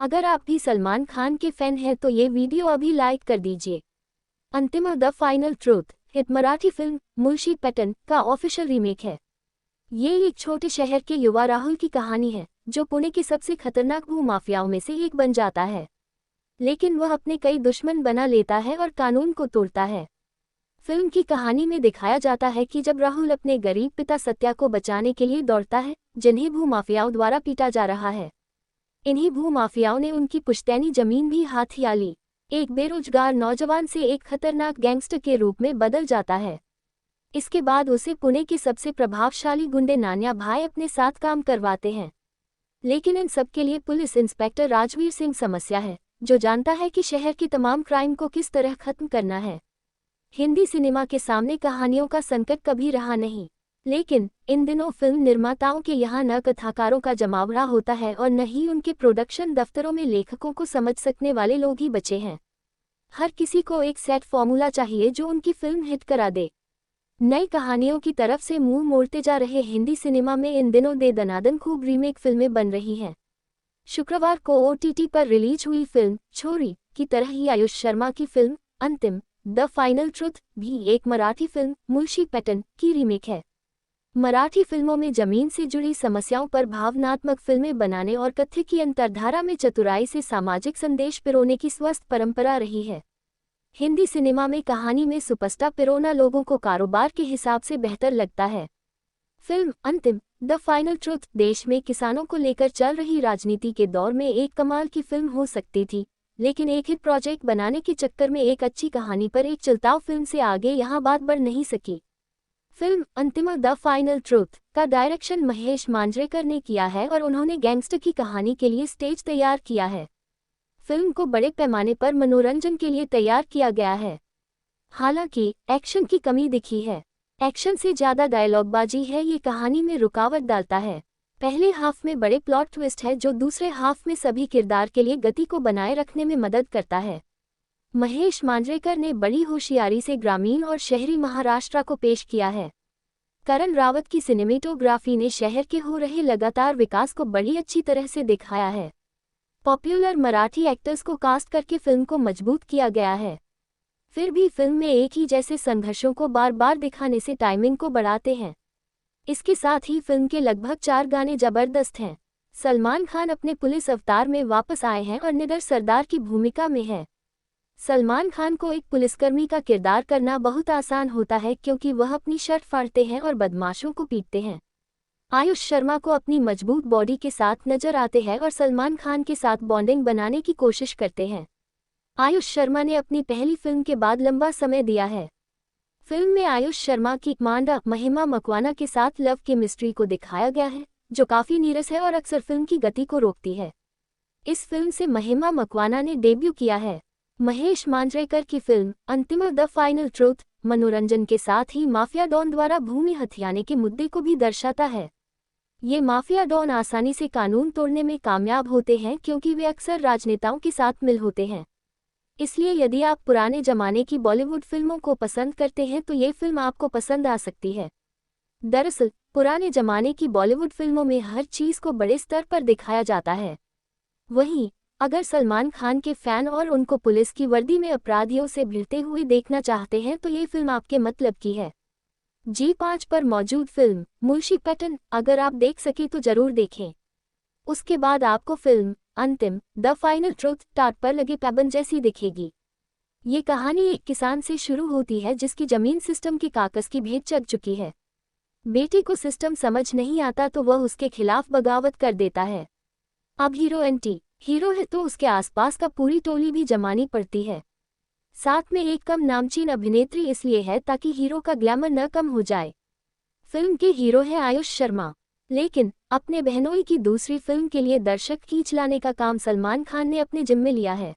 अगर आप भी सलमान खान के फैन हैं तो ये वीडियो अभी लाइक कर दीजिए। अंतिम the final truth hit Marathi film Munshi pattern का ऑफिशियल रीमेक है। ये एक छोटे शहर के युवा राहुल की कहानी है जो पुणे के सबसे खतरनाक भूमाफियाओं में से एक बन जाता है, लेकिन वह अपने कई दुश्मन बना लेता है और कानून को तोड़ता है। फिल्म की कहानी में दिखाया जाता है कि जब राहुल अपने गरीब पिता सत्या को बचाने के लिए दौड़ता है, जिन्हें भूमाफियाओं द्वारा पीटा जा रहा है। इन्हीं भूमाफियाओं ने उनकी पुश्तैनी जमीन भी हाथिया ली। एक बेरोजगार नौजवान से एक खतरनाक गैंगस्टर के रूप में बदल जाता है। इसके बाद उसे पुणे के सबसे प्रभावशाली गुंडे नान्या भाई अपने साथ काम करवाते हैं, लेकिन इन सब के लिए पुलिस इंस्पेक्टर राजवीर सिंह समस्या है, जो जानता है कि शहर की तमाम क्राइम को किस तरह खत्म करना है। हिंदी सिनेमा के सामने कहानियों का संकट कभी रहा नहीं, लेकिन इन दिनों फिल्म निर्माताओं के यहाँ न कथाकारों का जमावड़ा होता है और न ही उनके प्रोडक्शन दफ्तरों में लेखकों को समझ सकने वाले लोग ही बचे हैं। हर किसी को एक सेट फॉर्मूला चाहिए जो उनकी फिल्म हिट करा दे। नई कहानियों की तरफ से मुंह मोड़ते जा रहे हिंदी सिनेमा में इन दिनों दे दनादन खूब रीमेक फिल्में बन रही हैं। शुक्रवार को OTT पर रिलीज हुई फिल्म छोरी की तरह ही आयुष शर्मा की फिल्म अंतिम द फाइनल ट्रुथ भी एक मराठी फिल्म मुंशी पैटर्न की रीमेक है। मराठी फिल्मों में जमीन से जुड़ी समस्याओं पर भावनात्मक फिल्में बनाने और कथ्य की अंतर्धारा में चतुराई से सामाजिक संदेश पिरोने की स्वस्थ परंपरा रही है। हिंदी सिनेमा में कहानी में सुपरस्टार पिरोना लोगों को कारोबार के हिसाब से बेहतर लगता है। फिल्म अंतिम द फाइनल ट्रुथ देश में किसानों को लेकर चल रही राजनीति के दौर में एक कमाल की फिल्म हो सकती थी, लेकिन एक हिट प्रोजेक्ट बनाने के चक्कर में एक अच्छी कहानी पर एक चलताव फिल्म से आगे यहाँ बात बढ़ नहीं सकी। फिल्म अंतिम द फाइनल ट्रूथ का डायरेक्शन महेश मांजरेकर ने किया है और उन्होंने गैंगस्टर की कहानी के लिए स्टेज तैयार किया है। फिल्म को बड़े पैमाने पर मनोरंजन के लिए तैयार किया गया है। हालांकि एक्शन की कमी दिखी है। एक्शन से ज़्यादा डायलॉगबाजी है, ये कहानी में रुकावट डालता है। पहले हाफ में बड़े प्लॉट ट्विस्ट है जो दूसरे हाफ में सभी किरदार के लिए गति को बनाए रखने में मदद करता है। महेश मांजरेकर ने बड़ी होशियारी से ग्रामीण और शहरी महाराष्ट्र को पेश किया है। करण रावत की सिनेमेटोग्राफी ने शहर के हो रहे लगातार विकास को बड़ी अच्छी तरह से दिखाया है। पॉपुलर मराठी एक्टर्स को कास्ट करके फिल्म को मजबूत किया गया है। फिर भी फिल्म में एक ही जैसे संघर्षों को बार बार दिखाने से टाइमिंग को बढ़ाते हैं। इसके साथ ही फिल्म के लगभग 4 गाने जबरदस्त हैं। सलमान खान अपने पुलिस अवतार में वापस आए हैं और निडर सरदार की भूमिका में है। सलमान खान को एक पुलिसकर्मी का किरदार करना बहुत आसान होता है क्योंकि वह अपनी शर्ट फाड़ते हैं और बदमाशों को पीटते हैं। आयुष शर्मा को अपनी मजबूत बॉडी के साथ नजर आते हैं और सलमान खान के साथ बॉन्डिंग बनाने की कोशिश करते हैं। आयुष शर्मा ने अपनी पहली फिल्म के बाद लंबा समय दिया है। फिल्म में आयुष शर्मा की मांडा महिमा मकवाना के साथ लव केमिस्ट्री को दिखाया गया है, जो काफ़ी नीरस है और अक्सर फिल्म की गति को रोकती है। इस फिल्म से महिमा मकवाना ने डेब्यू किया है। महेश मांजरेकर की फिल्म अंतिम द फाइनल ट्रूथ मनोरंजन के साथ ही माफिया डॉन द्वारा भूमि हथियाने के मुद्दे को भी दर्शाता है। ये माफिया डॉन आसानी से कानून तोड़ने में कामयाब होते हैं क्योंकि वे अक्सर राजनेताओं के साथ मिल होते हैं। इसलिए यदि आप पुराने जमाने की बॉलीवुड फिल्मों को पसंद करते हैं तो ये फिल्म आपको पसंद आ सकती है। दरअसल पुराने जमाने की बॉलीवुड फिल्मों में हर चीज़ को बड़े स्तर पर दिखाया जाता है। वहीं अगर सलमान खान के फैन और उनको पुलिस की वर्दी में अपराधियों से भिड़ते हुए देखना चाहते हैं तो ये फिल्म आपके मतलब की है। G5 पर मौजूद फिल्म मुंशी पैटर्न अगर आप देख सके तो जरूर देखें। उसके बाद आपको फिल्म अंतिम द फाइनल ट्रूथ टाट पर लगे पैबंद जैसी दिखेगी। ये कहानी एक किसान से शुरू होती है जिसकी जमीन सिस्टम के कागज की भेंट चढ़ चुकी है। बेटे को सिस्टम समझ नहीं आता तो वह उसके खिलाफ बगावत कर देता है। अब हीरो एंटी हीरो है तो उसके आसपास का पूरी टोली भी जमानी पड़ती है। साथ में एक कम नामचीन अभिनेत्री इसलिए है ताकि हीरो का ग्लैमर न कम हो जाए। फिल्म के हीरो है आयुष शर्मा, लेकिन अपने बहनोई की दूसरी फिल्म के लिए दर्शक खींच लाने का काम सलमान खान ने अपने जिम्मे लिया है।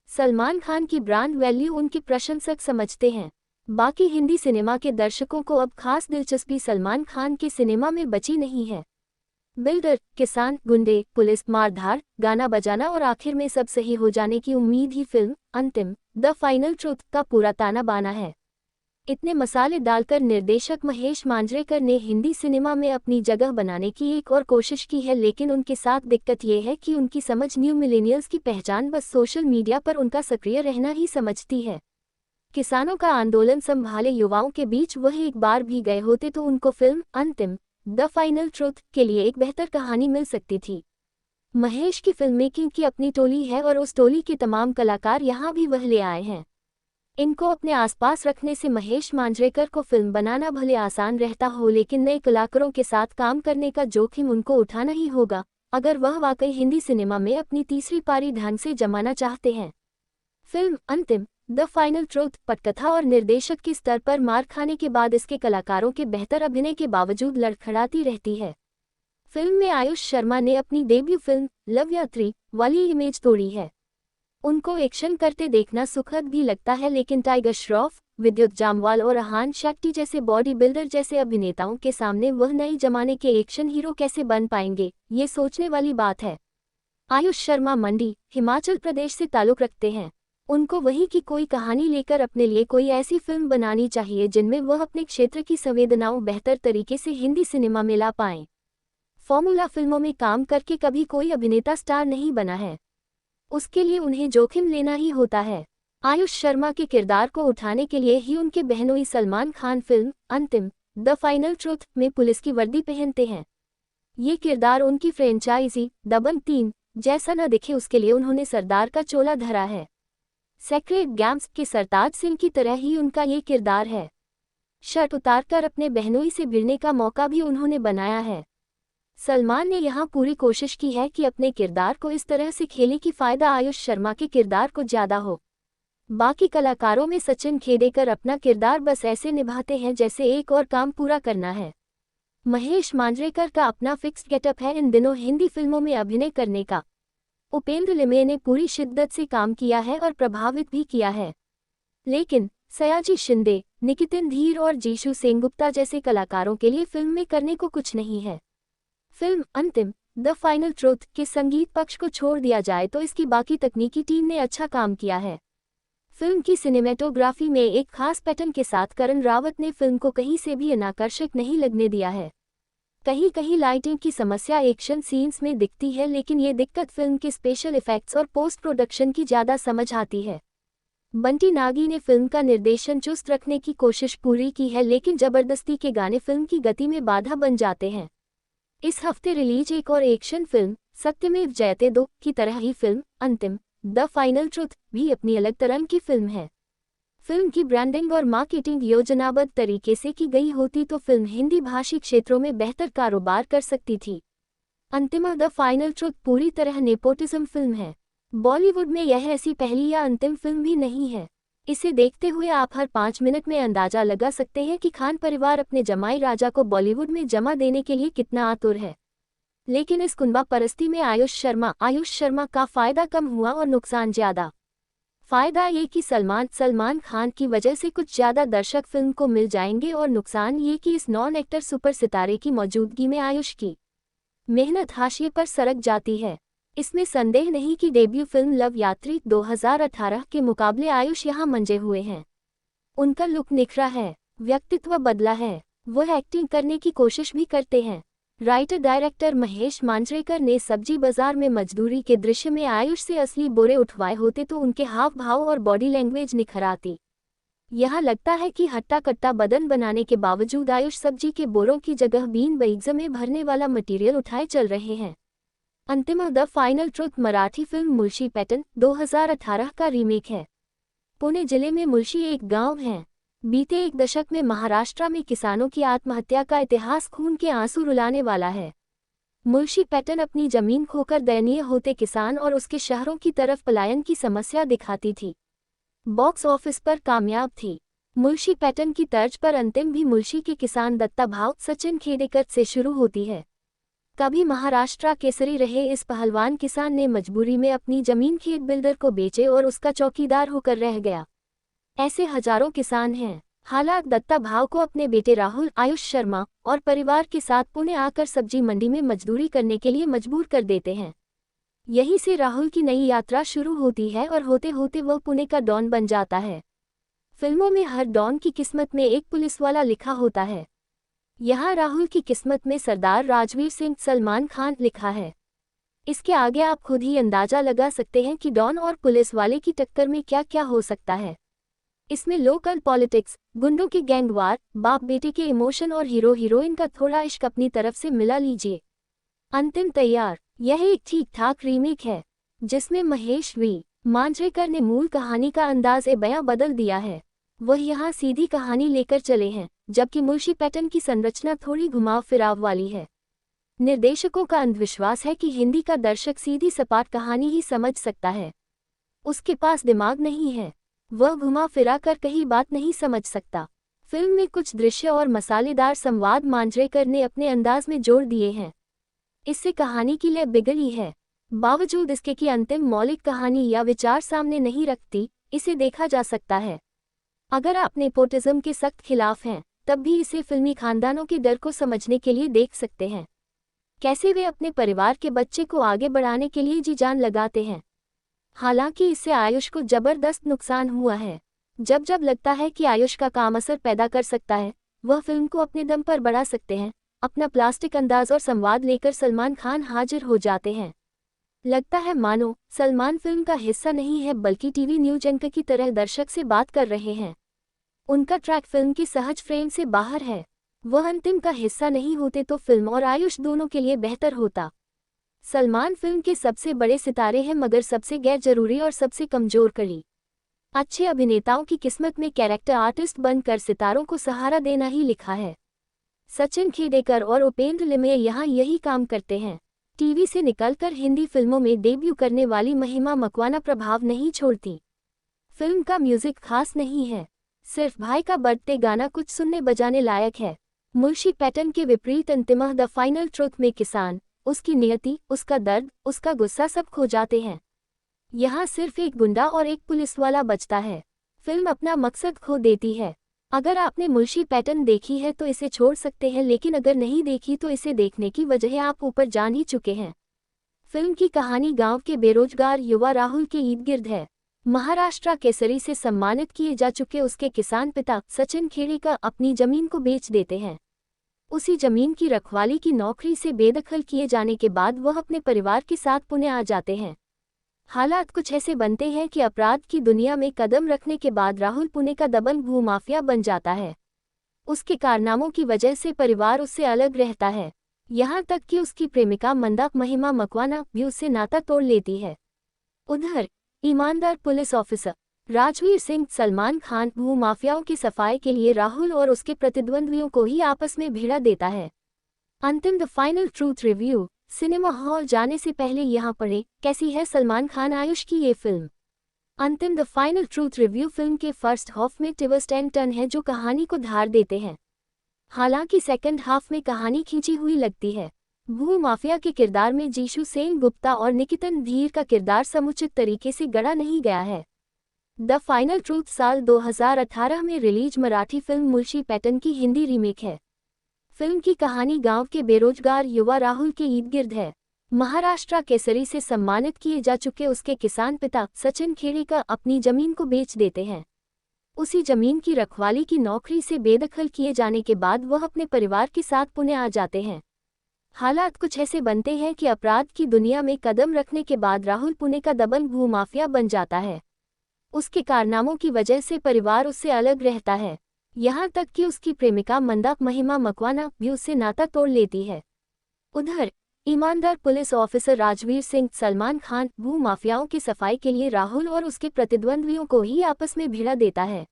सलमान खान की ब्रांड वैल्यू उनके प्रशंसक समझते हैं। बाकी हिंदी सिनेमा के दर्शकों को अब खास दिलचस्पी सलमान खान के सिनेमा में बची नहीं है। बिल्डर, किसान, गुंडे, पुलिस, मारधाड़, गाना बजाना और आखिर में सब सही हो जाने की उम्मीद ही फिल्म अंतिम द फाइनल ट्रूथ का पूरा ताना बाना है। इतने मसाले डालकर निर्देशक महेश मांजरेकर ने हिंदी सिनेमा में अपनी जगह बनाने की एक और कोशिश की है, लेकिन उनके साथ दिक्कत ये है कि उनकी समझ न्यू मिलेनियल्स की पहचान बस सोशल मीडिया पर उनका सक्रिय रहना ही समझती है। किसानों का आंदोलन संभाले युवाओं के बीच वह एक बार भी गए होते तो उनको फिल्म अंतिम द फाइनल ट्रुथ के लिए एक बेहतर कहानी मिल सकती थी। महेश की फिल्म मेकिंग की अपनी टोली है और उस टोली के तमाम कलाकार यहाँ भी वह ले आए हैं। इनको अपने आसपास रखने से महेश मांजरेकर को फिल्म बनाना भले आसान रहता हो, लेकिन नए कलाकारों के साथ काम करने का जोखिम उनको उठाना ही होगा अगर वह वाकई हिंदी सिनेमा में अपनी तीसरी पारी ढंग से जमाना चाहते हैं। फिल्म अंतिम द फाइनल ट्रुथ पटकथा और निर्देशक के स्तर पर मार खाने के बाद इसके कलाकारों के बेहतर अभिनय के बावजूद लड़खड़ाती रहती है। फिल्म में आयुष शर्मा ने अपनी डेब्यू फिल्म लव यात्री वाली इमेज तोड़ी है। उनको एक्शन करते देखना सुखद भी लगता है, लेकिन टाइगर श्रॉफ, विद्युत जामवाल और अहान शेट्टी जैसे बॉडी बिल्डर जैसे अभिनेताओं के सामने वह नए जमाने के एक्शन हीरो कैसे बन पाएंगे, ये सोचने वाली बात है। आयुष शर्मा मंडी, हिमाचल प्रदेश से ताल्लुक रखते हैं। उनको वहीं की कोई कहानी लेकर अपने लिए कोई ऐसी फिल्म बनानी चाहिए जिनमें वह अपने क्षेत्र की संवेदनाओं बेहतर तरीके से हिंदी सिनेमा में ला पाएं। फॉर्मूला फिल्मों में काम करके कभी कोई अभिनेता स्टार नहीं बना है, उसके लिए उन्हें जोखिम लेना ही होता है। आयुष शर्मा के किरदार को उठाने के लिए ही उनके बहनोई सलमान खान फिल्म अंतिम द फाइनल ट्रुथ में पुलिस की वर्दी पहनते हैं। ये किरदार उनकी फ्रेंचाइजी दबंग 3 जैसा न दिखे, उसके लिए उन्होंने सरदार का चोला धरा है। सेक्रेट गेम्स के सरताज सिंह की तरह ही उनका ये किरदार है। शर्ट उतारकर अपने बहनोई से भिड़ने का मौका भी उन्होंने बनाया है। सलमान ने यहाँ पूरी कोशिश की है कि अपने किरदार को इस तरह से खेले कि फ़ायदा आयुष शर्मा के किरदार को ज़्यादा हो। बाकी कलाकारों में सचिन खेडेकर अपना किरदार बस ऐसे निभाते हैं जैसे एक और काम पूरा करना है। महेश मांजरेकर का अपना फिक्स्ड गेटअप है इन दिनों हिंदी फिल्मों में अभिनय करने का। उपेंद्र लिमये ने पूरी शिद्दत से काम किया है और प्रभावित भी किया है, लेकिन सयाजी शिंदे, निकितिन धीर और जीशु सेनगुप्ता जैसे कलाकारों के लिए फिल्म में करने को कुछ नहीं है। फिल्म अंतिम द फाइनल ट्रुथ के संगीत पक्ष को छोड़ दिया जाए तो इसकी बाकी तकनीकी टीम ने अच्छा काम किया है। फिल्म की सिनेमेटोग्राफी में एक खास पैटर्न के साथ करण रावत ने फिल्म को कहीं से भी अनाकर्षक नहीं लगने दिया है। कहीं कहीं लाइटिंग की समस्या एक्शन सीन्स में दिखती है, लेकिन ये दिक्कत फिल्म के स्पेशल इफेक्ट्स और पोस्ट प्रोडक्शन की ज़्यादा समझ आती है। बंटी नागी ने फिल्म का निर्देशन चुस्त रखने की कोशिश पूरी की है, लेकिन जबरदस्ती के गाने फिल्म की गति में बाधा बन जाते हैं। इस हफ्ते रिलीज एक और एक्शन फिल्म सत्यमेव जयते 2 की तरह ही फिल्म अंतिम द फाइनल ट्रुथ भी अपनी अलग तरह की फिल्म है। फिल्म की ब्रांडिंग और मार्केटिंग योजनाबद्ध तरीके से की गई होती तो फिल्म हिंदी भाषी क्षेत्रों में बेहतर कारोबार कर सकती थी। अंतिम द फाइनल ट्रुथ पूरी तरह नेपोटिज्म फिल्म है। बॉलीवुड में यह ऐसी पहली या अंतिम फिल्म भी नहीं है। इसे देखते हुए आप हर 5 मिनट में अंदाजा लगा सकते हैं कि खान परिवार अपने जमाई राजा को बॉलीवुड में जमा देने के लिए कितना आतुर है। लेकिन इस कुंबा परस्ती में आयुष शर्मा का फायदा कम हुआ और नुकसान ज्यादा। फायदा ये कि सलमान खान की वजह से कुछ ज़्यादा दर्शक फिल्म को मिल जाएंगे, और नुकसान ये कि इस नॉन एक्टर सुपर सितारे की मौजूदगी में आयुष की मेहनत हाशिए पर सरक जाती है। इसमें संदेह नहीं कि डेब्यू फिल्म लव यात्री 2018 के मुकाबले आयुष यहाँ मंजे हुए हैं। उनका लुक निखरा है, व्यक्तित्व बदला है, वह एक्टिंग करने की कोशिश भी करते हैं। राइटर डायरेक्टर महेश मांजरेकर ने सब्जी बाजार में मजदूरी के दृश्य में आयुष से असली बोरे उठवाए होते तो उनके हाव भाव और बॉडी लैंग्वेज निखर आती। यहाँ लगता है कि हट्टा कट्टा बदन बनाने के बावजूद आयुष सब्जी के बोरों की जगह बीन बैग्स में भरने वाला मटेरियल उठाए चल रहे हैं। अंतिम the final truth Marathi film Mulshi pattern 2018 का रीमेक है। पुणे जिले में मुलशी एक गांव है। बीते एक दशक में महाराष्ट्र में किसानों की आत्महत्या का इतिहास खून के आंसू रुलाने वाला है। मुलशी पैटर्न अपनी जमीन खोकर दयनीय होते किसान और उसके शहरों की तरफ पलायन की समस्या दिखाती थी। बॉक्स ऑफिस पर कामयाब थी। मुलशी पैटर्न की तर्ज पर अंतिम भी मुलशी के किसान दत्ता भाव सचिन खेडेकर से शुरू होती है। कभी महाराष्ट्र केसरी रहे इस पहलवान किसान ने मजबूरी में अपनी जमीन खेत बिल्डर को बेचे और उसका चौकीदार होकर रह गया। ऐसे हजारों किसान हैं। हालात दत्ता भाव को अपने बेटे राहुल आयुष शर्मा और परिवार के साथ पुणे आकर सब्जी मंडी में मजदूरी करने के लिए मजबूर कर देते हैं। यहीं से राहुल की नई यात्रा शुरू होती है और होते होते वह पुणे का डॉन बन जाता है। फिल्मों में हर डॉन की किस्मत में एक पुलिस वाला लिखा होता है। यहाँ राहुल की किस्मत में सरदार राजवीर सिंह सलमान खान लिखा है। इसके आगे आप खुद ही अंदाजा लगा सकते हैं कि डॉन और पुलिस वाले की टक्कर में क्या क्या हो सकता है। इसमें लोकल पॉलिटिक्स, गुंडों के गैंगवार, बाप बेटे के इमोशन और हीरो हीरोइन का थोड़ा इश्क अपनी तरफ से मिला लीजिए। अंतिम तैयार। यह एक ठीक ठाक रीमेक है जिसमें महेश वी मांजरेकर ने मूल कहानी का अंदाज़ बयां बदल दिया है। वह यहाँ सीधी कहानी लेकर चले हैं, जबकि मुंशी पैटर्न की संरचना थोड़ी घुमाव फिराव वाली है। निर्देशकों का अंधविश्वास है कि हिंदी का दर्शक सीधी सपाट कहानी ही समझ सकता है। उसके पास दिमाग नहीं है, वह घुमा फिरा कर कहीं बात नहीं समझ सकता। फिल्म में कुछ दृश्य और मसालेदार संवाद मांजरेकर ने अपने अंदाज में जोड़ दिए हैं। इससे कहानी की लय बिगड़ी है। बावजूद इसके कि अंतिम मौलिक कहानी या विचार सामने नहीं रखती, इसे देखा जा सकता है। अगर आप नेपोटिज्म के सख्त खिलाफ हैं, तब भी इसे फिल्मी खानदानों के डर को समझने के लिए देख सकते हैं। कैसे वे अपने परिवार के बच्चे को आगे बढ़ाने के लिए जी जान लगाते हैं। हालांकि इससे आयुष को जबरदस्त नुकसान हुआ है। जब जब लगता है कि आयुष का काम असर पैदा कर सकता है, वह फिल्म को अपने दम पर बढ़ा सकते हैं। अपना प्लास्टिक अंदाज और संवाद लेकर सलमान खान हाजिर हो जाते हैं। लगता है मानो सलमान फिल्म का हिस्सा नहीं है, बल्कि टीवी न्यूज एंकर की तरह दर्शक से बात कर रहे हैं। उनका ट्रैक फिल्म की सहज फ्रेम से बाहर है। वह अंतिम का हिस्सा नहीं होते तो फिल्म और आयुष दोनों के लिए बेहतर होता। सलमान फिल्म के सबसे बड़े सितारे हैं, मगर सबसे गैर जरूरी और सबसे कमजोर कड़ी। अच्छे अभिनेताओं की किस्मत में कैरेक्टर आर्टिस्ट बनकर सितारों को सहारा देना ही लिखा है। सचिन खेडेकर और उपेंद्र लिमये यहाँ यही काम करते हैं। टीवी से निकलकर हिंदी फिल्मों में डेब्यू करने वाली महिमा मकवाना प्रभाव नहीं छोड़ती। फिल्म का म्यूजिक खास नहीं है, सिर्फ भाई का बर्थडे गाना कुछ सुनने बजाने लायक है। मुंशी पैटर्न के विपरीत अंतिमः द फाइनल ट्रुथ में किसान, उसकी नियति, उसका दर्द, उसका गुस्सा सब खो जाते हैं। यहाँ सिर्फ एक गुंडा और एक पुलिस वाला बचता है। फिल्म अपना मकसद खो देती है। अगर आपने मुंशी पैटर्न देखी है तो इसे छोड़ सकते हैं, लेकिन अगर नहीं देखी तो इसे देखने की वजह आप ऊपर जान ही चुके हैं। फिल्म की कहानी गांव के बेरोजगार युवा राहुल के इर्द गिर्द है। महाराष्ट्र केसरी से सम्मानित किए जा चुके उसके किसान पिता सचिन खेडेकर अपनी जमीन को बेच देते हैं। उसी जमीन की रखवाली की नौकरी से बेदखल किए जाने के बाद वह अपने परिवार के साथ पुणे आ जाते हैं। हालात कुछ ऐसे बनते हैं कि अपराध की दुनिया में कदम रखने के बाद राहुल पुणे का दबंग भूमाफिया बन जाता है। उसके कारनामों की वजह से परिवार उससे अलग रहता है, यहाँ तक कि उसकी प्रेमिका मंदा महिमा मकवाना भी उससे नाता तोड़ लेती है। उधर ईमानदार पुलिस ऑफिसर राजवीर सिंह सलमान खान भूमाफियाओं की सफाई के लिए राहुल और उसके प्रतिद्वंद्वियों को ही आपस में भिड़ा देता है। अंतिम the final truth review. Cinema hall जाने से पहले यहाँ पढ़ें, कैसी है सलमान खान आयुष की ये फिल्म। अंतिम the final truth review film के फर्स्ट हाफ में ट्विस्ट एंड टर्न है जो कहानी को धार देते हैं। हालांकि सेकंड हाफ में कहानी खींची हुई लगती है। भूमाफिया के किरदार में जीशु सेन गुप्ता और निकितन धीर का किरदार समुचित तरीके से गढ़ा नहीं गया है। द फाइनल ट्रूथ साल 2018 में release Marathi film Munshi pattern की हिंदी रीमेक है। फिल्म की कहानी गांव के बेरोजगार युवा राहुल के इर्द गिर्द है। महाराष्ट्र केसरी से सम्मानित किए जा चुके उसके किसान पिता सचिन खेडेकर अपनी जमीन को बेच देते हैं। उसी जमीन की रखवाली की नौकरी से बेदखल किए जाने के बाद वह अपने परिवार के साथ पुणे आ जाते हैं। हालात कुछ ऐसे बनते हैं कि अपराध की दुनिया में कदम रखने के बाद राहुल पुणे का दबंग भूमाफिया बन जाता है। उसके कारनामों की वजह से परिवार उससे अलग रहता है, यहाँ तक कि उसकी प्रेमिका मंदा महिमा मकवाना भी उससे नाता तोड़ लेती है। उधर ईमानदार पुलिस ऑफिसर राजवीर सिंह सलमान खान भूमाफियाओं की सफाई के लिए राहुल और उसके प्रतिद्वंद्वियों को ही आपस में भिड़ा देता है।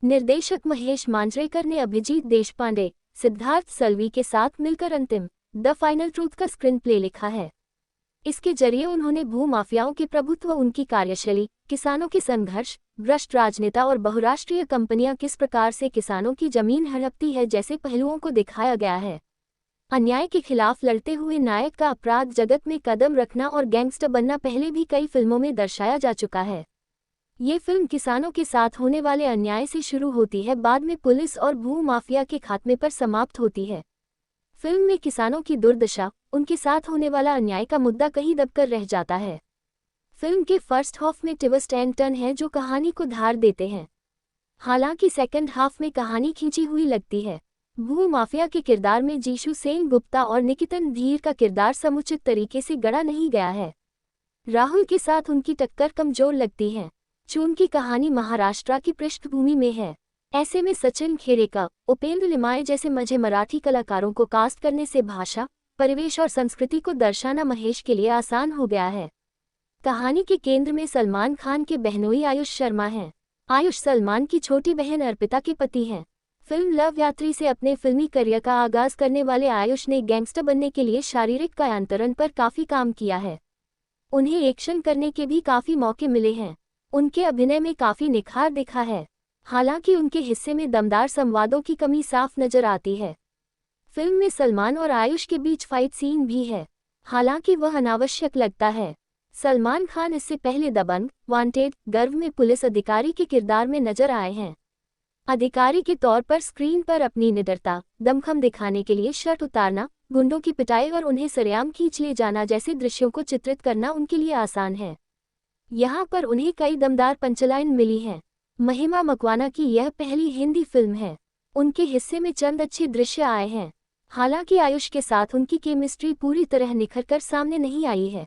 निर्देशक महेश मांजरेकर ने अभिजीत देशपांडे, सिद्धार्थ सल्वी के साथ मिलकर अंतिम द फाइनल ट्रूथ का स्क्रीन प्ले लिखा है। इसके जरिए उन्होंने भूमाफियाओं के प्रभुत्व, उनकी कार्यशैली, किसानों के संघर्ष, भ्रष्ट राजनेता और बहुराष्ट्रीय कंपनियां किस प्रकार से किसानों की जमीन हड़पती है जैसे पहलुओं को दिखाया गया है। अन्याय के खिलाफ लड़ते हुए नायक का अपराध जगत में कदम रखना और गैंगस्टर बनना पहले भी कई फिल्मों में दर्शाया जा चुका है। ये फिल्म किसानों के साथ होने वाले अन्याय से शुरू होती है, बाद में पुलिस और भूमाफिया के खात्मे पर समाप्त होती है। फिल्म में किसानों की दुर्दशा, उनके साथ होने वाला अन्याय का मुद्दा कहीं दबकर रह जाता है। फिल्म के फर्स्ट हाफ में ट्विस्ट एंड टर्न है जो कहानी को धार देते हैं। हालांकि सेकंड हाफ में कहानी खींची हुई लगती है। भू माफिया के किरदार में जीशु सेनगुप्ता और निकितन धीर का किरदार समुचित तरीके से गढ़ा नहीं गया है। राहुल के साथ उनकी टक्कर कमजोर लगती है। चूंकि कहानी महाराष्ट्र की पृष्ठभूमि में है, ऐसे में सचिन खेरेकर, उपेंद्र लिमाये जैसे मझे मराठी कलाकारों को कास्ट करने से भाषा, परिवेश और संस्कृति को दर्शाना महेश के लिए आसान हो गया है। कहानी के केंद्र में सलमान खान के बहनोई आयुष शर्मा हैं। आयुष सलमान की छोटी बहन अर्पिता के पति हैं। फिल्म लव यात्री से अपने फिल्मी करियर का आगाज करने वाले आयुष ने गैंगस्टर बनने के लिए शारीरिक कायांतरण पर काफी काम किया है। उन्हें एक्शन करने के भी काफी मौके मिले हैं। उनके अभिनय में काफी निखार दिखा है। हालांकि उनके हिस्से में दमदार संवादों की कमी साफ नजर आती है। फिल्म में सलमान और आयुष के बीच फाइट सीन भी है, हालांकि वह अनावश्यक लगता है। सलमान खान इससे पहले दबंग, वांटेड, गर्व में पुलिस अधिकारी के किरदार में नजर आए हैं। अधिकारी के तौर पर स्क्रीन पर अपनी निडरता, दमखम दिखाने के लिए शर्ट उतारना, गुंडों की पिटाई और उन्हें सरेआम खींच ले जाना जैसे दृश्यों को चित्रित करना उनके लिए आसान है। यहाँ पर उन्हें कई दमदार पंचलाइन मिली हैं। महिमा मकवाना की यह पहली हिंदी फिल्म है। उनके हिस्से में चंद अच्छे दृश्य आए हैं। हालांकि आयुष के साथ उनकी केमिस्ट्री पूरी तरह निखरकर सामने नहीं आई है।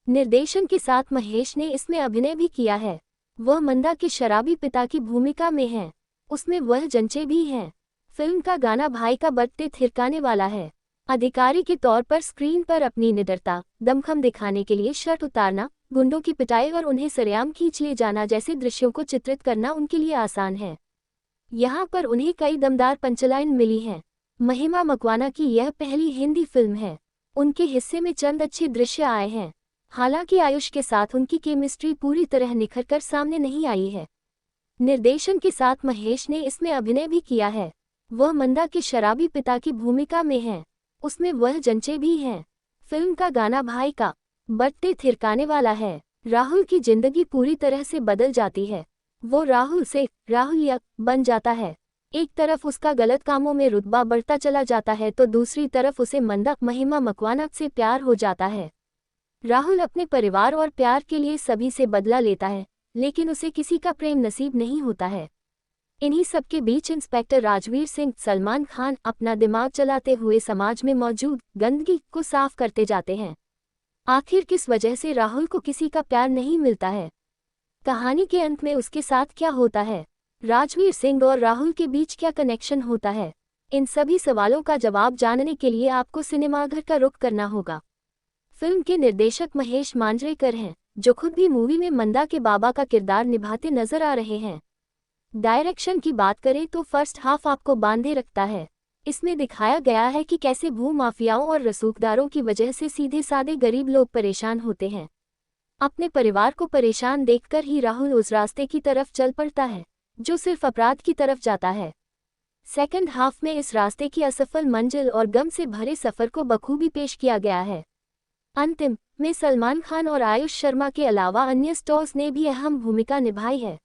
निर्देशन के साथ महेश ने इसमें अभिनय भी किया है। वह मंदा के शराबी पिता की भूमिका में हैं। उसमें वह जंचे भी हैं। फिल्म का गाना भाई का बर्थडे थिरकाने वाला है। अधिकारी के तौर पर स्क्रीन पर अपनी निडरता, दमखम दिखाने के लिए शर्ट उतारना, गुंडों की पिटाई और उन्हें सरेआम खींच ले जाना जैसे दृश्यों को चित्रित करना उनके लिए आसान है। यहाँ पर उन्हें कई दमदार पंचलाइन मिली हैं। महिमा मकवाना की यह पहली हिंदी फिल्म है। उनके हिस्से में चंद अच्छे दृश्य आए हैं। हालांकि आयुष के साथ उनकी केमिस्ट्री पूरी तरह निखरकर सामने नहीं आई है। निर्देशन के साथ महेश ने इसमें अभिनय भी किया है। वह मंदा के शराबी पिता की भूमिका में हैं। उसमें वह जंचे भी हैं। फिल्म का गाना भाई का बर्थडे थिरकाने वाला है। राहुल की जिंदगी पूरी तरह से बदल जाती है। वो राहुल से राहुल बन जाता है। एक तरफ उसका गलत कामों में रुतबा बढ़ता चला जाता है तो दूसरी तरफ उसे मंदा महिमा मकवाना से प्यार हो जाता है। राहुल अपने परिवार और प्यार के लिए सभी से बदला लेता है, लेकिन उसे किसी का प्रेम नसीब नहीं होता है। इन्हीं सबके बीच इंस्पेक्टर राजवीर सिंह सलमान खान अपना दिमाग चलाते हुए समाज में मौजूद गंदगी को साफ करते जाते हैं। आखिर किस वजह से राहुल को किसी का प्यार नहीं मिलता है? कहानी के अंत में उसके साथ क्या होता है? राजवीर सिंह और राहुल के बीच क्या कनेक्शन होता है? इन सभी सवालों का जवाब जानने के लिए आपको सिनेमाघर का रुख करना होगा। फिल्म के निर्देशक महेश मांजरेकर हैं, जो खुद भी मूवी में मंदा के बाबा का किरदार निभाते नजर आ रहे हैं। डायरेक्शन की बात करें तो फर्स्ट हाफ आपको बांधे रखता है। इसमें दिखाया गया है कि कैसे भू माफियाओं और रसूखदारों की वजह से सीधे सादे गरीब लोग परेशान होते हैं। अपने परिवार को परेशान देखकर ही राहुल उस रास्ते की तरफ चल पड़ता है जो सिर्फ अपराध की तरफ जाता है। सेकंड हाफ में इस रास्ते की असफल मंजिल और गम से भरे सफर को बखूबी पेश किया गया है। अंतिम में सलमान खान और आयुष शर्मा के अलावा अन्य स्टार्स ने भी अहम भूमिका निभाई है।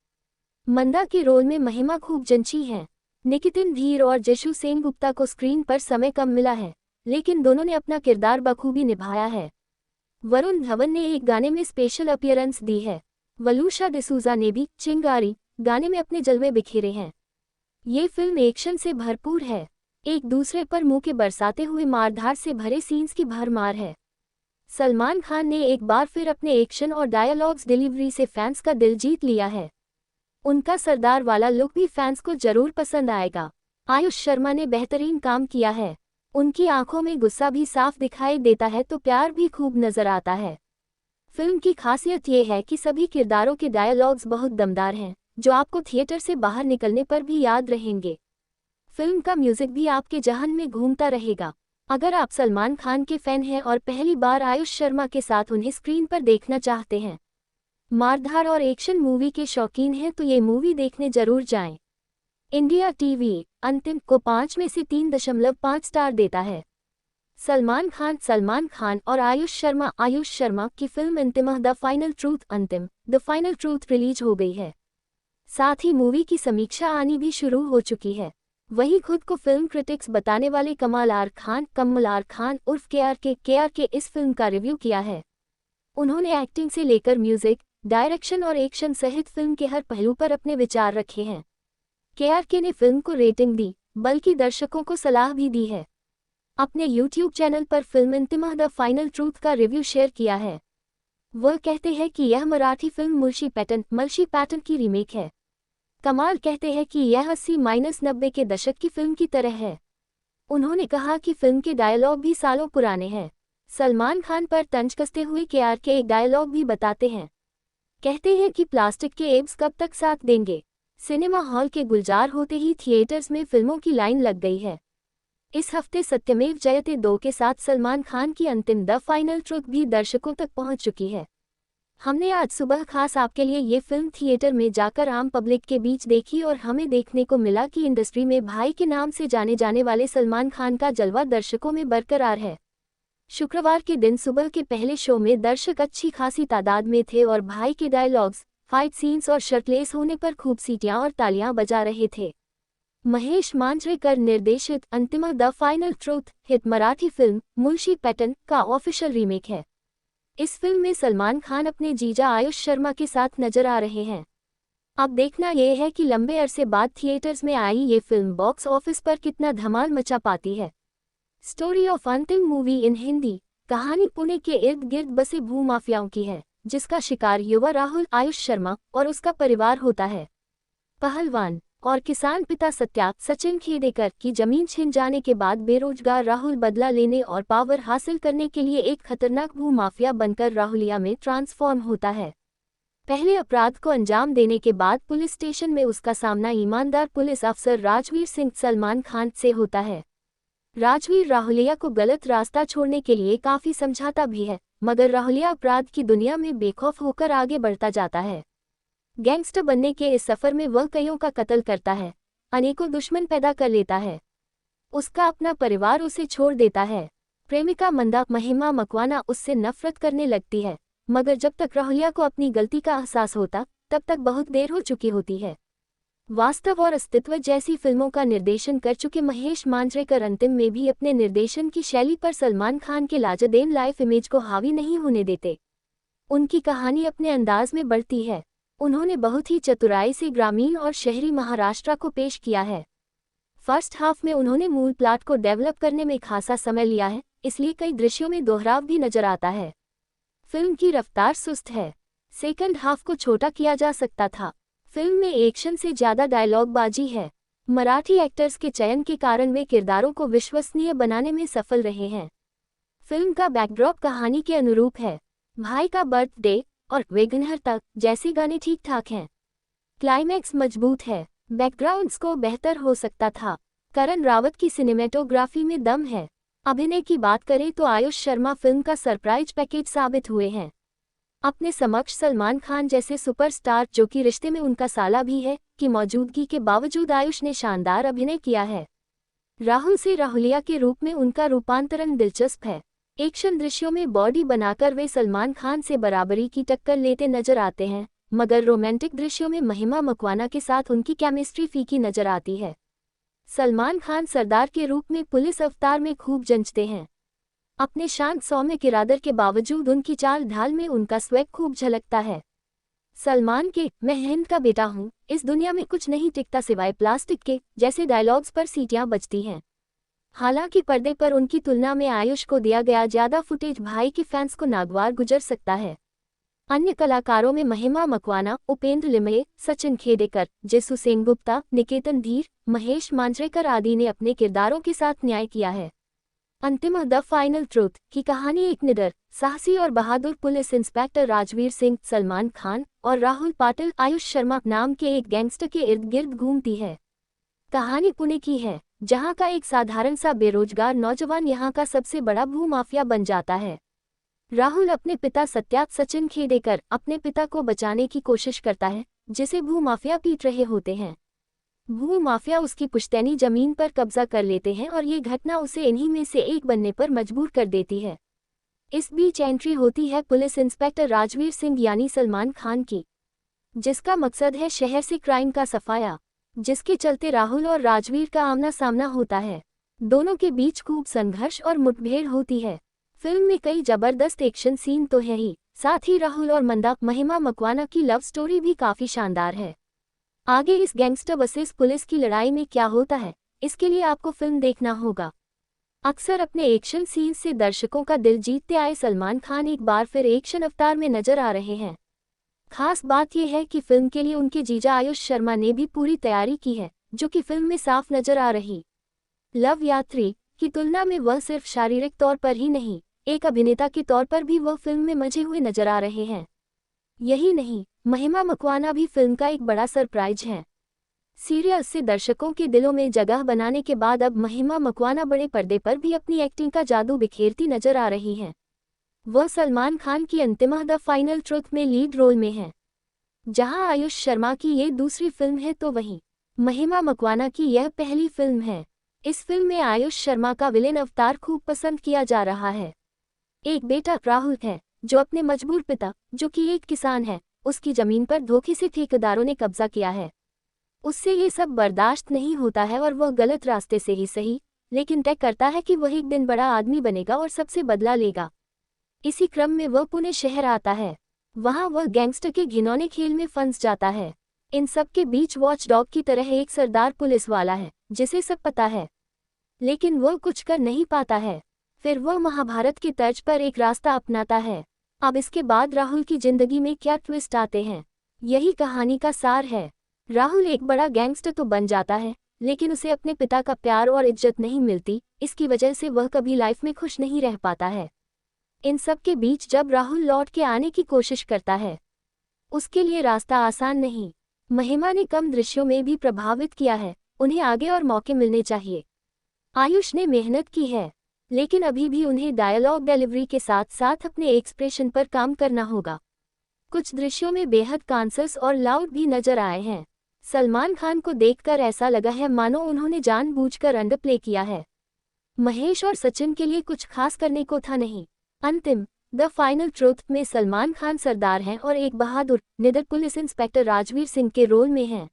मंदा के रोल में महिमा खूब जंची हैं। निकितन धीर और जीशु सेनगुप्ता को स्क्रीन पर समय कम मिला है, लेकिन दोनों ने अपना किरदार बखूबी निभाया है। वरुण धवन ने एक गाने में स्पेशल अपीयरेंस दी है। वलूशा डिसूजा ने भी चिंगारी गाने में अपने जलवे बिखेरे हैं। ये फिल्म एक्शन से भरपूर है। एक दूसरे पर मुंह के बरसाते हुए मारधार से भरे सीन्स की भरमार है। सलमान खान ने एक बार फिर अपने एक्शन और डायलॉग्स डिलीवरी से फैंस का दिल जीत लिया है। उनका सरदार वाला लुक भी फैंस को जरूर पसंद आएगा। आयुष शर्मा ने बेहतरीन काम किया है। उनकी आंखों में गुस्सा भी साफ दिखाई देता है तो प्यार भी खूब नजर आता है। फिल्म की खासियत ये है कि सभी किरदारों के डायलॉग्स बहुत दमदार हैं, जो आपको थिएटर से बाहर निकलने पर भी याद रहेंगे। फिल्म का म्यूजिक भी आपके जहन में घूमता रहेगा। अगर आप सलमान खान के फैन हैं और पहली बार आयुष शर्मा के साथ उन्हें स्क्रीन पर देखना चाहते हैं, मारधार और एक्शन मूवी के शौकीन हैं तो ये मूवी देखने जरूर जाएं। इंडिया टीवी अंतिम को 5 में से 3.5 स्टार देता है। सलमान खान और आयुष शर्मा की फिल्म अंतिम द फाइनल ट्रूथ रिलीज हो गई है। साथ ही मूवी की समीक्षा आनी भी शुरू हो चुकी है। वहीं खुद को फिल्म क्रिटिक्स बताने वाले कमल आर खान उर्फ के इस फिल्म का रिव्यू किया है। उन्होंने एक्टिंग से लेकर म्यूजिक, डायरेक्शन और एक्शन सहित फिल्म के हर पहलू पर अपने विचार रखे हैं। केआरके ने फिल्म को रेटिंग दी, बल्कि दर्शकों को सलाह भी दी है। अपने यूट्यूब चैनल पर फिल्म इंतिमा द फाइनल ट्रूथ का रिव्यू शेयर किया है। वह कहते हैं कि यह मराठी फिल्म मुलशी पैटर्न की रीमेक है। कमाल कहते हैं कि यह 80-90 के दशक की फिल्म की तरह है। उन्होंने कहा कि फिल्म के डायलॉग भी सालों पुराने हैं। सलमान खान पर तंज कसते हुए केआरके एक डायलॉग भी बताते हैं। कहते हैं कि प्लास्टिक के एब्स कब तक साथ देंगे। सिनेमा हॉल के गुलजार होते ही थिएटर्स में फिल्मों की लाइन लग गई है। इस हफ्ते सत्यमेव जयते 2 के साथ सलमान खान की अंतिम द फाइनल ट्रूथ भी दर्शकों तक पहुंच चुकी है। हमने आज सुबह खास आपके लिए ये फिल्म थिएटर में जाकर आम पब्लिक के बीच देखी और हमें देखने को मिला कि इंडस्ट्री में भाई के नाम से जाने जाने वाले सलमान खान का जलवा दर्शकों में बरकरार है। शुक्रवार के दिन सुबह के पहले शो में दर्शक अच्छी खासी तादाद में थे और भाई के डायलॉग्स, फाइट सीन्स और शर्टलेस होने पर खूब सीटियां और तालियां बजा रहे थे। महेश मांजरेकर निर्देशित अंतिमा the final truth hit Marathi film Mulshi pattern का ऑफिशियल रीमेक है। इस फिल्म में सलमान खान अपने जीजा आयुष शर्मा के साथ नजर आ रहे हैं। अब देखना यह है कि लंबे अरसे बाद थिएटर्स में आई ये फिल्म बॉक्स ऑफिस पर कितना धमाल मचा पाती है। स्टोरी ऑफ अंतिम मूवी इन हिंदी। कहानी पुणे के इर्द गिर्द बसे भूमाफियाओं की है, जिसका शिकार युवा राहुल आयुष शर्मा और उसका परिवार होता है। पहलवान और किसान पिता सचिन खेडेकर की जमीन छिन जाने के बाद बेरोजगार राहुल बदला लेने और पावर हासिल करने के लिए एक खतरनाक भूमाफिया बनकर राहुलिया में ट्रांसफॉर्म होता है। पहले अपराध को अंजाम देने के बाद पुलिस स्टेशन में उसका सामना ईमानदार पुलिस अफसर राजवीर सिंह सलमान खान से होता है। राजवीर राहुलिया को गलत रास्ता छोड़ने के लिए काफी समझाता भी है, मगर राहुलिया अपराध की दुनिया में बेखौफ होकर आगे बढ़ता जाता है। गैंगस्टर बनने के इस सफर में वह कईयों का कत्ल करता है, अनेकों दुश्मन पैदा कर लेता है। उसका अपना परिवार उसे छोड़ देता है। प्रेमिका महिमा मकवाना उससे नफरत करने लगती है, मगर जब तक राहुलिया को अपनी गलती का एहसास होता तब तक बहुत देर हो चुकी होती है। वास्तव और अस्तित्व जैसी फिल्मों का निर्देशन कर चुके महेश मांजरेकर अंतिम में भी अपने निर्देशन की शैली पर सलमान खान के लाजवाब लाइफ इमेज को हावी नहीं होने देते। उनकी कहानी अपने अंदाज में बढ़ती है। उन्होंने बहुत ही चतुराई से ग्रामीण और शहरी महाराष्ट्र को पेश किया है। फर्स्ट हाफ में उन्होंने मूल प्लॉट को डेवलप करने में खासा समय लिया है, इसलिए कई दृश्यों में दोहराव भी नजर आता है। फिल्म की रफ्तार सुस्त है। सेकंड हाफ को छोटा किया जा सकता था। फिल्म में एक्शन से ज्यादा डायलॉग बाजी है। मराठी एक्टर्स के चयन के कारण वे किरदारों को विश्वसनीय बनाने में सफल रहे हैं। फिल्म का बैकड्रॉप कहानी के अनुरूप है। भाई का बर्थडे और वेगनहर तक जैसे गाने ठीक ठाक हैं। क्लाइमैक्स मजबूत है। बैकग्राउंड स्कोर बेहतर हो सकता था। करण रावत की सिनेमेटोग्राफी में दम है। अभिनय की बात करें तो आयुष शर्मा फिल्म का सरप्राइज पैकेज साबित हुए हैं। अपने समक्ष सलमान खान जैसे सुपरस्टार, जो कि रिश्ते में उनका साला भी है, की मौजूदगी के बावजूद आयुष ने शानदार अभिनय किया है। राहुल से राहुलिया के रूप में उनका रूपांतरण दिलचस्प है। एक्शन दृश्यों में बॉडी बनाकर वे सलमान खान से बराबरी की टक्कर लेते नजर आते हैं, मगर रोमांटिक दृश्यों में महिमा मकवाना के साथ उनकी केमिस्ट्री फीकी नजर आती है। सलमान खान सरदार के रूप में पुलिस अवतार में खूब जंचते हैं। अपने शांत सौम्य किरदार के बावजूद उनकी चाल ढाल में उनका स्वैग खूब झलकता है। सलमान के "मैं हिंद का बेटा हूँ, इस दुनिया में कुछ नहीं टिकता सिवाय प्लास्टिक के" जैसे डायलॉग्स पर सीटियां बजती हैं। हालांकि पर्दे पर उनकी तुलना में आयुष को दिया गया ज्यादा फुटेज भाई के फैंस को नागवार गुजर सकता है। अन्य कलाकारों में महिमा मकवाना, उपेंद्र लिमये, सचिन खेडेकर, जेसु सेनगुप्ता, निकेतन धीर, महेश मांजरेकर आदि ने अपने किरदारों के साथ न्याय किया है। अंतिम द फाइनल ट्रूथ की कहानी एक निडर, साहसी और बहादुर पुलिस इंस्पेक्टर राजवीर सिंह, सलमान खान और राहुल पाटिल आयुष शर्मा नाम के एक गैंगस्टर के इर्द गिर्द घूमती है। कहानी पुणे की है, जहां का एक साधारण सा बेरोजगार नौजवान यहां का सबसे बड़ा भूमाफिया बन जाता है। राहुल अपने पिता सचिन खेडेकर अपने पिता को बचाने की कोशिश करता है, जिसे भूमाफिया पीट रहे होते हैं। भूमाफिया उसकी पुश्तैनी जमीन पर कब्जा कर लेते हैं और ये घटना उसे इन्हीं में से एक बनने पर मजबूर कर देती है। इस बीच एंट्री होती है पुलिस इंस्पेक्टर राजवीर सिंह यानी सलमान खान की, जिसका मकसद है शहर से क्राइम का सफाया, जिसके चलते राहुल और राजवीर का आमना सामना होता है। दोनों के बीच खूब संघर्ष और मुठभेड़ होती है। फिल्म में कई जबरदस्त एक्शन सीन तो है ही, साथ ही राहुल और महिमा मकवाना की लव स्टोरी भी काफी शानदार है। आगे इस गैंगस्टर वर्सेस पुलिस की लड़ाई में क्या होता है, इसके लिए आपको फिल्म देखना होगा। अक्सर अपने एक्शन सीन्स से दर्शकों का दिल जीतते आए सलमान खान एक बार फिर एक्शन अवतार में नजर आ रहे हैं। खास बात यह है कि फिल्म के लिए उनके जीजा आयुष शर्मा ने भी पूरी तैयारी की है, जो कि फिल्म में साफ नजर आ रही। लव यात्री की तुलना में वह सिर्फ शारीरिक तौर पर ही नहीं, एक अभिनेता के तौर पर भी वह फिल्म में मंझे हुए नजर आ रहे हैं। यही नहीं, महिमा मकवाना भी फिल्म का एक बड़ा सरप्राइज है। सीरियल से दर्शकों के दिलों में जगह बनाने के बाद अब महिमा मकवाना बड़े पर्दे पर भी अपनी एक्टिंग का जादू बिखेरती नजर आ रही हैं। वह सलमान खान की अंतिम द फाइनल ट्रुथ में लीड रोल में हैं। जहां आयुष शर्मा की ये दूसरी फिल्म है तो वहीं महिमा मकवाना की यह पहली फिल्म है। इस फिल्म में आयुष शर्मा का विलेन अवतार खूब पसंद किया जा रहा है। एक बेटा राहुल है, जो अपने मजबूर पिता, जो कि एक किसान है, उसकी जमीन पर धोखे से ठेकेदारों ने कब्जा किया है। उससे ये सब बर्दाश्त नहीं होता है और वह गलत रास्ते से ही सही, लेकिन तय करता है कि वह एक दिन बड़ा आदमी बनेगा और सबसे बदला लेगा। इसी क्रम में वह पुणे शहर आता है। वहां वह गैंगस्टर के घिनौने खेल में फंस जाता है। इन सब के बीच वॉचडॉग की तरह एक सरदार पुलिस वाला है, जिसे सब पता है, लेकिन वह कुछ कर नहीं पाता है। फिर वह महाभारत की तर्ज पर एक रास्ता अपनाता है। अब इसके बाद राहुल की जिंदगी में क्या ट्विस्ट आते हैं, यही कहानी का सार है। राहुल एक बड़ा गैंगस्टर तो बन जाता है, लेकिन उसे अपने पिता का प्यार और इज्जत नहीं मिलती। इसकी वजह से वह कभी लाइफ में खुश नहीं रह पाता है। इन सब के बीच जब राहुल लौट के आने की कोशिश करता है, उसके लिए रास्ता आसान नहीं। महिमा ने कम दृश्यों में भी प्रभावित किया है, उन्हें आगे और मौके मिलने चाहिए। आयुष ने मेहनत की है, लेकिन अभी भी उन्हें डायलॉग डिलीवरी के साथ साथ अपने एक्सप्रेशन पर काम करना होगा। कुछ दृश्यों में बेहद कॉन्शियस और लाउड भी नजर आए हैं। सलमान खान को देखकर ऐसा लगा है मानो उन्होंने जानबूझकर अंडरप्ले किया है। महेश और सचिन के लिए कुछ खास करने को था नहीं। अंतिम द फाइनल ट्रुथ में सलमान खान सरदार हैं और एक बहादुर निडर पुलिस इंस्पेक्टर राजवीर सिंह के रोल में हैं।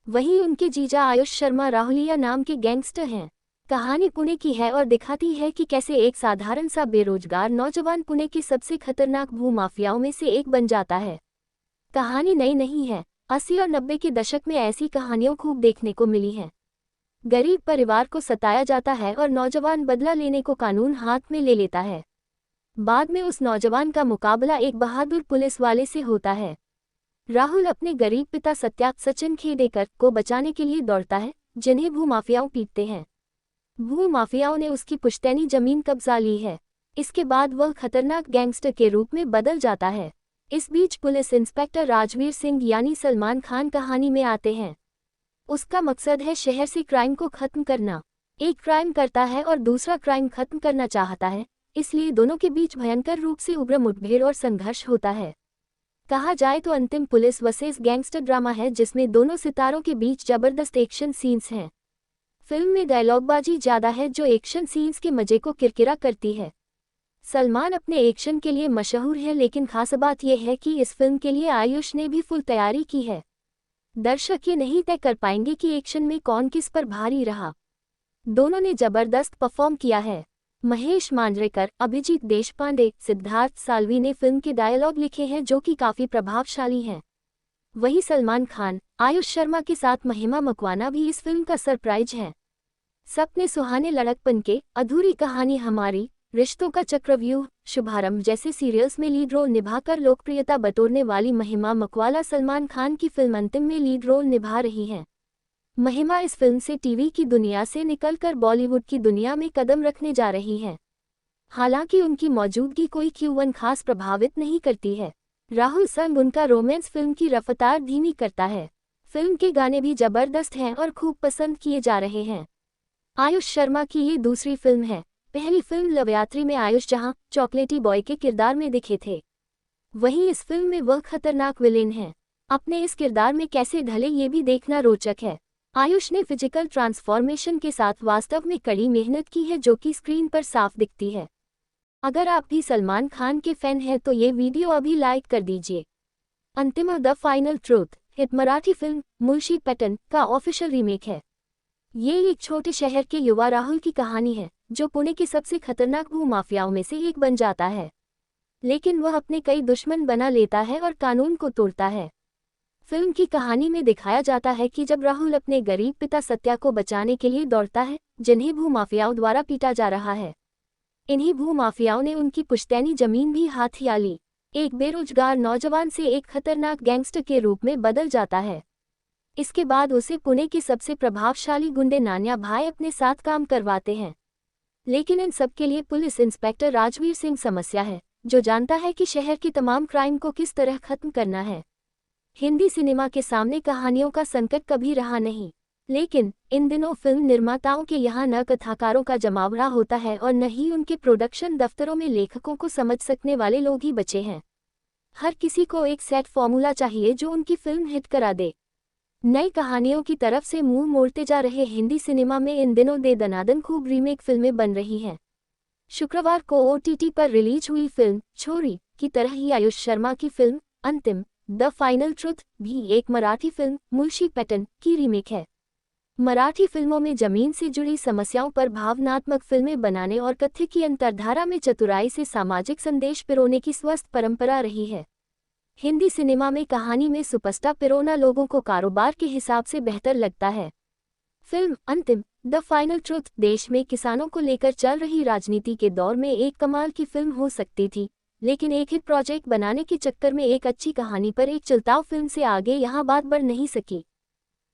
वहीं उनके जीजा आयुष शर्मा राहुलिया नाम के गैंगस्टर हैं। कहानी पुणे की है और दिखाती है कि कैसे एक साधारण सा बेरोजगार नौजवान पुणे के सबसे खतरनाक भूमाफियाओं में से एक बन जाता है। कहानी नई नहीं है, 80 और 90 के दशक में ऐसी कहानियां खूब देखने को मिली हैं। गरीब परिवार को सताया जाता है और नौजवान बदला लेने को कानून हाथ में ले लेता है। बाद में उस नौजवान का मुकाबला एक बहादुर पुलिस वाले से होता है। राहुल अपने गरीब पिता सचिन खेडेकर को बचाने के लिए दौड़ता है, जिन्हें भूमाफियाओं पीटते हैं। भूमाफियाओं ने उसकी पुश्तैनी जमीन कब्जा ली है। इसके बाद वह खतरनाक गैंगस्टर के रूप में बदल जाता है। इस बीच पुलिस इंस्पेक्टर राजवीर सिंह यानी सलमान खान कहानी में आते हैं। उसका मकसद है शहर से क्राइम को खत्म करना। एक क्राइम करता है और दूसरा क्राइम खत्म करना चाहता है, इसलिए दोनों के बीच भयंकर रूप से उग्र मुठभेड़ और संघर्ष होता है। कहा जाए तो अंतिम पुलिस वर्सेस गैंगस्टर ड्रामा है, जिसमें दोनों सितारों के बीच जबरदस्त एक्शन सीन्स हैं। फिल्म में डायलॉगबाजी ज्यादा है, जो एक्शन सीन्स के मजे को किरकिरा करती है। सलमान अपने एक्शन के लिए मशहूर है, लेकिन खास बात यह है कि इस फिल्म के लिए आयुष ने भी फुल तैयारी की है। दर्शक ये नहीं तय कर पाएंगे कि एक्शन में कौन किस पर भारी रहा। दोनों ने जबरदस्त परफॉर्म किया है। महेश मांजरेकर, अभिजीत देशपांडे, सिद्धार्थ साल्वी ने फिल्म के डायलॉग लिखे हैं, जो कि काफी प्रभावशाली हैं। वहीं सलमान खान, आयुष शर्मा के साथ महिमा मकवाना भी इस फिल्म का सरप्राइज है। सपने सुहाने, लड़कपन के, अधूरी कहानी हमारी, रिश्तों का चक्रव्यूह, शुभारंभ जैसे सीरियल्स में लीड रोल निभाकर लोकप्रियता बटोरने वाली महिमा मकवाना सलमान खान की फिल्म अंतिम में लीड रोल निभा रही हैं। महिमा इस फिल्म से टीवी की दुनिया से निकलकर बॉलीवुड की दुनिया में कदम रखने जा रही हैं। हालांकि उनकी मौजूदगी कोई Q1 खास प्रभावित नहीं करती है। राहुल संग उनका रोमांस फिल्म की रफ्तार धीमी करता है। फिल्म के गाने भी जबरदस्त हैं और खूब पसंद किए जा रहे हैं। आयुष शर्मा की ये दूसरी फिल्म है। पहली फिल्म लव यात्री में आयुष जहां चॉकलेटी बॉय के किरदार में दिखे थे, वहीं इस फिल्म में वह खतरनाक विलेन हैं। अपने इस किरदार में कैसे ढले ये भी देखना रोचक है। आयुष ने फिजिकल ट्रांसफॉर्मेशन के साथ वास्तव में कड़ी मेहनत की है, जो कि स्क्रीन पर साफ दिखती है। अगर आप भी सलमान खान के फैन हैं तो ये वीडियो अभी लाइक कर दीजिए। अंतिम the final truth hit Marathi film Mulshi pattern का ऑफिशियल रीमेक है। ये एक छोटे शहर के युवा राहुल की कहानी है, जो पुणे के सबसे खतरनाक भूमाफियाओं में से एक बन जाता है। लेकिन वह अपने कई दुश्मन बना लेता है और कानून को तोड़ता है। फिल्म की कहानी में दिखाया जाता है कि जब राहुल अपने गरीब पिता सत्या को बचाने के लिए दौड़ता है, जिन्हें भूमाफियाओं द्वारा पीटा जा रहा है। इन्हीं भूमाफियाओं ने उनकी पुश्तैनी जमीन भी हाथिया ली। एक बेरोजगार नौजवान से एक खतरनाक गैंगस्टर के रूप में बदल जाता है। इसके बाद उसे पुणे के सबसे प्रभावशाली गुंडे नान्या भाई अपने साथ काम करवाते हैं। लेकिन इन सब के लिए पुलिस इंस्पेक्टर राजवीर सिंह समस्या है, जो जानता है कि शहर की तमाम क्राइम को किस तरह खत्म करना है। हिंदी सिनेमा के सामने कहानियों का संकट कभी रहा नहीं, लेकिन इन दिनों फिल्म निर्माताओं के यहाँ न कथाकारों का जमावड़ा होता है और न ही उनके प्रोडक्शन दफ्तरों में लेखकों को समझ सकने वाले लोग ही बचे हैं। हर किसी को एक सेट फॉर्मूला चाहिए जो उनकी फिल्म हिट करा दे। नई कहानियों की तरफ से मुंह मोड़ते जा रहे हिंदी सिनेमा में इन दिनों दे दनादन खूब रीमेक फिल्में बन रही हैं। शुक्रवार को OTT पर रिलीज हुई फिल्म छोरी की तरह ही आयुष शर्मा की फिल्म अंतिम द फाइनल ट्रुथ भी एक मराठी फिल्म मुंशी पैटर्न की रीमेक है। मराठी फिल्मों में जमीन से जुड़ी समस्याओं पर भावनात्मक फिल्में बनाने और कथ्य की अंतर्धारा में चतुराई से सामाजिक संदेश पिरोने की स्वस्थ परंपरा रही है। हिंदी सिनेमा में कहानी में सुपरस्टार पिरोना लोगों को कारोबार के हिसाब से बेहतर लगता है। फिल्म अंतिम द फाइनल ट्रुथ देश में किसानों को लेकर चल रही राजनीति के दौर में एक कमाल की फिल्म हो सकती थी, लेकिन एक हिट प्रोजेक्ट बनाने के चक्कर में एक अच्छी कहानी पर एक चलताव फिल्म से आगे यहाँ बात बढ़ नहीं सकी।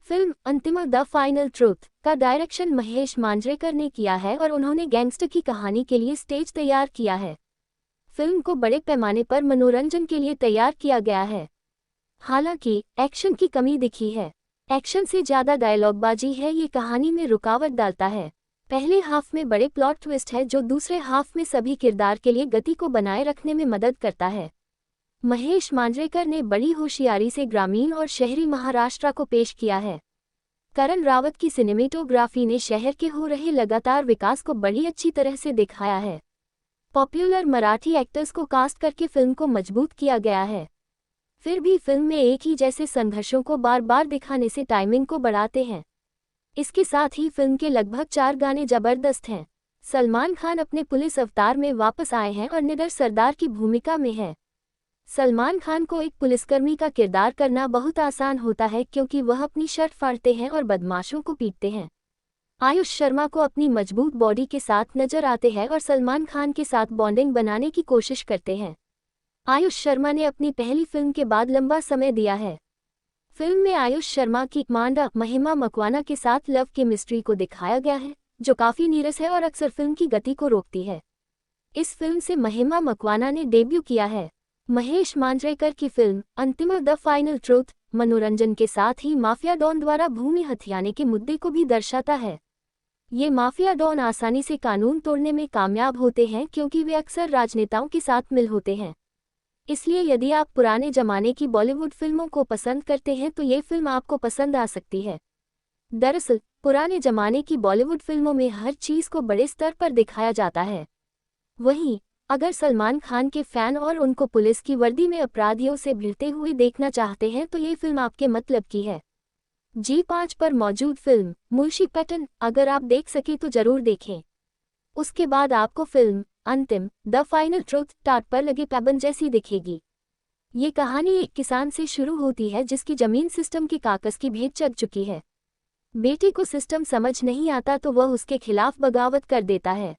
फिल्म अंतिम द फाइनल ट्रुथ का डायरेक्शन महेश मांजरेकर ने किया है और उन्होंने गैंगस्टर की कहानी के लिए स्टेज तैयार किया है। फिल्म को बड़े पैमाने पर मनोरंजन के लिए तैयार किया गया है। हालांकि एक्शन की कमी दिखी है। एक्शन से ज़्यादा डायलॉगबाजी है, ये कहानी में रुकावट डालता है। पहले हाफ में बड़े प्लॉट ट्विस्ट है जो दूसरे हाफ में सभी किरदार के लिए गति को बनाए रखने में मदद करता है। महेश मांजरेकर ने बड़ी होशियारी से ग्रामीण और शहरी महाराष्ट्र को पेश किया है। करण रावत की सिनेमेटोग्राफी ने शहर के हो रहे लगातार विकास को बड़ी अच्छी तरह से दिखाया है। पॉपुलर मराठी एक्टर्स को कास्ट करके फिल्म को मजबूत किया गया है। फिर भी फिल्म में एक ही जैसे संघर्षों को बार बार दिखाने से टाइमिंग को बढ़ाते हैं। इसके साथ ही फिल्म के लगभग 4 गाने जबरदस्त हैं। सलमान खान अपने पुलिस अवतार में वापस आए हैं और निडर सरदार की भूमिका में है। सलमान खान को एक पुलिसकर्मी का किरदार करना बहुत आसान होता है क्योंकि वह अपनी शर्ट फाड़ते हैं और बदमाशों को पीटते हैं। आयुष शर्मा को अपनी मजबूत बॉडी के साथ नजर आते हैं और सलमान खान के साथ बॉन्डिंग बनाने की कोशिश करते हैं। आयुष शर्मा ने अपनी पहली फिल्म के बाद लंबा समय दिया है। फिल्म में आयुष शर्मा की कमांडर महिमा मकवाना के साथ लव केमिस्ट्री को दिखाया गया है, जो काफी नीरस है और अक्सर फिल्म की गति को रोकती है। इस फिल्म से महिमा मकवाना ने डेब्यू किया है। महेश मांजरेकर की फिल्म अंतिम द फाइनल ट्रूथ मनोरंजन के साथ ही माफिया डॉन द्वारा भूमि हथियाने के मुद्दे को भी दर्शाता है। ये माफिया डॉन आसानी से कानून तोड़ने में कामयाब होते हैं क्योंकि वे अक्सर राजनेताओं के साथ मिल होते हैं। इसलिए यदि आप पुराने जमाने की बॉलीवुड फिल्मों को पसंद करते हैं तो ये फिल्म आपको पसंद आ सकती है। दरअसल पुराने जमाने की बॉलीवुड फिल्मों में हर चीज़ को बड़े स्तर पर दिखाया जाता है। वहीं अगर सलमान खान के फैन और उनको पुलिस की वर्दी में अपराधियों से भिड़ते हुए देखना चाहते हैं तो ये फिल्म आपके मतलब की है। G5 पर मौजूद फिल्म मुंशी पैटर्न अगर आप देख सके तो जरूर देखें। उसके बाद आपको फिल्म अंतिम द फाइनल ट्रूथ टाट पर लगे पैबंद जैसी दिखेगी। ये कहानी एक किसान से शुरू होती है जिसकी जमीन सिस्टम के कागज की भेंट चढ़ चुकी है। बेटे को सिस्टम समझ नहीं आता तो वह उसके खिलाफ बगावत कर देता है।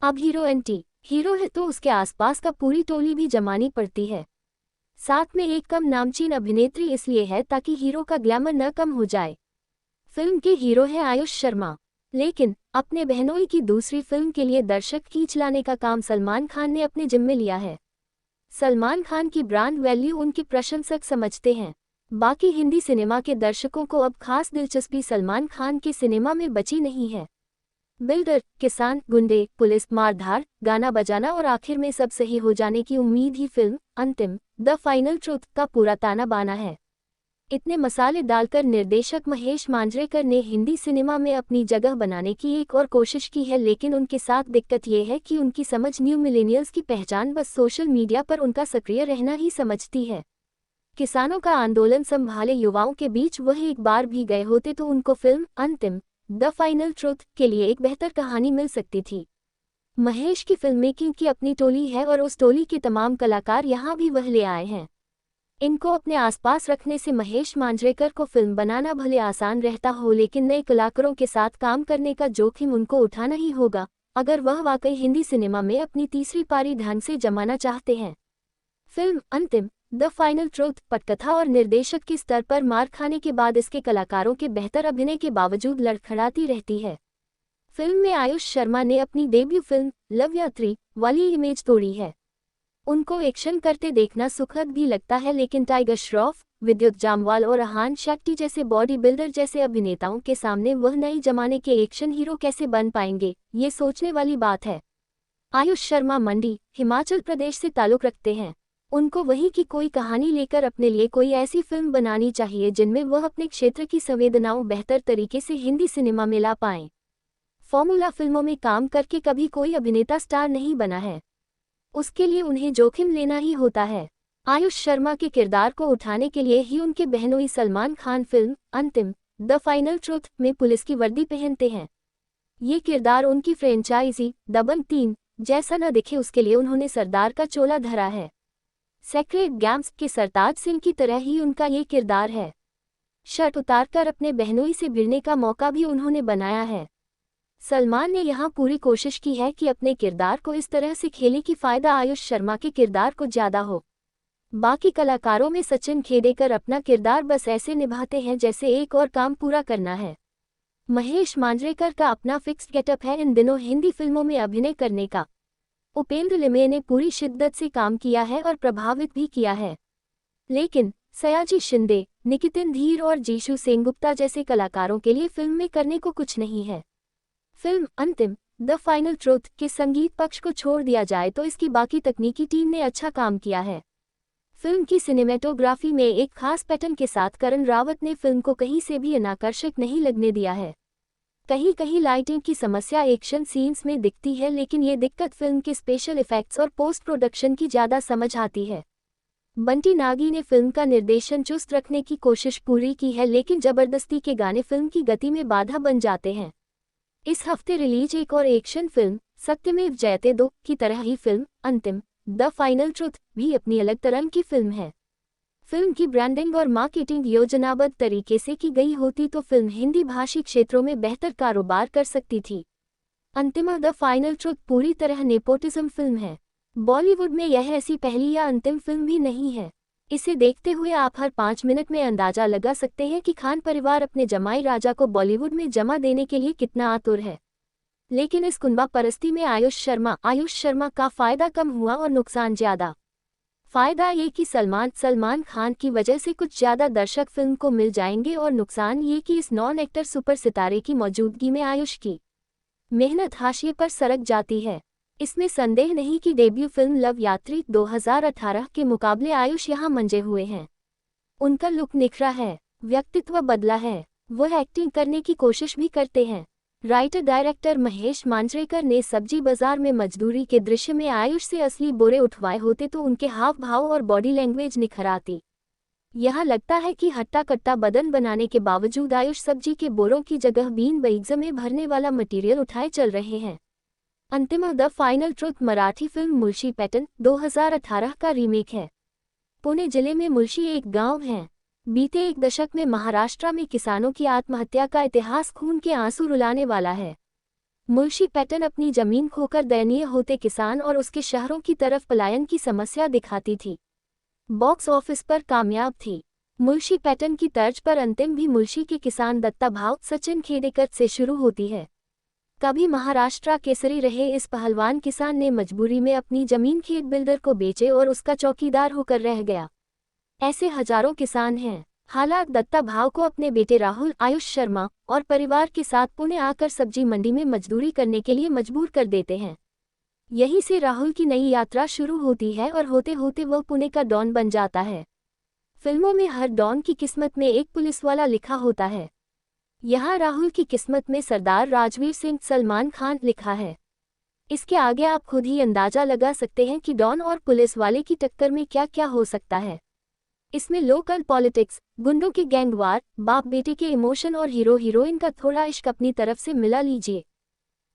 अब हीरो एंटी हीरो है तो उसके आसपास का पूरी टोली भी जमानी पड़ती है। साथ में एक कम नामचीन अभिनेत्री इसलिए है ताकि हीरो का ग्लैमर न कम हो जाए। फिल्म के हीरो है आयुष शर्मा, लेकिन अपने बहनोई की दूसरी फिल्म के लिए दर्शक खींच लाने का काम सलमान खान ने अपने जिम्मे लिया है। सलमान खान की ब्रांड वैल्यू उनके प्रशंसक समझते हैं। बाकी हिंदी सिनेमा के दर्शकों को अब खास दिलचस्पी सलमान खान के सिनेमा में बची नहीं है। बिल्डर, किसान, गुंडे, पुलिस, मारधाड़, गाना बजाना और आखिर में सब सही हो जाने की उम्मीद ही फिल्म अंतिम द फाइनल ट्रूथ का पूरा ताना बाना है। इतने मसाले डालकर निर्देशक महेश मांजरेकर ने हिंदी सिनेमा में अपनी जगह बनाने की एक और कोशिश की है, लेकिन उनके साथ दिक्कत ये है कि उनकी समझ न्यू मिलेनियल्स की पहचान बस सोशल मीडिया पर उनका सक्रिय रहना ही समझती है। किसानों का आंदोलन संभाले युवाओं के बीच वह एक बार भी गए होते तो उनको फिल्म अंतिम द फाइनल ट्रूथ के लिए एक बेहतर कहानी मिल सकती थी। महेश की फिल्म मेकिंग की अपनी टोली है और उस टोली के तमाम कलाकार यहाँ भी वह ले आए हैं। इनको अपने आसपास रखने से महेश मांजरेकर को फिल्म बनाना भले आसान रहता हो, लेकिन नए कलाकारों के साथ काम करने का जोखिम उनको उठाना ही होगा अगर वह वाकई हिंदी सिनेमा में अपनी तीसरी पारी ढंग से जमाना चाहते हैं। फिल्म अंतिम द फाइनल ट्रूथ पटकथा और निर्देशक के स्तर पर मार खाने के बाद इसके कलाकारों के बेहतर अभिनय के बावजूद लड़खड़ाती रहती है। फिल्म में आयुष शर्मा ने अपनी डेब्यू फिल्म लव यात्री वाली इमेज तोड़ी है। उनको एक्शन करते देखना सुखद भी लगता है, लेकिन टाइगर श्रॉफ, विद्युत जामवाल और अहान शेट्टी जैसे बॉडी बिल्डर जैसे अभिनेताओं के सामने वह नई जमाने के एक्शन हीरो कैसे बन पाएंगे, ये सोचने वाली बात है। आयुष शर्मा मंडी, हिमाचल प्रदेश से ताल्लुक रखते हैं। उनको वहीं की कोई कहानी लेकर अपने लिए कोई ऐसी फिल्म बनानी चाहिए जिनमें वह अपने क्षेत्र की संवेदनाओं बेहतर तरीके से हिंदी सिनेमा में ला पाएं। फॉर्मूला फिल्मों में काम करके कभी कोई अभिनेता स्टार नहीं बना है, उसके लिए उन्हें जोखिम लेना ही होता है। आयुष शर्मा के किरदार को उठाने के लिए ही उनके बहनोई सलमान खान फिल्म अंतिम द फाइनल ट्रूथ में पुलिस की वर्दी पहनते हैं। ये किरदार उनकी फ्रेंचाइजी दबंग 3 जैसा न दिखे, उसके लिए उन्होंने सरदार का चोला धरा है। सेक्रेट गेम्स के सरताज सिंह की तरह ही उनका ये किरदार है। शर्ट उतारकर अपने बहनोई से भिड़ने का मौका भी उन्होंने बनाया है। सलमान ने यहाँ पूरी कोशिश की है कि अपने किरदार को इस तरह से खेले कि फ़ायदा आयुष शर्मा के किरदार को ज़्यादा हो। बाकी कलाकारों में सचिन खेडेकर अपना किरदार बस ऐसे निभाते हैं जैसे एक और काम पूरा करना है। महेश मांजरेकर का अपना फिक्स्ड गेटअप है इन दिनों हिंदी फिल्मों में अभिनय करने का। उपेंद्र लिमये ने पूरी शिद्दत से काम किया है और प्रभावित भी किया है, लेकिन सयाजी शिंदे, निकितिन धीर और जीशु सेनगुप्ता जैसे कलाकारों के लिए फिल्म में करने को कुछ नहीं है। फिल्म अंतिम द फाइनल ट्रूथ के संगीत पक्ष को छोड़ दिया जाए तो इसकी बाकी तकनीकी टीम ने अच्छा काम किया है। फिल्म की सिनेमेटोग्राफी में एक खास पैटर्न के साथ करण रावत ने फिल्म को कहीं से भी अनाकर्षक नहीं लगने दिया है। कहीं कहीं लाइटिंग की समस्या एक्शन सीन्स में दिखती है, लेकिन ये दिक्कत फिल्म के स्पेशल इफेक्ट्स और पोस्ट प्रोडक्शन की ज़्यादा समझ आती है। बंटी नागी ने फिल्म का निर्देशन चुस्त रखने की कोशिश पूरी की है, लेकिन जबरदस्ती के गाने फिल्म की गति में बाधा बन जाते हैं। इस हफ्ते रिलीज एक और एक्शन फिल्म सत्यमेव जयते 2 की तरह ही फिल्म अंतिम द फाइनल ट्रूथ भी अपनी अलग तरह की फिल्म है। फिल्म की ब्रांडिंग और मार्केटिंग योजनाबद्ध तरीके से की गई होती तो फिल्म हिंदी भाषी क्षेत्रों में बेहतर कारोबार कर सकती थी। अंतिम द फाइनल ट्रूथ पूरी तरह नेपोटिज्म फिल्म है। बॉलीवुड में यह ऐसी पहली या अंतिम फिल्म भी नहीं है। इसे देखते हुए आप हर 5 मिनट में अंदाजा लगा सकते हैं कि खान परिवार अपने जमाई राजा को बॉलीवुड में जमा देने के लिए कितना आतुर है। लेकिन इस कुंबा परस्ती में आयुष शर्मा का फायदा कम हुआ और नुकसान ज्यादा। फायदा ये कि सलमान खान की वजह से कुछ ज्यादा दर्शक फिल्म को मिल जाएंगे, और नुकसान ये कि इस नॉन एक्टर सुपर सितारे की मौजूदगी में आयुष की मेहनत हाशिए पर सरक जाती है। इसमें संदेह नहीं कि डेब्यू फिल्म लव यात्री 2018 के मुकाबले आयुष यहाँ मंजे हुए हैं। उनका लुक निखरा है, व्यक्तित्व बदला है, वह एक्टिंग करने की कोशिश भी करते हैं। राइटर डायरेक्टर महेश मांजरेकर ने सब्जी बाजार में मजदूरी के दृश्य में आयुष से असली बोरे उठवाए होते तो उनके हाव भाव और बॉडी लैंग्वेज निखर आती। यहाँ लगता है कि हट्टा कट्टा बदन बनाने के बावजूद आयुष सब्जी के बोरों की जगह बीन बैग्स में भरने वाला मटेरियल उठाए चल रहे हैं। अंतिम the final truth Marathi film Mulshi pattern 2018 का रीमेक है। पुणे जिले में मुलशी एक गांव है। बीते एक दशक में महाराष्ट्र में किसानों की आत्महत्या का इतिहास खून के आंसू रुलाने वाला है। मुलशी पैटर्न अपनी जमीन खोकर दयनीय होते किसान और उसके शहरों की तरफ पलायन की समस्या दिखाती थी। बॉक्स ऑफिस पर कामयाब थी। मुलशी पैटर्न की तर्ज पर अंतिम भी मुलशी के किसान दत्ता भाव सचिन खेडेकर से शुरू होती है। कभी महाराष्ट्र केसरी रहे इस पहलवान किसान ने मजबूरी में अपनी जमीन खेत बिल्डर को बेचे और उसका चौकीदार होकर रह गया। ऐसे हजारों किसान हैं। हालात दत्ता भाव को अपने बेटे राहुल आयुष शर्मा और परिवार के साथ पुणे आकर सब्जी मंडी में मजदूरी करने के लिए मजबूर कर देते हैं। यहीं से राहुल की नई यात्रा शुरू होती है और होते होते वह पुणे का डॉन बन जाता है। फिल्मों में हर डॉन की किस्मत में एक पुलिस वाला लिखा होता है। यहाँ राहुल की किस्मत में सरदार राजवीर सिंह सलमान खान लिखा है। इसके आगे आप खुद ही अंदाजा लगा सकते हैं कि डॉन और पुलिस वाले की टक्कर में क्या क्या हो सकता है। इसमें लोकल पॉलिटिक्स, गुंडों के गैंगवार, बाप बेटे के इमोशन और हीरो हीरोइन का थोड़ा इश्क अपनी तरफ से मिला लीजिए।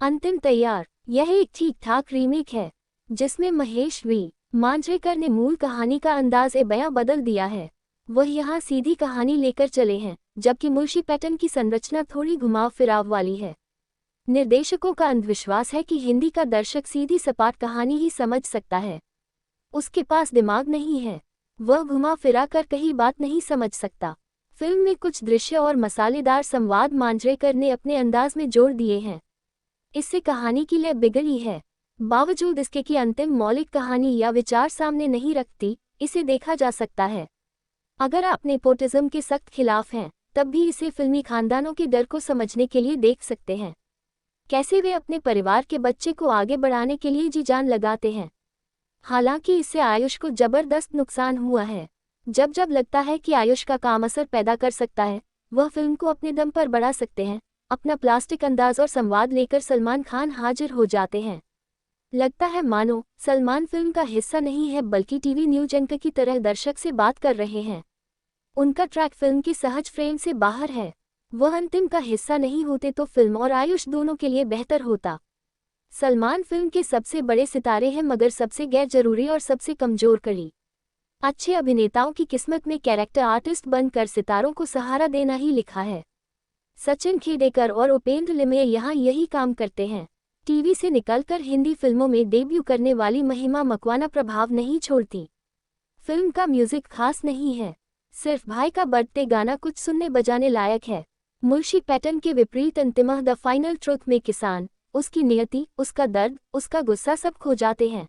अंतिम तैयार। यह एक ठीक ठाक रीमेक है जिसमें महेश वी, मांजरेकर ने मूल कहानी का अंदाज़-ए-बयां बदल दिया है। वह यहाँ सीधी कहानी लेकर चले हैं, जबकि मुंशी पैटर्न की संरचना थोड़ी घुमाव-फिराव वाली है। निर्देशकों का अंधविश्वास है कि हिंदी का दर्शक सीधी सपाट कहानी ही समझ सकता है। उसके पास दिमाग नहीं है, वह घुमा फिरा कर कहीं बात नहीं समझ सकता। फिल्म में कुछ दृश्य और मसालेदार संवाद मांजरेकर ने अपने अंदाज में जोड़ दिए हैं। इससे कहानी की लय बिगड़ी है। बावजूद इसके कि अंतिम मौलिक कहानी या विचार सामने नहीं रखती, इसे देखा जा सकता है। अगर आप नेपोटिज्म के सख्त खिलाफ हैं, तब भी इसे फिल्मी खानदानों के डर को समझने के लिए देख सकते हैं। कैसे वे अपने परिवार के बच्चे को आगे बढ़ाने के लिए जी जान लगाते हैं। हालांकि इससे आयुष को जबरदस्त नुकसान हुआ है। जब जब लगता है कि आयुष का काम असर पैदा कर सकता है, वह फिल्म को अपने दम पर बढ़ा सकते हैं। अपना प्लास्टिक अंदाज और संवाद लेकर सलमान खान हाजिर हो जाते हैं। लगता है मानो सलमान फिल्म का हिस्सा नहीं है, बल्कि टीवी न्यूज एंकर की तरह दर्शक से बात कर रहे हैं। उनका ट्रैक फिल्म की सहज फ्रेम से बाहर है। वह अंतिम का हिस्सा नहीं होते तो फिल्म और आयुष दोनों के लिए बेहतर होता। सलमान फिल्म के सबसे बड़े सितारे हैं, मगर सबसे गैर जरूरी और सबसे कमजोर कड़ी। अच्छे अभिनेताओं की किस्मत में कैरेक्टर आर्टिस्ट बनकर सितारों को सहारा देना ही लिखा है। सचिन खेडेकर और उपेंद्र लिमये यहाँ यही काम करते हैं। टीवी से निकलकर हिंदी फिल्मों में डेब्यू करने वाली महिमा मकवाना प्रभाव नहीं छोड़ती। फिल्म का म्यूजिक खास नहीं है, सिर्फ भाई का बर्थडे गाना कुछ सुनने बजाने लायक है। मुंशी पैटर्न के विपरीत अंतिमः द फाइनल ट्रुथ में किसान, उसकी नियति, उसका दर्द, उसका गुस्सा सब खो जाते हैं।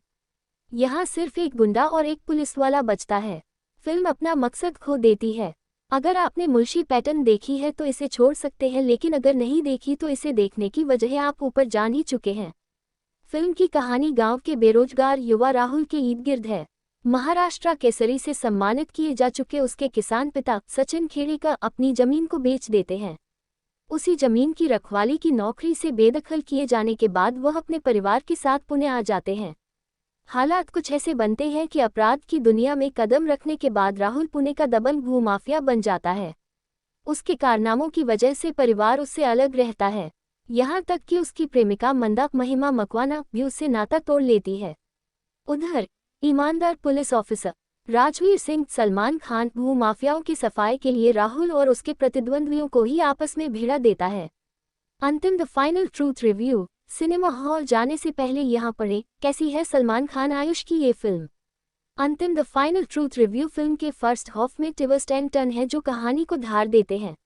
यहाँ सिर्फ एक गुंडा और एक पुलिस वाला बचता है। फिल्म अपना मकसद खो देती है। अगर आपने मुंशी पैटर्न देखी है तो इसे छोड़ सकते हैं, लेकिन अगर नहीं देखी तो इसे देखने की वजह आप ऊपर जान ही चुके हैं। फिल्म की कहानी गांव के बेरोजगार युवा राहुल के इर्द-गिर्द है। महाराष्ट्र केसरी से सम्मानित किए जा चुके उसके किसान पिता सचिन खेडेकर अपनी जमीन को बेच देते हैं। उसी जमीन की रखवाली की नौकरी से बेदखल किए जाने के बाद वह अपने परिवार के साथ पुणे आ जाते हैं। हालात कुछ ऐसे बनते हैं कि अपराध की दुनिया में कदम रखने के बाद राहुल पुणे का दबंग भूमाफिया बन जाता है। उसके कारनामों की वजह से परिवार उससे अलग रहता है, यहाँ तक कि उसकी प्रेमिका मंदा महिमा मकवाना भी उससे नाता तोड़ लेती है। उधर ईमानदार पुलिस ऑफिसर राजवीर सिंह सलमान खान भूमाफियाओं की सफाई के लिए राहुल और उसके प्रतिद्वंद्वियों को ही आपस में भिड़ा देता है। अंतिम the final truth review. Cinema hall जाने से पहले यहाँ पढ़ें, कैसी है सलमान खान आयुष की ये फिल्म। अंतिम the final truth review film के फर्स्ट हाफ में ट्विस्ट एंड टर्न है जो कहानी को धार देते हैं।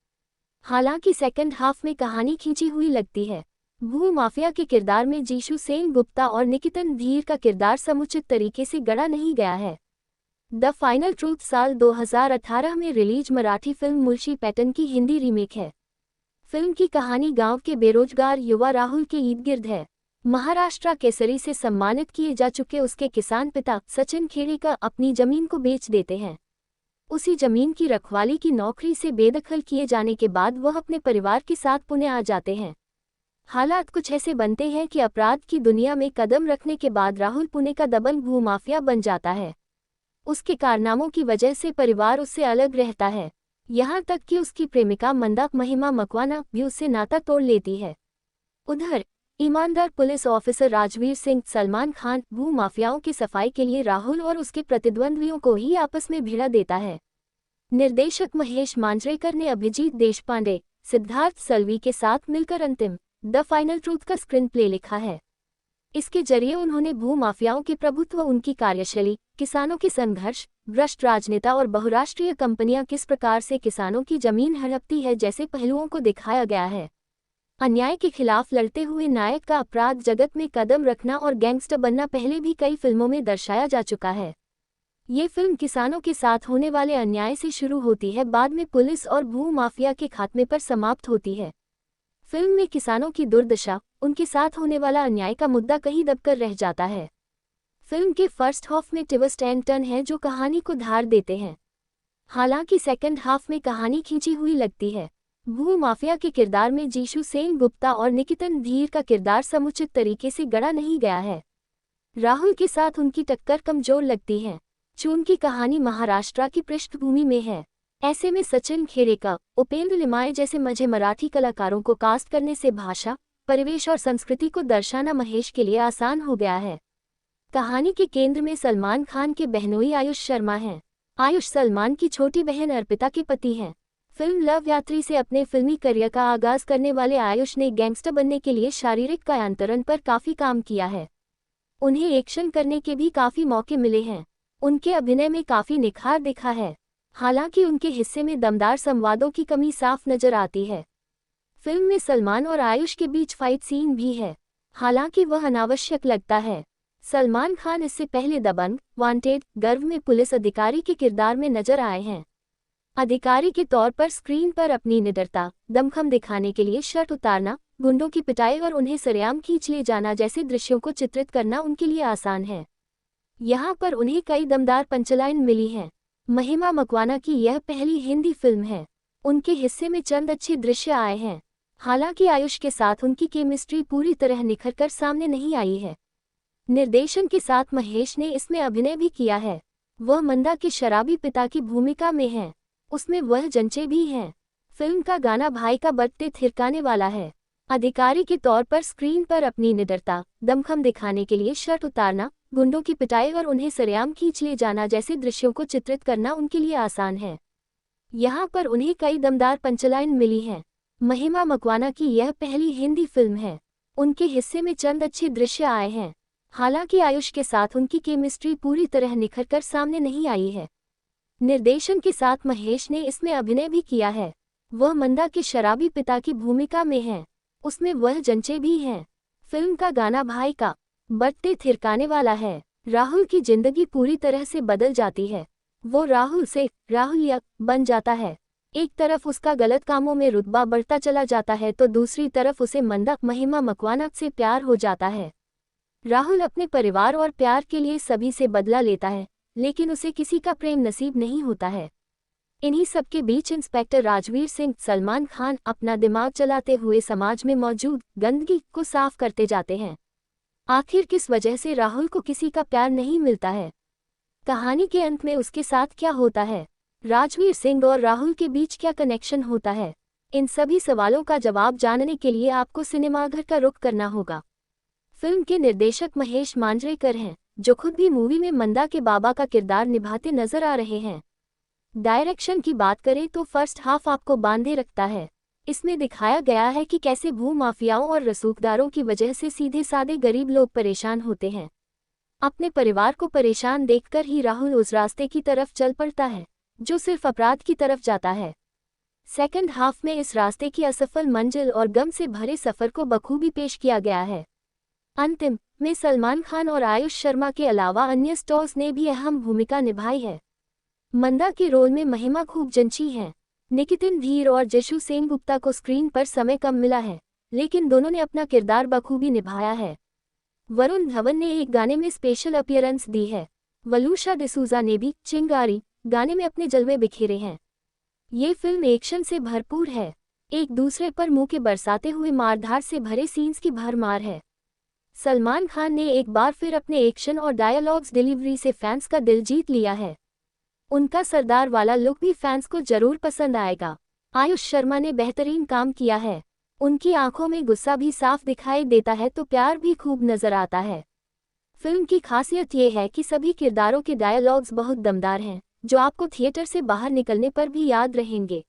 हालांकि सेकंड हाफ में कहानी खींची हुई लगती है। भूमाफिया के किरदार में जीशु सेन गुप्ता और निकितन धीर का किरदार समुचित तरीके से गढ़ा नहीं गया है। द फाइनल ट्रूथ साल 2018 में release Marathi film Munshi pattern की हिंदी रीमेक है। फिल्म की कहानी गांव के बेरोजगार युवा राहुल के इर्द-गिर्द है। महाराष्ट्र केसरी से सम्मानित किए जा चुके उसके किसान पिता सचिन खेडेकर अपनी जमीन को बेच देते हैं। उसी जमीन की रखवाली की नौकरी से बेदखल किए जाने के बाद वह अपने परिवार के साथ पुणे आ जाते हैं। हालात कुछ ऐसे बनते हैं कि अपराध की दुनिया में कदम रखने के बाद राहुल पुणे का दबंग भूमाफिया बन जाता है। उसके कारनामों की वजह से परिवार उससे अलग रहता है, यहाँ तक कि उसकी प्रेमिका मंदा महिमा मकवाना भी उससे नाता तोड़ लेती है। उधर ईमानदार पुलिस ऑफिसर राजवीर सिंह सलमान खान भूमाफियाओं की सफाई के लिए राहुल और उसके प्रतिद्वंद्वियों को ही आपस में भिड़ा देता है। निर्देशक महेश मांजरेकर ने अभिजीत देशपांडे, सिद्धार्थ सल्वी के साथ मिलकर अंतिम द फाइनल ट्रूथ का स्क्रीन प्ले लिखा है। इसके जरिए उन्होंने भूमाफियाओं के प्रभुत्व, उनकी कार्यशैली, किसानों के संघर्ष, भ्रष्ट राजनेता और बहुराष्ट्रीय कंपनियां किस प्रकार से किसानों की जमीन हड़पती है जैसे पहलुओं को दिखाया गया है। अन्याय के खिलाफ लड़ते हुए नायक का अपराध जगत में कदम रखना और गैंगस्टर बनना पहले भी कई फिल्मों में दर्शाया जा चुका है। ये फिल्म किसानों के साथ होने वाले अन्याय से शुरू होती है, बाद में पुलिस और भूमाफिया के खात्मे पर समाप्त होती है। फिल्म में किसानों की दुर्दशा, उनके साथ होने वाला अन्याय का मुद्दा कहीं दबकर रह जाता है। फिल्म के फर्स्ट हाफ में ट्विस्ट एंड टर्न है जो कहानी को धार देते हैं। हालांकि सेकंड हाफ में कहानी खींची हुई लगती है। भूमाफिया के किरदार में जीशु सेन गुप्ता और निकितन धीर का किरदार समुचित तरीके से गढ़ा नहीं गया है। राहुल के साथ उनकी टक्कर कमजोर लगती है, चून की कहानी महाराष्ट्र की पृष्ठभूमि में है। ऐसे में सचिन खेडेकर, उपेंद्र लिमये जैसे मझे मराठी कलाकारों को कास्ट करने से भाषा, परिवेश और संस्कृति को दर्शाना महेश के लिए आसान हो गया है। कहानी के केंद्र में सलमान खान के बहनोई आयुष शर्मा हैं। आयुष सलमान की छोटी बहन अर्पिता के पति हैं। फिल्म लव यात्री से अपने फिल्मी करियर का आगाज करने वाले आयुष ने गैंगस्टर बनने के लिए शारीरिक कायांतरण पर काफी काम किया है। उन्हें एक्शन करने के भी काफी मौके मिले हैं। उनके अभिनय में काफी निखार दिखा है। हालांकि उनके हिस्से में दमदार संवादों की कमी साफ नजर आती है। फिल्म में सलमान और आयुष के बीच फाइट सीन भी है, हालांकि वह अनावश्यक लगता है। सलमान खान इससे पहले दबंग, वांटेड, गर्व में पुलिस अधिकारी के किरदार में नजर आए हैं। अधिकारी के तौर पर स्क्रीन पर अपनी निडरता, दमखम दिखाने के लिए शर्ट उतारना, गुंडों की पिटाई और उन्हें सरेआम खींच ले जाना जैसे दृश्यों को चित्रित करना उनके लिए आसान है। यहाँ पर उन्हें कई दमदार पंचलाइन मिली हैं। महिमा मकवाना की यह पहली हिंदी फिल्म है। उनके हिस्से में चंद अच्छे दृश्य आए हैं। हालांकि आयुष के साथ उनकी केमिस्ट्री पूरी तरह निखर कर सामने नहीं आई है। निर्देशन के साथ महेश ने इसमें अभिनय भी किया है। वह मंदा के शराबी पिता की भूमिका में हैं। उसमें वह जंचे भी हैं। फिल्म का गाना भाई का बर्थडे थिरकाने वाला है। अधिकारी के तौर पर स्क्रीन पर अपनी निडरता, दमखम दिखाने के लिए शर्ट उतारना, गुंडों की पिटाई और उन्हें सरेआम खींच ले जाना जैसे दृश्यों को चित्रित करना उनके लिए आसान है। यहाँ पर उन्हें कई दमदार पंचलाइन मिली हैं। महिमा मकवाना की यह पहली हिंदी फिल्म है। उनके हिस्से में चंद अच्छे दृश्य आए हैं। हालांकि आयुष के साथ उनकी केमिस्ट्री पूरी तरह निखर कर सामने नहीं आई है। निर्देशन के साथ महेश ने इसमें अभिनय भी किया है। वह मंदा के शराबी पिता की भूमिका में हैं। उसमें वह जंचे भी हैं। फिल्म का गाना भाई का बर्थडे थिरकाने वाला है। राहुल की जिंदगी पूरी तरह से बदल जाती है। वो राहुल से राहुल बन जाता है। एक तरफ उसका गलत कामों में रुतबा बढ़ता चला जाता है तो दूसरी तरफ उसे मंदा महिमा मकवाना से प्यार हो जाता है। राहुल अपने परिवार और प्यार के लिए सभी से बदला लेता है, लेकिन उसे किसी का प्रेम नसीब नहीं होता है। इन्हीं सबके बीच इंस्पेक्टर राजवीर सिंह सलमान खान अपना दिमाग चलाते हुए समाज में मौजूद गंदगी को साफ करते जाते हैं। आखिर किस वजह से राहुल को किसी का प्यार नहीं मिलता है? कहानी के अंत में उसके साथ क्या होता है? राजवीर सिंह और राहुल के बीच क्या कनेक्शन होता है? इन सभी सवालों का जवाब जानने के लिए आपको सिनेमाघर का रुख करना होगा। फिल्म के निर्देशक महेश मांजरेकर हैं, जो खुद भी मूवी में मंदा के बाबा का किरदार निभाते नजर आ रहे हैं। डायरेक्शन की बात करें तो फर्स्ट हाफ आपको बांधे रखता है। इसमें दिखाया गया है कि कैसे भू माफियाओं और रसूखदारों की वजह से सीधे सादे गरीब लोग परेशान होते हैं। अपने परिवार को परेशान देखकर ही राहुल उस रास्ते की तरफ चल पड़ता है जो सिर्फ अपराध की तरफ जाता है। सेकंड हाफ में इस रास्ते की असफल मंजिल और गम से भरे सफर को बखूबी पेश किया गया है। अंतिम में सलमान खान और आयुष शर्मा के अलावा अन्य स्टार्स ने भी अहम भूमिका निभाई है। मंदा के रोल में महिमा खूब जंची हैं। निकितिन धीर और जशु सेनगुप्ता को स्क्रीन पर समय कम मिला है, लेकिन दोनों ने अपना किरदार बखूबी निभाया है। वरुण धवन ने एक गाने में स्पेशल अपीयरेंस दी है। वलूशा डिसूजा ने भी चिंगारी गाने में अपने जलवे बिखेरे हैं। ये फिल्म एक्शन से भरपूर है। एक दूसरे पर मुंह के बरसाते हुए मारधार से भरे सीन्स की भरमार है। सलमान खान ने एक बार फिर अपने एक्शन और डायलॉग्स डिलीवरी से फैंस का दिल जीत लिया है। उनका सरदार वाला लुक भी फैंस को जरूर पसंद आएगा। आयुष शर्मा ने बेहतरीन काम किया है। उनकी आंखों में गुस्सा भी साफ दिखाई देता है तो प्यार भी खूब नजर आता है। फिल्म की खासियत ये है कि सभी किरदारों के डायलॉग्स बहुत दमदार हैं, जो आपको थिएटर से बाहर निकलने पर भी याद रहेंगे।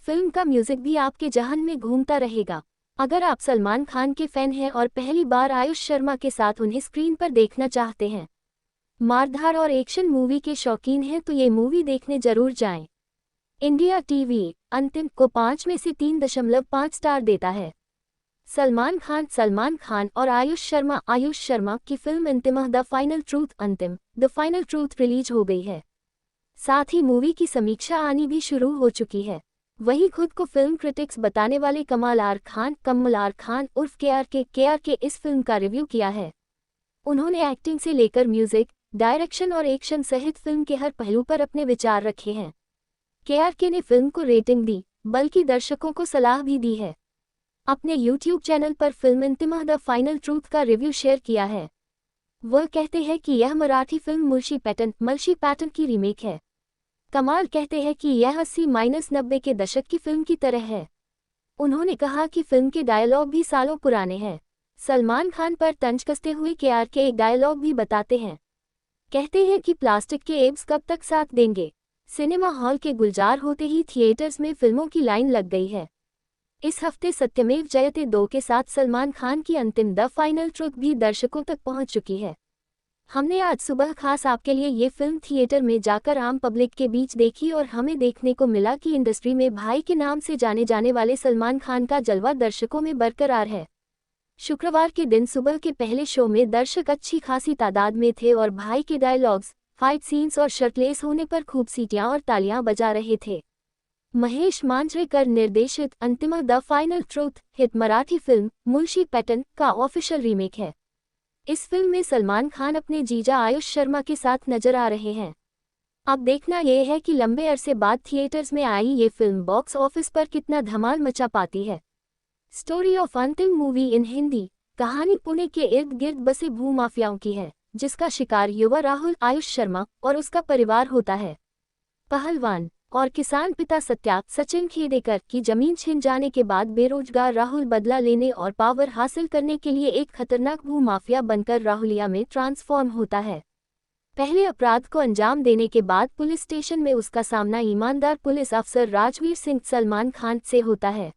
फिल्म का म्यूजिक भी आपके जहन में घूमता रहेगा। अगर आप सलमान खान के फैन हैं और पहली बार आयुष शर्मा के साथ उन्हें स्क्रीन पर देखना चाहते हैं, मारधार और एक्शन मूवी के शौकीन हैं तो ये मूवी देखने जरूर जाएं। इंडिया टीवी अंतिम को 5 में से 3.5 स्टार देता है। सलमान खान और आयुष शर्मा की फिल्म अंतिम द फाइनल ट्रूथ रिलीज हो गई है। साथ ही मूवी की समीक्षा आनी भी शुरू हो चुकी है। वहीं खुद को फिल्म क्रिटिक्स बताने वाले कमल आर खान उर्फ के इस फिल्म का रिव्यू किया है। उन्होंने एक्टिंग से लेकर म्यूजिक, डायरेक्शन और एक्शन सहित फिल्म के हर पहलू पर अपने विचार रखे हैं। के ने फिल्म को रेटिंग दी, बल्कि दर्शकों को सलाह भी दी है। अपने YouTube चैनल पर फिल्म अंतिम द फाइनल ट्रूथ का रिव्यू शेयर किया है। वह कहते हैं कि यह मराठी फिल्म मलशी पैटर्न की रीमेक है। कमाल कहते हैं कि यह 80-90 के दशक की फिल्म की तरह है। उन्होंने कहा कि फिल्म के डायलॉग भी सालों पुराने हैं। सलमान खान पर तंज कसते हुए के एक डायलॉग भी बताते हैं। कहते हैं कि प्लास्टिक के एब्स कब तक साथ देंगे। सिनेमा हॉल के गुलजार होते ही थिएटर्स में फिल्मों की लाइन लग गई है। इस हफ्ते सत्यमेव जयते 2 के साथ सलमान खान की अंतिम द फाइनल ट्रुथ भी दर्शकों तक पहुंच चुकी है। हमने आज सुबह खास आपके लिए ये फिल्म थिएटर में जाकर आम पब्लिक के बीच देखी और हमें देखने को मिला कि इंडस्ट्री में भाई के नाम से जाने जाने वाले सलमान खान का जलवा दर्शकों में बरकरार है। शुक्रवार के दिन सुबह के पहले शो में दर्शक अच्छी खासी तादाद में थे और भाई के डायलॉग्स, फाइट सीन्स और शर्टलेस होने पर खूब सीटियां और तालियां बजा रहे थे। महेश मांजरेकर निर्देशित अंतिम the final truth hit Marathi film Munshi pattern का ऑफिशियल रीमेक है। इस फिल्म में सलमान खान अपने जीजा आयुष शर्मा के साथ नजर आ रहे हैं। अब देखना यह है कि लंबे अरसे बाद थिएटर्स में आई ये फिल्म बॉक्स ऑफिस पर कितना धमाल मचा पाती है। स्टोरी ऑफ अंतिम मूवी इन हिंदी। कहानी पुणे के इर्द गिर्द बसे भूमाफियाओं की है, जिसका शिकार युवा राहुल आयुष शर्मा और उसका परिवार होता है। पहलवान और किसान पिता सचिन खेडेकर की जमीन छिन जाने के बाद बेरोजगार राहुल बदला लेने और पावर हासिल करने के लिए एक खतरनाक भूमाफिया बनकर राहुलिया में ट्रांसफॉर्म होता है। पहले अपराध को अंजाम देने के बाद पुलिस स्टेशन में उसका सामना ईमानदार पुलिस अफसर राजवीर सिंह सलमान खान से होता है।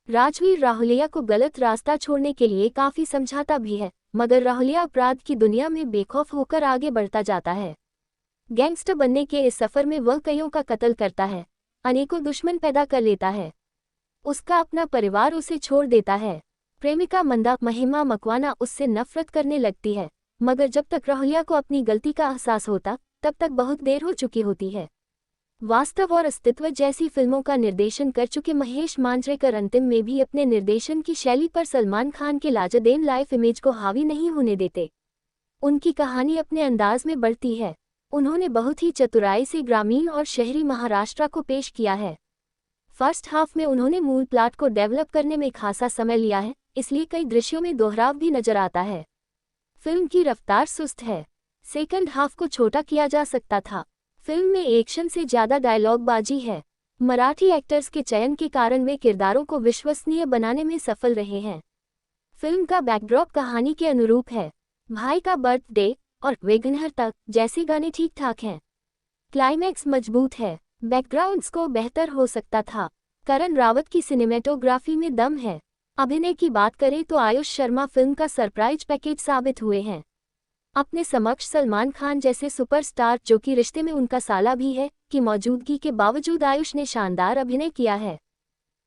राजवीर राहुलिया को गलत रास्ता छोड़ने के लिए काफी समझाता भी है, मगर राहुलिया अपराध की दुनिया में बेखौफ होकर आगे बढ़ता जाता है। गैंगस्टर बनने के इस सफर में वह कईयों का कत्ल करता है, अनेकों दुश्मन पैदा कर लेता है। उसका अपना परिवार उसे छोड़ देता है। प्रेमिका मंदा महिमा मकवाना उससे नफरत करने लगती है, मगर जब तक राहुलिया को अपनी गलती का एहसास होता तब तक बहुत देर हो चुकी होती है। वास्तव और अस्तित्व जैसी फिल्मों का निर्देशन कर चुके महेश मांजरेकर अंतिम में भी अपने निर्देशन की शैली पर सलमान खान के लाजवाब लाइफ इमेज को हावी नहीं होने देते। उनकी कहानी अपने अंदाज में बढ़ती है। उन्होंने बहुत ही चतुराई से ग्रामीण और शहरी महाराष्ट्र को पेश किया है। फर्स्ट हाफ में उन्होंने मूल प्लॉट को डेवलप करने में खासा समय लिया है, इसलिए कई दृश्यों में दोहराव भी नजर आता है। फिल्म की रफ्तार सुस्त है। सेकंड हाफ को छोटा किया जा सकता था। फिल्म में एक्शन से ज्यादा डायलॉग बाजी है। मराठी एक्टर्स के चयन के कारण वे किरदारों को विश्वसनीय बनाने में सफल रहे हैं। फिल्म का बैकड्रॉप कहानी के अनुरूप है। भाई का बर्थडे और वेगनहर तक जैसे गाने ठीक ठाक हैं। क्लाइमैक्स मजबूत है। बैकग्राउंड्स को बेहतर हो सकता था। करण रावत की सिनेमेटोग्राफी में दम है। अभिनय की बात करें तो आयुष शर्मा फिल्म का सरप्राइज पैकेज साबित हुए हैं। अपने समक्ष सलमान खान जैसे सुपरस्टार, जो कि रिश्ते में उनका साला भी है, की मौजूदगी के बावजूद आयुष ने शानदार अभिनय किया है।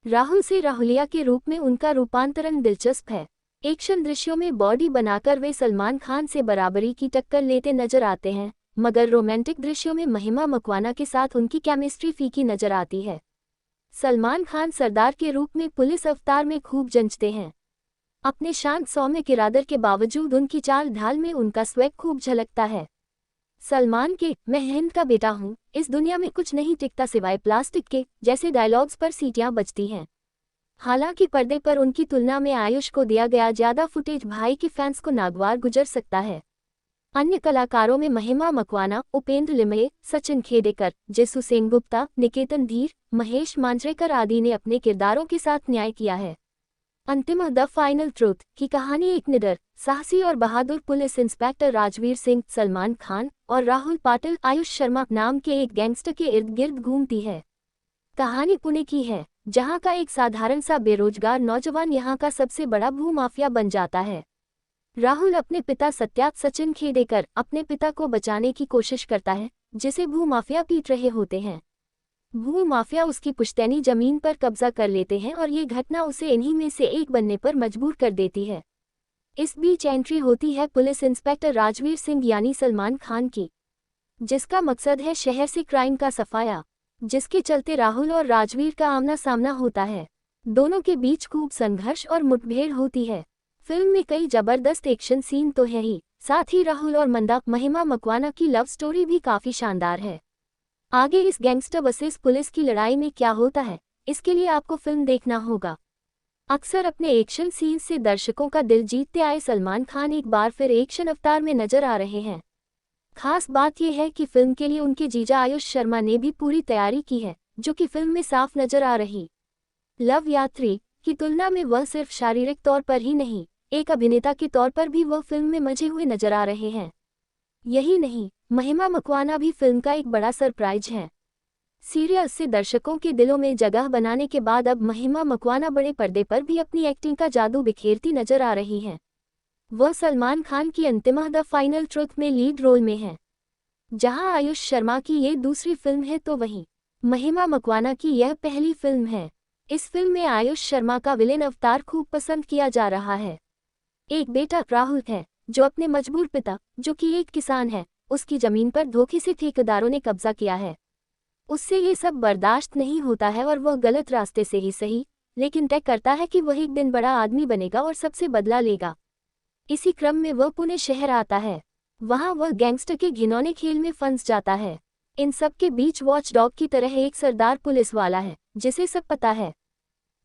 राहुल से राहुलिया के रूप में उनका रूपांतरण दिलचस्प है। एक्शन दृश्यों में बॉडी बनाकर वे सलमान खान से बराबरी की टक्कर लेते नजर आते हैं, मगर रोमांटिक दृश्यों में महिमा मकवाना के साथ उनकी केमिस्ट्री फीकी नजर आती है। सलमान खान सरदार के रूप में पुलिस अवतार में खूब जंचते हैं। अपने शांत सौम्य किरदार के बावजूद उनकी चाल ढाल में उनका स्वैग खूब झलकता है। सलमान के "मैं हिंद का बेटा हूँ, इस दुनिया में कुछ नहीं टिकता सिवाय प्लास्टिक के" जैसे डायलॉग्स पर सीटियां बजती हैं। हालांकि पर्दे पर उनकी तुलना में आयुष को दिया गया ज्यादा फुटेज भाई के फैंस को नागवार गुजर सकता है। अन्य कलाकारों में महिमा मकवाना, उपेंद्र लिमये, सचिन खेडेकर, जेसु सेनगुप्ता, निकेतन धीर, महेश मांजरेकर आदि ने अपने किरदारों के साथ न्याय किया है। अंतिम द फाइनल ट्रूथ की कहानी एक निडर, साहसी और बहादुर पुलिस इंस्पेक्टर राजवीर सिंह, सलमान खान और राहुल पाटिल आयुष शर्मा नाम के एक गैंगस्टर के इर्द गिर्द घूमती है। कहानी पुणे की है, जहां का एक साधारण सा बेरोजगार नौजवान यहां का सबसे बड़ा भूमाफिया बन जाता है। राहुल अपने पिता सचिन खेडेकर अपने पिता को बचाने की कोशिश करता है, जिसे भूमाफिया पीट रहे होते हैं। भूमाफिया उसकी पुश्तैनी जमीन पर कब्जा कर लेते हैं और ये घटना उसे इन्हीं में से एक बनने पर मजबूर कर देती है। इस बीच एंट्री होती है पुलिस इंस्पेक्टर राजवीर सिंह यानी सलमान खान की, जिसका मकसद है शहर से क्राइम का सफाया, जिसके चलते राहुल और राजवीर का आमना सामना होता है। दोनों के बीच खूब संघर्ष और मुठभेड़ होती है। फिल्म में कई जबरदस्त एक्शन सीन तो है ही, साथ ही राहुल और मंदा महिमा मकवाना की लव स्टोरी भी काफी शानदार है। आगे इस गैंगस्टर वर्सेस पुलिस की लड़ाई में क्या होता है, इसके लिए आपको फिल्म देखना होगा। अक्सर अपने एक्शन सीन से दर्शकों का दिल जीतते आए सलमान खान एक बार फिर एक्शन अवतार में नजर आ रहे हैं। खास बात यह है कि फिल्म के लिए उनके जीजा आयुष शर्मा ने भी पूरी तैयारी की है, जो कि फिल्म में साफ नजर आ रही। लव यात्री की तुलना में वह सिर्फ शारीरिक तौर पर ही नहीं, एक अभिनेता के तौर पर भी वह फिल्म में मंझे हुए नजर आ रहे हैं। यही नहीं, महिमा मकवाना भी फिल्म का एक बड़ा सरप्राइज है। सीरियल से दर्शकों के दिलों में जगह बनाने के बाद अब महिमा मकवाना बड़े पर्दे पर भी अपनी एक्टिंग का जादू बिखेरती नजर आ रही हैं। वह सलमान खान की अंतिमा द फाइनल ट्रुथ में लीड रोल में हैं। जहां आयुष शर्मा की ये दूसरी फिल्म है तो वहीं महिमा मकवाना की यह पहली फिल्म है। इस फिल्म में आयुष शर्मा का विलेन अवतार खूब पसंद किया जा रहा है। एक बेटा राहुल है जो अपने मजबूर पिता, जो कि एक किसान है, उसकी जमीन पर धोखे से ठेकेदारों ने कब्जा किया है। उससे ये सब बर्दाश्त नहीं होता है और वह गलत रास्ते से ही सही, लेकिन तय करता है कि वह एक दिन बड़ा आदमी बनेगा और सबसे बदला लेगा। इसी क्रम में वह पुणे शहर आता है। वहां वह गैंगस्टर के घिनौने खेल में फंस जाता है। इन सब के बीच वॉच डॉग की तरह एक सरदार पुलिस वाला है जिसे सब पता है,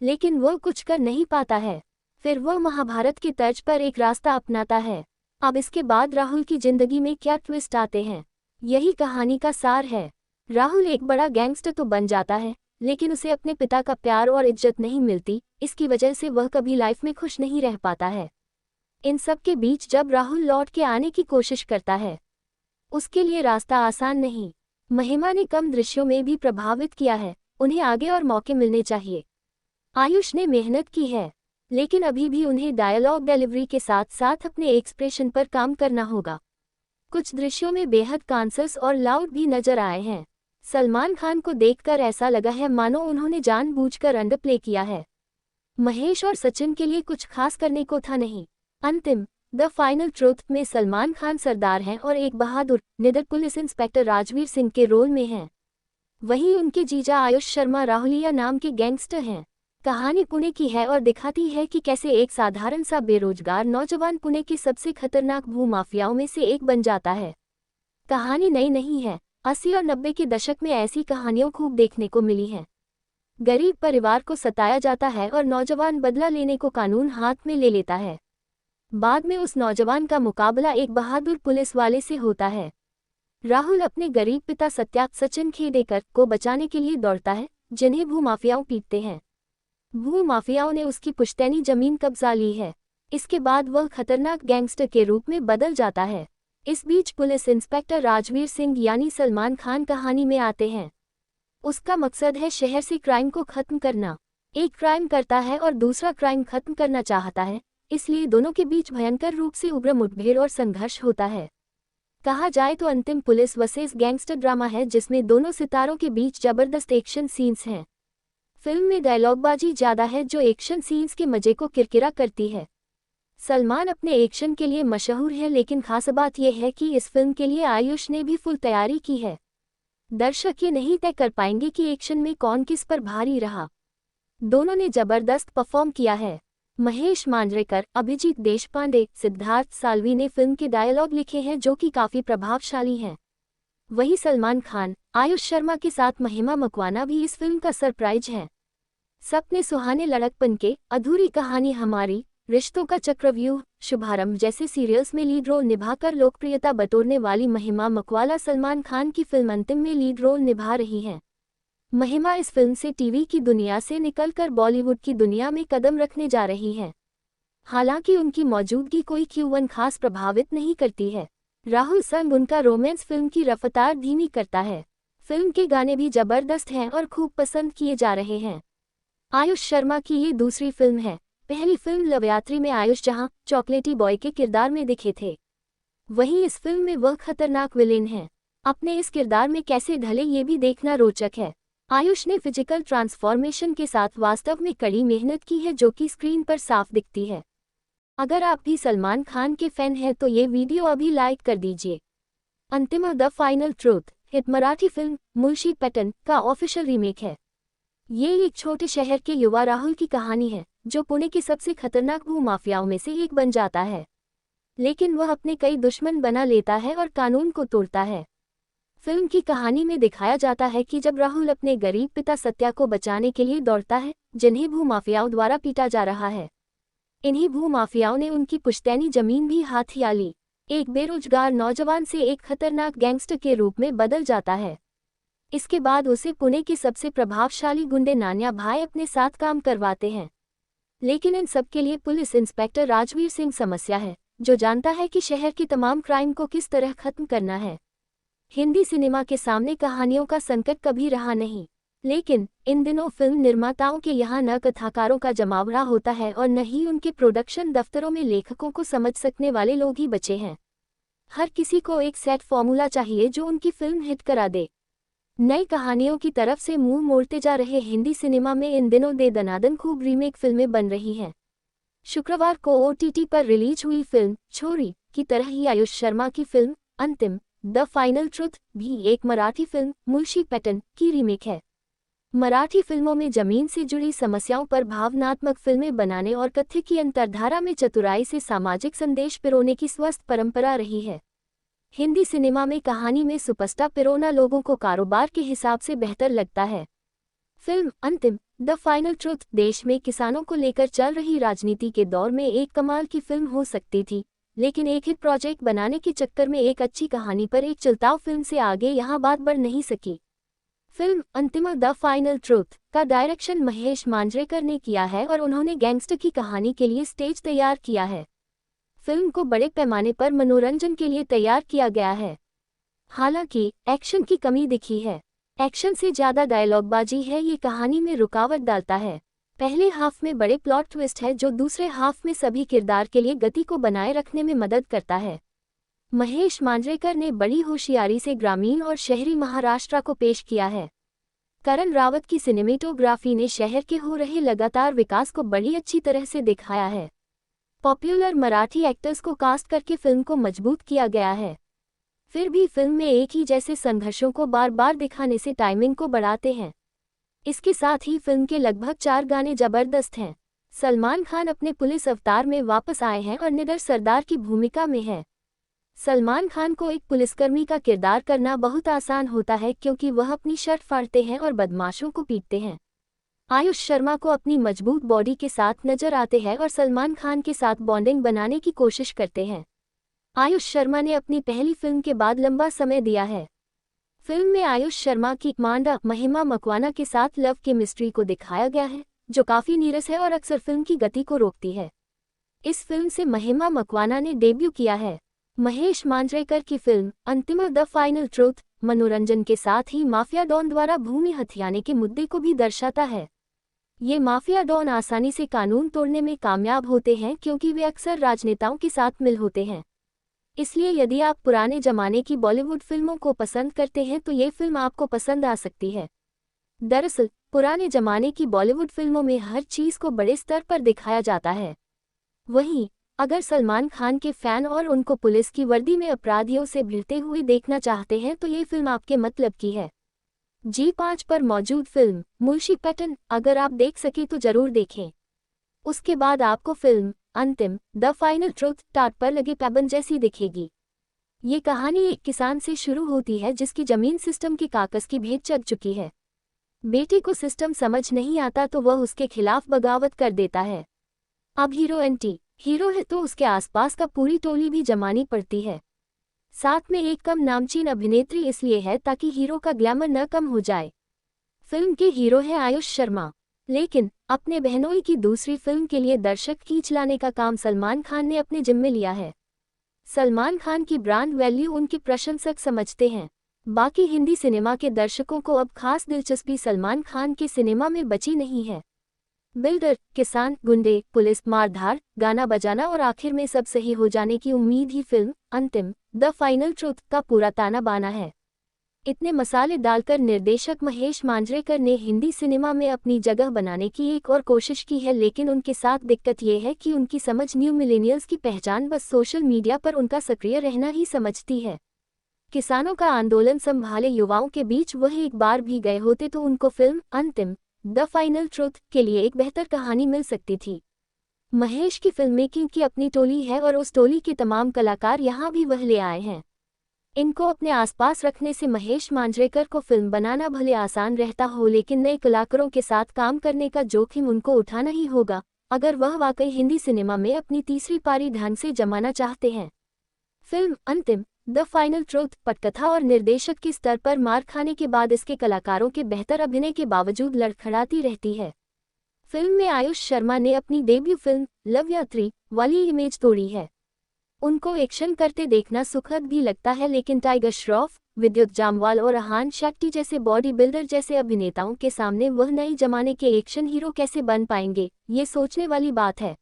लेकिन वह कुछ कर नहीं पाता है। फिर वह महाभारत की तर्ज पर एक रास्ता अपनाता है। अब इसके बाद राहुल की जिंदगी में क्या ट्विस्ट आते हैं, यही कहानी का सार है। राहुल एक बड़ा गैंगस्टर तो बन जाता है, लेकिन उसे अपने पिता का प्यार और इज्जत नहीं मिलती। इसकी वजह से वह कभी लाइफ में खुश नहीं रह पाता है। इन सब के बीच जब राहुल लौट के आने की कोशिश करता है, उसके लिए रास्ता आसान नहीं। महिमा ने कम दृश्यों में भी प्रभावित किया है। उन्हें आगे और मौके मिलने चाहिए। आयुष ने मेहनत की है, लेकिन अभी भी उन्हें डायलॉग डिलीवरी के साथ साथ अपने एक्सप्रेशन पर काम करना होगा। कुछ दृश्यों में बेहद कॉन्शियस और लाउड भी नजर आए हैं। सलमान खान को देखकर ऐसा लगा है मानो उन्होंने जानबूझकर अंडरप्ले किया है। महेश और सचिन के लिए कुछ खास करने को था नहीं। अंतिम द फाइनल ट्रुथ में सलमान खान सरदार हैं और एक बहादुर निडर पुलिस इंस्पेक्टर राजवीर सिंह के रोल में हैं। वहीं उनके जीजा आयुष शर्मा राहुलिया नाम के गैंगस्टर हैं। कहानी पुणे की है और दिखाती है कि कैसे एक साधारण सा बेरोजगार नौजवान पुणे के सबसे खतरनाक भूमाफियाओं में से एक बन जाता है। कहानी नई नहीं है। 80 और 90 के दशक में ऐसी कहानियां खूब देखने को मिली हैं। गरीब परिवार को सताया जाता है और नौजवान बदला लेने को कानून हाथ में ले लेता है। बाद में उस नौजवान का मुकाबला एक बहादुर पुलिस वाले से होता है। राहुल अपने गरीब पिता सचिन खेडेकर को बचाने के लिए दौड़ता है, जिन्हें भूमाफियाओं पीटते हैं। भूमाफियाओं ने उसकी पुश्तैनी जमीन कब्जा ली है। इसके बाद वह खतरनाक गैंगस्टर के रूप में बदल जाता है। इस बीच पुलिस इंस्पेक्टर राजवीर सिंह यानी सलमान खान कहानी में आते हैं। उसका मकसद है शहर से क्राइम को खत्म करना। एक क्राइम करता है और दूसरा क्राइम खत्म करना चाहता है, इसलिए दोनों के बीच भयंकर रूप से उग्र मुठभेड़ और संघर्ष होता है। कहा जाए तो अंतिम पुलिस वर्सेस गैंगस्टर ड्रामा है जिसमें दोनों सितारों के बीच जबरदस्त एक्शन सीन्स हैं। फिल्म में डायलॉगबाजी ज्यादा है जो एक्शन सीन्स के मजे को किरकिरा करती है। सलमान अपने एक्शन के लिए मशहूर है, लेकिन खास बात यह है कि इस फिल्म के लिए आयुष ने भी फुल तैयारी की है। दर्शक ये नहीं तय कर पाएंगे कि एक्शन में कौन किस पर भारी रहा। दोनों ने जबरदस्त परफॉर्म किया है। महेश मांजरेकर, अभिजीत देशपांडे, सिद्धार्थ साल्वी ने फिल्म के डायलॉग लिखे हैं जो कि काफी प्रभावशाली हैं। वहीं सलमान खान, आयुष शर्मा के साथ महिमा मकवाना भी इस फिल्म का सरप्राइज है। सपने सुहाने लड़कपन के, अधूरी कहानी हमारी, रिश्तों का चक्रव्यूह, शुभारंभ जैसे सीरियल्स में लीड रोल निभाकर लोकप्रियता बटोरने वाली महिमा मकवाना सलमान खान की फिल्म अंतिम में लीड रोल निभा रही हैं। महिमा इस फिल्म से टीवी की दुनिया से निकलकर बॉलीवुड की दुनिया में कदम रखने जा रही हैं। हालांकि उनकी मौजूदगी कोई Q1 खास प्रभावित नहीं करती है। राहुल संग उनका रोमांस फिल्म की रफ्तार धीमी करता है। फिल्म के गाने भी जबरदस्त हैं और खूब पसंद किए जा रहे हैं। आयुष शर्मा की ये दूसरी फिल्म है। पहली फिल्म लवयात्री में आयुष जहां चॉकलेटी बॉय के किरदार में दिखे थे, वहीं इस फिल्म में वह खतरनाक विलेन हैं। अपने इस किरदार में कैसे ढले ये भी देखना रोचक है। आयुष ने फिजिकल ट्रांसफॉर्मेशन के साथ वास्तव में कड़ी मेहनत की है जो कि स्क्रीन पर साफ दिखती है। अगर आप भी सलमान खान के फैन हैं तो ये वीडियो अभी लाइक कर दीजिए। अंतिम the final truth hit Marathi film Mulshi pattern का ऑफिशियल रीमेक है। ये एक छोटे शहर के युवा राहुल की कहानी है जो पुणे के सबसे खतरनाक भूमाफियाओं में से एक बन जाता है, लेकिन वह अपने कई दुश्मन बना लेता है और कानून को तोड़ता है। फिल्म की कहानी में दिखाया जाता है कि जब राहुल अपने गरीब पिता सत्या को बचाने के लिए दौड़ता है, जिन्हें भूमाफियाओं द्वारा पीटा जा रहा है। इन्हीं भूमाफियाओं ने उनकी पुश्तैनी जमीन भी हाथिया ली। एक बेरोजगार नौजवान से एक खतरनाक गैंगस्टर के रूप में बदल जाता है। इसके बाद उसे पुणे के सबसे प्रभावशाली गुंडे नान्या भाई अपने साथ काम करवाते हैं। लेकिन इन सब के लिए पुलिस इंस्पेक्टर राजवीर सिंह समस्या है, जो जानता है कि शहर की तमाम क्राइम को किस तरह खत्म करना है। हिंदी सिनेमा के सामने कहानियों का संकट कभी रहा नहीं, लेकिन इन दिनों फिल्म निर्माताओं के यहाँ न कथाकारों का जमावड़ा होता है और न ही उनके प्रोडक्शन दफ्तरों में लेखकों को समझ सकने वाले लोग ही बचे हैं। हर किसी को एक सेट फॉर्मूला चाहिए जो उनकी फिल्म हिट करा दे। नई कहानियों की तरफ से मुंह मोड़ते जा रहे हिंदी सिनेमा में इन दिनों दे दनादन खूब रीमेक फिल्में बन रही हैं। शुक्रवार को OTT पर रिलीज हुई फिल्म छोरी की तरह ही आयुष शर्मा की फिल्म अंतिम द फाइनल ट्रुथ भी एक मराठी फिल्म मुंशी पैटर्न की रीमेक है। मराठी फिल्मों में जमीन से जुड़ी समस्याओं पर भावनात्मक फिल्में बनाने और कथ्य की अंतर्धारा में चतुराई से सामाजिक संदेश पिरोने की स्वस्थ परंपरा रही है। हिंदी सिनेमा में कहानी में सुपरस्टार पिरोना लोगों को कारोबार के हिसाब से बेहतर लगता है। फिल्म अंतिम द फाइनल ट्रुथ देश में किसानों को लेकर चल रही राजनीति के दौर में एक कमाल की फिल्म हो सकती थी, लेकिन एक हिट प्रोजेक्ट बनाने के चक्कर में एक अच्छी कहानी पर एक चलताव फिल्म से आगे यहाँ बात बढ़ नहीं सकी। फिल्म अंतिम द फाइनल ट्रुथ का डायरेक्शन महेश मांजरेकर ने किया है और उन्होंने गैंगस्टर की कहानी के लिए स्टेज तैयार किया है। फिल्म को बड़े पैमाने पर मनोरंजन के लिए तैयार किया गया है। हालांकि एक्शन की कमी दिखी है। एक्शन से ज़्यादा डायलॉगबाजी है, ये कहानी में रुकावट डालता है। पहले हाफ में बड़े प्लॉट ट्विस्ट है जो दूसरे हाफ में सभी किरदार के लिए गति को बनाए रखने में मदद करता है। महेश मांजरेकर ने बड़ी होशियारी से ग्रामीण और शहरी महाराष्ट्र को पेश किया है। करण रावत की सिनेमेटोग्राफी ने शहर के हो रहे लगातार विकास को बड़ी अच्छी तरह से दिखाया है। पॉपुलर मराठी एक्टर्स को कास्ट करके फिल्म को मजबूत किया गया है। फिर भी फिल्म में एक ही जैसे संघर्षों को बार बार दिखाने से टाइमिंग को बढ़ाते हैं। इसके साथ ही फिल्म के लगभग 4 गाने जबरदस्त हैं। सलमान खान अपने पुलिस अवतार में वापस आए हैं और निडर सरदार की भूमिका में है। सलमान खान को एक पुलिसकर्मी का किरदार करना बहुत आसान होता है क्योंकि वह अपनी शर्ट फाड़ते हैं और बदमाशों को पीटते हैं। आयुष शर्मा को अपनी मजबूत बॉडी के साथ नजर आते हैं और सलमान खान के साथ बॉन्डिंग बनाने की कोशिश करते हैं। आयुष शर्मा ने अपनी पहली फिल्म के बाद लंबा समय दिया है। फिल्म में आयुष शर्मा की कमांडर महिमा मकवाना के साथ लव केमिस्ट्री को दिखाया गया है, जो काफी नीरस है और अक्सर फिल्म की गति को रोकती है। इस फिल्म से महिमा मकवाना ने डेब्यू किया है। महेश मांजरेकर की फिल्म अंतिम द फाइनल ट्रुथ मनोरंजन के साथ ही माफिया डॉन द्वारा भूमि हथियाने के मुद्दे को भी दर्शाता है। ये माफिया डॉन आसानी से कानून तोड़ने में कामयाब होते हैं क्योंकि वे अक्सर राजनेताओं के साथ मिल होते हैं। इसलिए यदि आप पुराने जमाने की बॉलीवुड फिल्मों को पसंद करते हैं तो ये फिल्म आपको पसंद आ सकती है। दरअसल पुराने जमाने की बॉलीवुड फिल्मों में हर चीज़ को बड़े स्तर पर दिखाया जाता है। वहीं अगर सलमान खान के फैन और उनको पुलिस की वर्दी में अपराधियों से भिड़ते हुए देखना चाहते हैं तो ये फिल्म आपके मतलब की है। G5 पर मौजूद फिल्म मुंशी पैटर्न अगर आप देख सके तो जरूर देखें। उसके बाद आपको फिल्म अंतिम द फाइनल ट्रुथ टाट पर लगे पैबंद जैसी दिखेगी। ये कहानी एक किसान से शुरू होती है जिसकी जमीन सिस्टम के कागज की भेंट चढ़ चुकी है। बेटे को सिस्टम समझ नहीं आता तो वह उसके खिलाफ बगावत कर देता है। अब हीरो एंटी हीरो है तो उसके आसपास का पूरी टोली भी जमानी पड़ती है। साथ में एक कम नामचीन अभिनेत्री इसलिए है ताकि हीरो का ग्लैमर न कम हो जाए। फिल्म के हीरो है आयुष शर्मा, लेकिन अपने बहनोई की दूसरी फिल्म के लिए दर्शक खींच लाने का काम सलमान खान ने अपने जिम्मे लिया है। सलमान खान की ब्रांड वैल्यू उनके प्रशंसक समझते हैं। बाकी हिंदी सिनेमा के दर्शकों को अब खास दिलचस्पी सलमान खान के सिनेमा में बची नहीं है। बिल्डर, किसान, गुंडे, पुलिस, मारधार, गाना बजाना और आखिर में सब सही हो जाने की उम्मीद ही फिल्म अंतिम द फाइनल ट्रुथ का पूरा ताना बाना है। इतने मसाले डालकर निर्देशक महेश मांजरेकर ने हिंदी सिनेमा में अपनी जगह बनाने की एक और कोशिश की है, लेकिन उनके साथ दिक्कत ये है कि उनकी समझ न्यू मिलेनियल्स की पहचान बस सोशल मीडिया पर उनका सक्रिय रहना ही समझती है। किसानों का आंदोलन संभाले युवाओं के बीच वह एक बार भी गए होते तो उनको फिल्म अंतिम द फाइनल ट्रुथ के लिए एक बेहतर कहानी मिल सकती थी। महेश की फिल्म मेकिंग की अपनी टोली है और उस टोली के तमाम कलाकार यहाँ भी वह ले आए हैं। इनको अपने आसपास रखने से महेश मांजरेकर को फिल्म बनाना भले आसान रहता हो, लेकिन नए कलाकारों के साथ काम करने का जोखिम उनको उठाना ही होगा अगर वह वाकई हिंदी सिनेमा में अपनी तीसरी पारी ढंग से जमाना चाहते हैं। फिल्म अंतिम द फाइनल ट्रुथ पटकथा और निर्देशक के स्तर पर मार खाने के बाद इसके कलाकारों के बेहतर अभिनय के बावजूद लड़खड़ाती रहती है। फिल्म में आयुष शर्मा ने अपनी डेब्यू फिल्म लव यात्री वाली इमेज तोड़ी है। उनको एक्शन करते देखना सुखद भी लगता है, लेकिन टाइगर श्रॉफ, विद्युत जामवाल और अहान शेट्टी जैसे बॉडी बिल्डर जैसे अभिनेताओं के सामने वह नए जमाने के एक्शन हीरो कैसे बन पाएंगे, ये सोचने वाली बात है।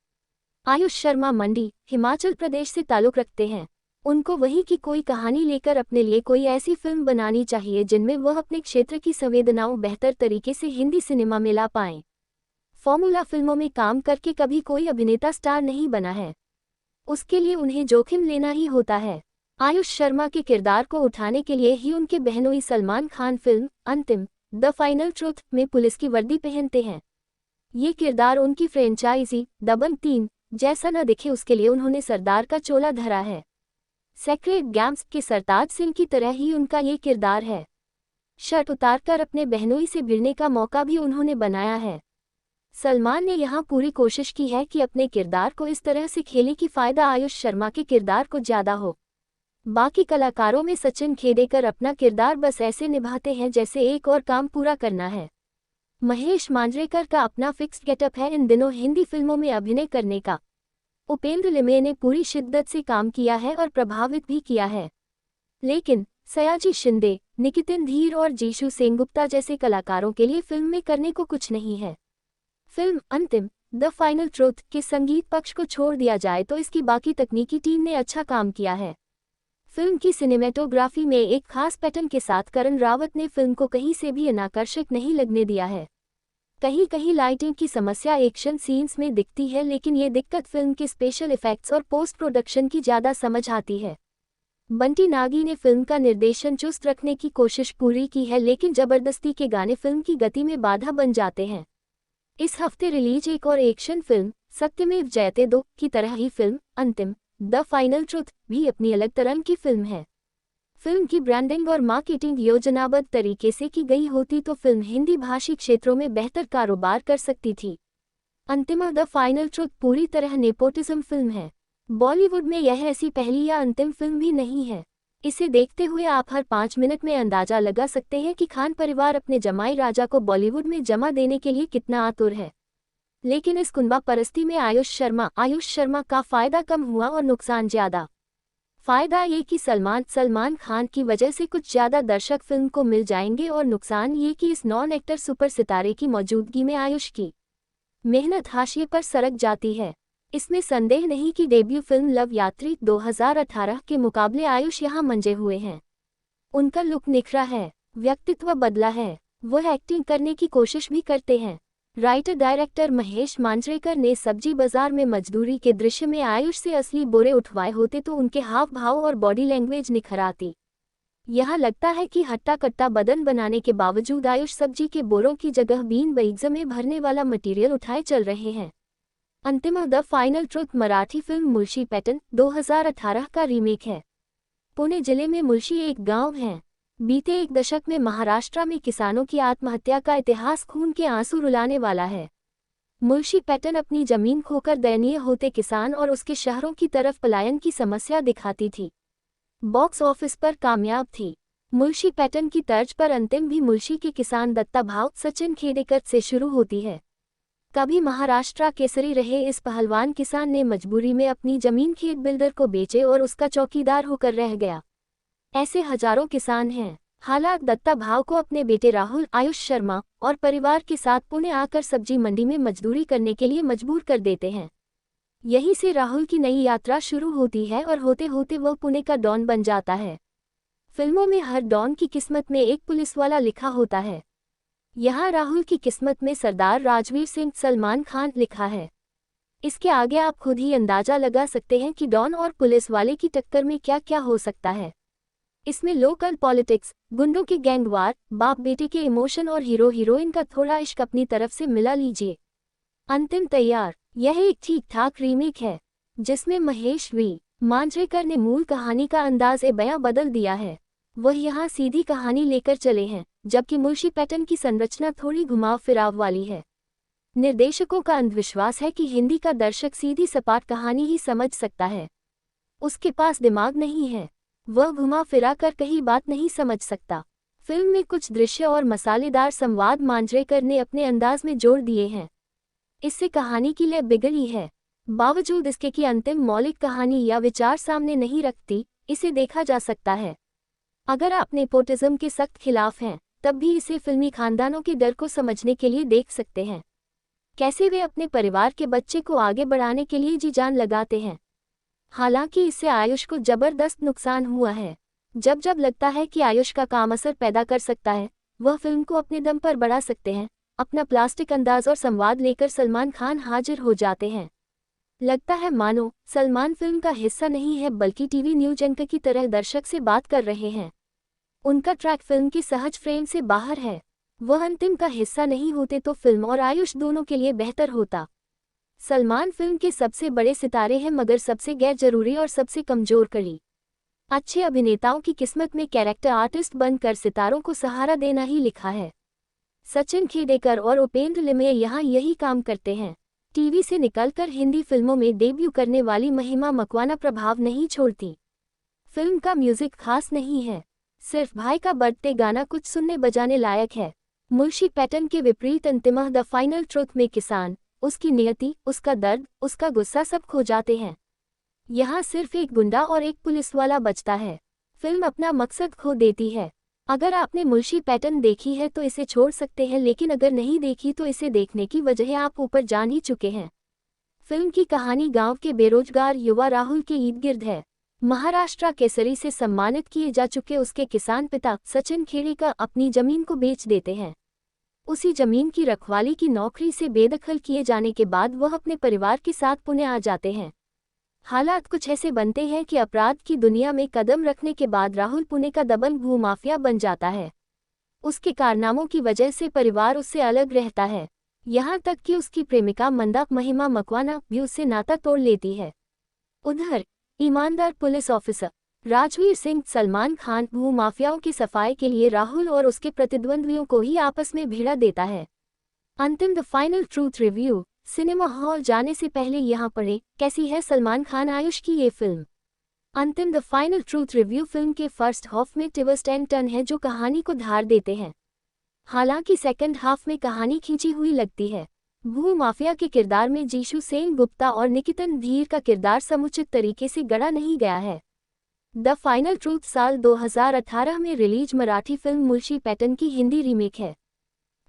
आयुष शर्मा मंडी, हिमाचल प्रदेश से ताल्लुक रखते हैं। उनको वहीं की कोई कहानी लेकर अपने लिए कोई ऐसी फिल्म बनानी चाहिए जिनमें वह अपने क्षेत्र की संवेदनाओं बेहतर तरीके से हिंदी सिनेमा में ला पाएं। फॉर्मूला फिल्मों में काम करके कभी कोई अभिनेता स्टार नहीं बना है, उसके लिए उन्हें जोखिम लेना ही होता है। आयुष शर्मा के किरदार को उठाने के लिए ही उनके बहनोई सलमान खान फिल्म अंतिम द फाइनल ट्रुथ में पुलिस की वर्दी पहनते हैं। ये किरदार उनकी फ्रेंचाइजी दबंग 3 जैसा न दिखे, उसके लिए उन्होंने सरदार का चोला धरा है। सेक्रेट गेम्स के सरताज सिंह की तरह ही उनका ये किरदार है। शर्ट उतारकर अपने बहनोई से भिड़ने का मौका भी उन्होंने बनाया है। सलमान ने यहाँ पूरी कोशिश की है कि अपने किरदार को इस तरह से खेले कि फ़ायदा आयुष शर्मा के किरदार को ज़्यादा हो। बाकी कलाकारों में सचिन खेडेकर अपना किरदार बस ऐसे निभाते हैं जैसे एक और काम पूरा करना है। महेश मांजरेकर का अपना फिक्स्ड गेटअप है इन दिनों हिंदी फिल्मों में अभिनय करने का। उपेंद्र लिमये ने पूरी शिद्दत से काम किया है और प्रभावित भी किया है, लेकिन सयाजी शिंदे, निकितिन धीर और जीशु सेनगुप्ता जैसे कलाकारों के लिए फिल्म में करने को कुछ नहीं है। फिल्म अंतिम द फाइनल ट्रुथ के संगीत पक्ष को छोड़ दिया जाए तो इसकी बाकी तकनीकी टीम ने अच्छा काम किया है। फिल्म की सिनेमेटोग्राफी में एक खास पैटर्न के साथ करण रावत ने फिल्म को कहीं से भी अनाकर्षक नहीं लगने दिया है। कहीं कहीं लाइटिंग की समस्या एक्शन सीन्स में दिखती है, लेकिन ये दिक्कत फिल्म के स्पेशल इफेक्ट्स और पोस्ट प्रोडक्शन की ज़्यादा समझ आती है। बंटी नागी ने फिल्म का निर्देशन चुस्त रखने की कोशिश पूरी की है, लेकिन जबरदस्ती के गाने फिल्म की गति में बाधा बन जाते हैं। इस हफ्ते रिलीज एक और एक्शन फिल्म सत्यमेव जयते 2 की तरह ही फिल्म अंतिम द फाइनल ट्रुथ भी अपनी अलग तरह की फिल्म है। फिल्म की ब्रांडिंग और मार्केटिंग योजनाबद्ध तरीके से की गई होती तो फिल्म हिंदी भाषी क्षेत्रों में बेहतर कारोबार कर सकती थी। अंतिम द फाइनल ट्रुथ पूरी तरह नेपोटिज्म फिल्म है। बॉलीवुड में यह ऐसी पहली या अंतिम फिल्म भी नहीं है। इसे देखते हुए आप हर 5 मिनट में अंदाजा लगा सकते हैं कि खान परिवार अपने जमाई राजा को बॉलीवुड में जमा देने के लिए कितना आतुर है। लेकिन इस कुंबा परस्ती में आयुष शर्मा का फायदा कम हुआ और नुकसान ज्यादा। फायदा ये कि सलमान खान की वजह से कुछ ज्यादा दर्शक फिल्म को मिल जाएंगे, और नुकसान ये कि इस नॉन एक्टर सुपर सितारे की मौजूदगी में आयुष की मेहनत हाशिए पर सरक जाती है। इसमें संदेह नहीं कि डेब्यू फिल्म लव यात्री 2018 के मुकाबले आयुष यहाँ मंजे हुए हैं। उनका लुक निखरा है, व्यक्तित्व बदला है, वह एक्टिंग करने की कोशिश भी करते हैं। राइटर डायरेक्टर महेश मांजरेकर ने सब्जी बाजार में मजदूरी के दृश्य में आयुष से असली बोरे उठवाए होते तो उनके हाव भाव और बॉडी लैंग्वेज निखर आती। यहाँ लगता है कि हट्टा कट्टा बदन बनाने के बावजूद आयुष सब्जी के बोरों की जगह बीन बैग्स में भरने वाला मटीरियल उठाए चल रहे हैं। अंतिम the final truth Marathi film Mulshi pattern 2018 का रीमेक है। पुणे जिले में मुलशी एक गांव है। बीते एक दशक में महाराष्ट्र में किसानों की आत्महत्या का इतिहास खून के आंसू रुलाने वाला है। मुलशी पैटर्न अपनी जमीन खोकर दयनीय होते किसान और उसके शहरों की तरफ पलायन की समस्या दिखाती थी। बॉक्स ऑफिस पर कामयाब थी। मुलशी पैटर्न की तर्ज पर अंतिम भी मुलशी के किसान दत्ता भाव सचिन खेडेकर से शुरू होती है। कभी महाराष्ट्र केसरी रहे इस पहलवान किसान ने मजबूरी में अपनी जमीन खेत बिल्डर को बेचे और उसका चौकीदार होकर रह गया। ऐसे हजारों किसान हैं। हालात दत्ता भाव को अपने बेटे राहुल आयुष शर्मा और परिवार के साथ पुणे आकर सब्जी मंडी में मजदूरी करने के लिए मजबूर कर देते हैं। यहीं से राहुल की नई यात्रा शुरू होती है और होते होते वह पुणे का डॉन बन जाता है। फिल्मों में हर डॉन की किस्मत में एक पुलिस वाला लिखा होता है। यहाँ राहुल की किस्मत में सरदार राजवीर सिंह सलमान खान लिखा है। इसके आगे आप खुद ही अंदाजा लगा सकते हैं कि डॉन और पुलिस वाले की टक्कर में क्या क्या हो सकता है। इसमें लोकल पॉलिटिक्स, गुंडों के गैंगवार, बाप बेटे के इमोशन और हीरो हीरोइन का थोड़ा इश्क अपनी तरफ से मिला लीजिए। अंतिम तैयार। यह एक ठीक ठाक रीमेक है जिसमें महेश मांजरेकर ने मूल कहानी का अंदाज बयां बदल दिया है। वह यहाँ सीधी कहानी लेकर चले हैं, जबकि मुलशी पैटर्न की संरचना थोड़ी घुमाव फिराव वाली है। निर्देशकों का अंधविश्वास है कि हिंदी का दर्शक सीधी सपाट कहानी ही समझ सकता है। उसके पास दिमाग नहीं है, वह घुमा फिरा कर कहीं बात नहीं समझ सकता। फिल्म में कुछ दृश्य और मसालेदार संवाद मांजरेकर ने अपने अंदाज में जोड़ दिए हैं। इससे कहानी की लय बिगड़ी है। बावजूद इसके कि अंतिम मौलिक कहानी या विचार सामने नहीं रखती, इसे देखा जा सकता है। अगर आप नेपोटिज्म के सख्त खिलाफ हैं, तब भी इसे फिल्मी खानदानों के डर को समझने के लिए देख सकते हैं। कैसे वे अपने परिवार के बच्चे को आगे बढ़ाने के लिए जी जान लगाते हैं। हालांकि इससे आयुष को जबरदस्त नुकसान हुआ है। जब जब लगता है कि आयुष का काम असर पैदा कर सकता है, वह फिल्म को अपने दम पर बढ़ा सकते हैं। अपना प्लास्टिक अंदाज और संवाद लेकर सलमान खान हाजिर हो जाते हैं। लगता है मानो सलमान फिल्म का हिस्सा नहीं है, बल्कि टीवी न्यूज एंकर की तरह दर्शक से बात कर रहे हैं। उनका ट्रैक फिल्म की सहज फ्रेम से बाहर है। वह अंतिम का हिस्सा नहीं होते तो फिल्म और आयुष दोनों के लिए बेहतर होता। सलमान फिल्म के सबसे बड़े सितारे हैं, मगर सबसे गैर जरूरी और सबसे कमजोर कड़ी। अच्छे अभिनेताओं की किस्मत में कैरेक्टर आर्टिस्ट बनकर सितारों को सहारा देना ही लिखा है। सचिन खेडेकर और उपेंद्र लिमये यहाँ यही काम करते हैं। टीवी से निकलकर हिंदी फिल्मों में डेब्यू करने वाली महिमा मकवाना प्रभाव नहीं छोड़ती। फिल्म का म्यूजिक खास नहीं है, सिर्फ भाई का बर्थडे गाना कुछ सुनने बजाने लायक है। मुंशी पैटर्न के विपरीत अंतिमः द फाइनल ट्रुथ में किसान, उसकी नियति, उसका दर्द, उसका गुस्सा सब खो जाते हैं। यहाँ सिर्फ एक गुंडा और एक पुलिस वाला बचता है। फिल्म अपना मकसद खो देती है। अगर आपने मुंशी पैटर्न देखी है तो इसे छोड़ सकते हैं, लेकिन अगर नहीं देखी तो इसे देखने की वजह आप ऊपर जान ही चुके हैं। फिल्म की कहानी गांव के बेरोजगार युवा राहुल के इर्द-गिर्द है। महाराष्ट्र केसरी से सम्मानित किए जा चुके उसके किसान पिता सचिन खेडेकर अपनी जमीन को बेच देते हैं। उसी जमीन की रखवाली की नौकरी से बेदखल किए जाने के बाद वह अपने परिवार के साथ पुणे आ जाते हैं। हालात कुछ ऐसे बनते हैं कि अपराध की दुनिया में कदम रखने के बाद राहुल पुणे का दबंग भूमाफिया बन जाता है। उसके कारनामों की वजह से परिवार उससे अलग रहता है, यहाँ तक कि उसकी प्रेमिका मंदा महिमा मकवाना भी उससे नाता तोड़ लेती है। उधर ईमानदार पुलिस ऑफिसर राजवीर सिंह सलमान खान भूमाफियाओं की सफाई के लिए राहुल और उसके प्रतिद्वंद्वियों को ही आपस में भिड़ा देता है। अंतिम the final truth review. Cinema hall जाने से पहले यहाँ पढ़ें, कैसी है सलमान खान आयुष की ये फिल्म। अंतिम the final truth review film के फर्स्ट हाफ में ट्विस्ट एंड टर्न है जो कहानी को धार देते हैं। हालांकि सेकंड हाफ में कहानी खींची हुई लगती है। भूमाफिया के किरदार में जीशु सेन गुप्ता और निकितन धीर का किरदार समुचित तरीके से गढ़ा नहीं गया है। द फाइनल ट्रूथ साल 2018 में release Marathi film Munshi pattern की हिंदी रीमेक है।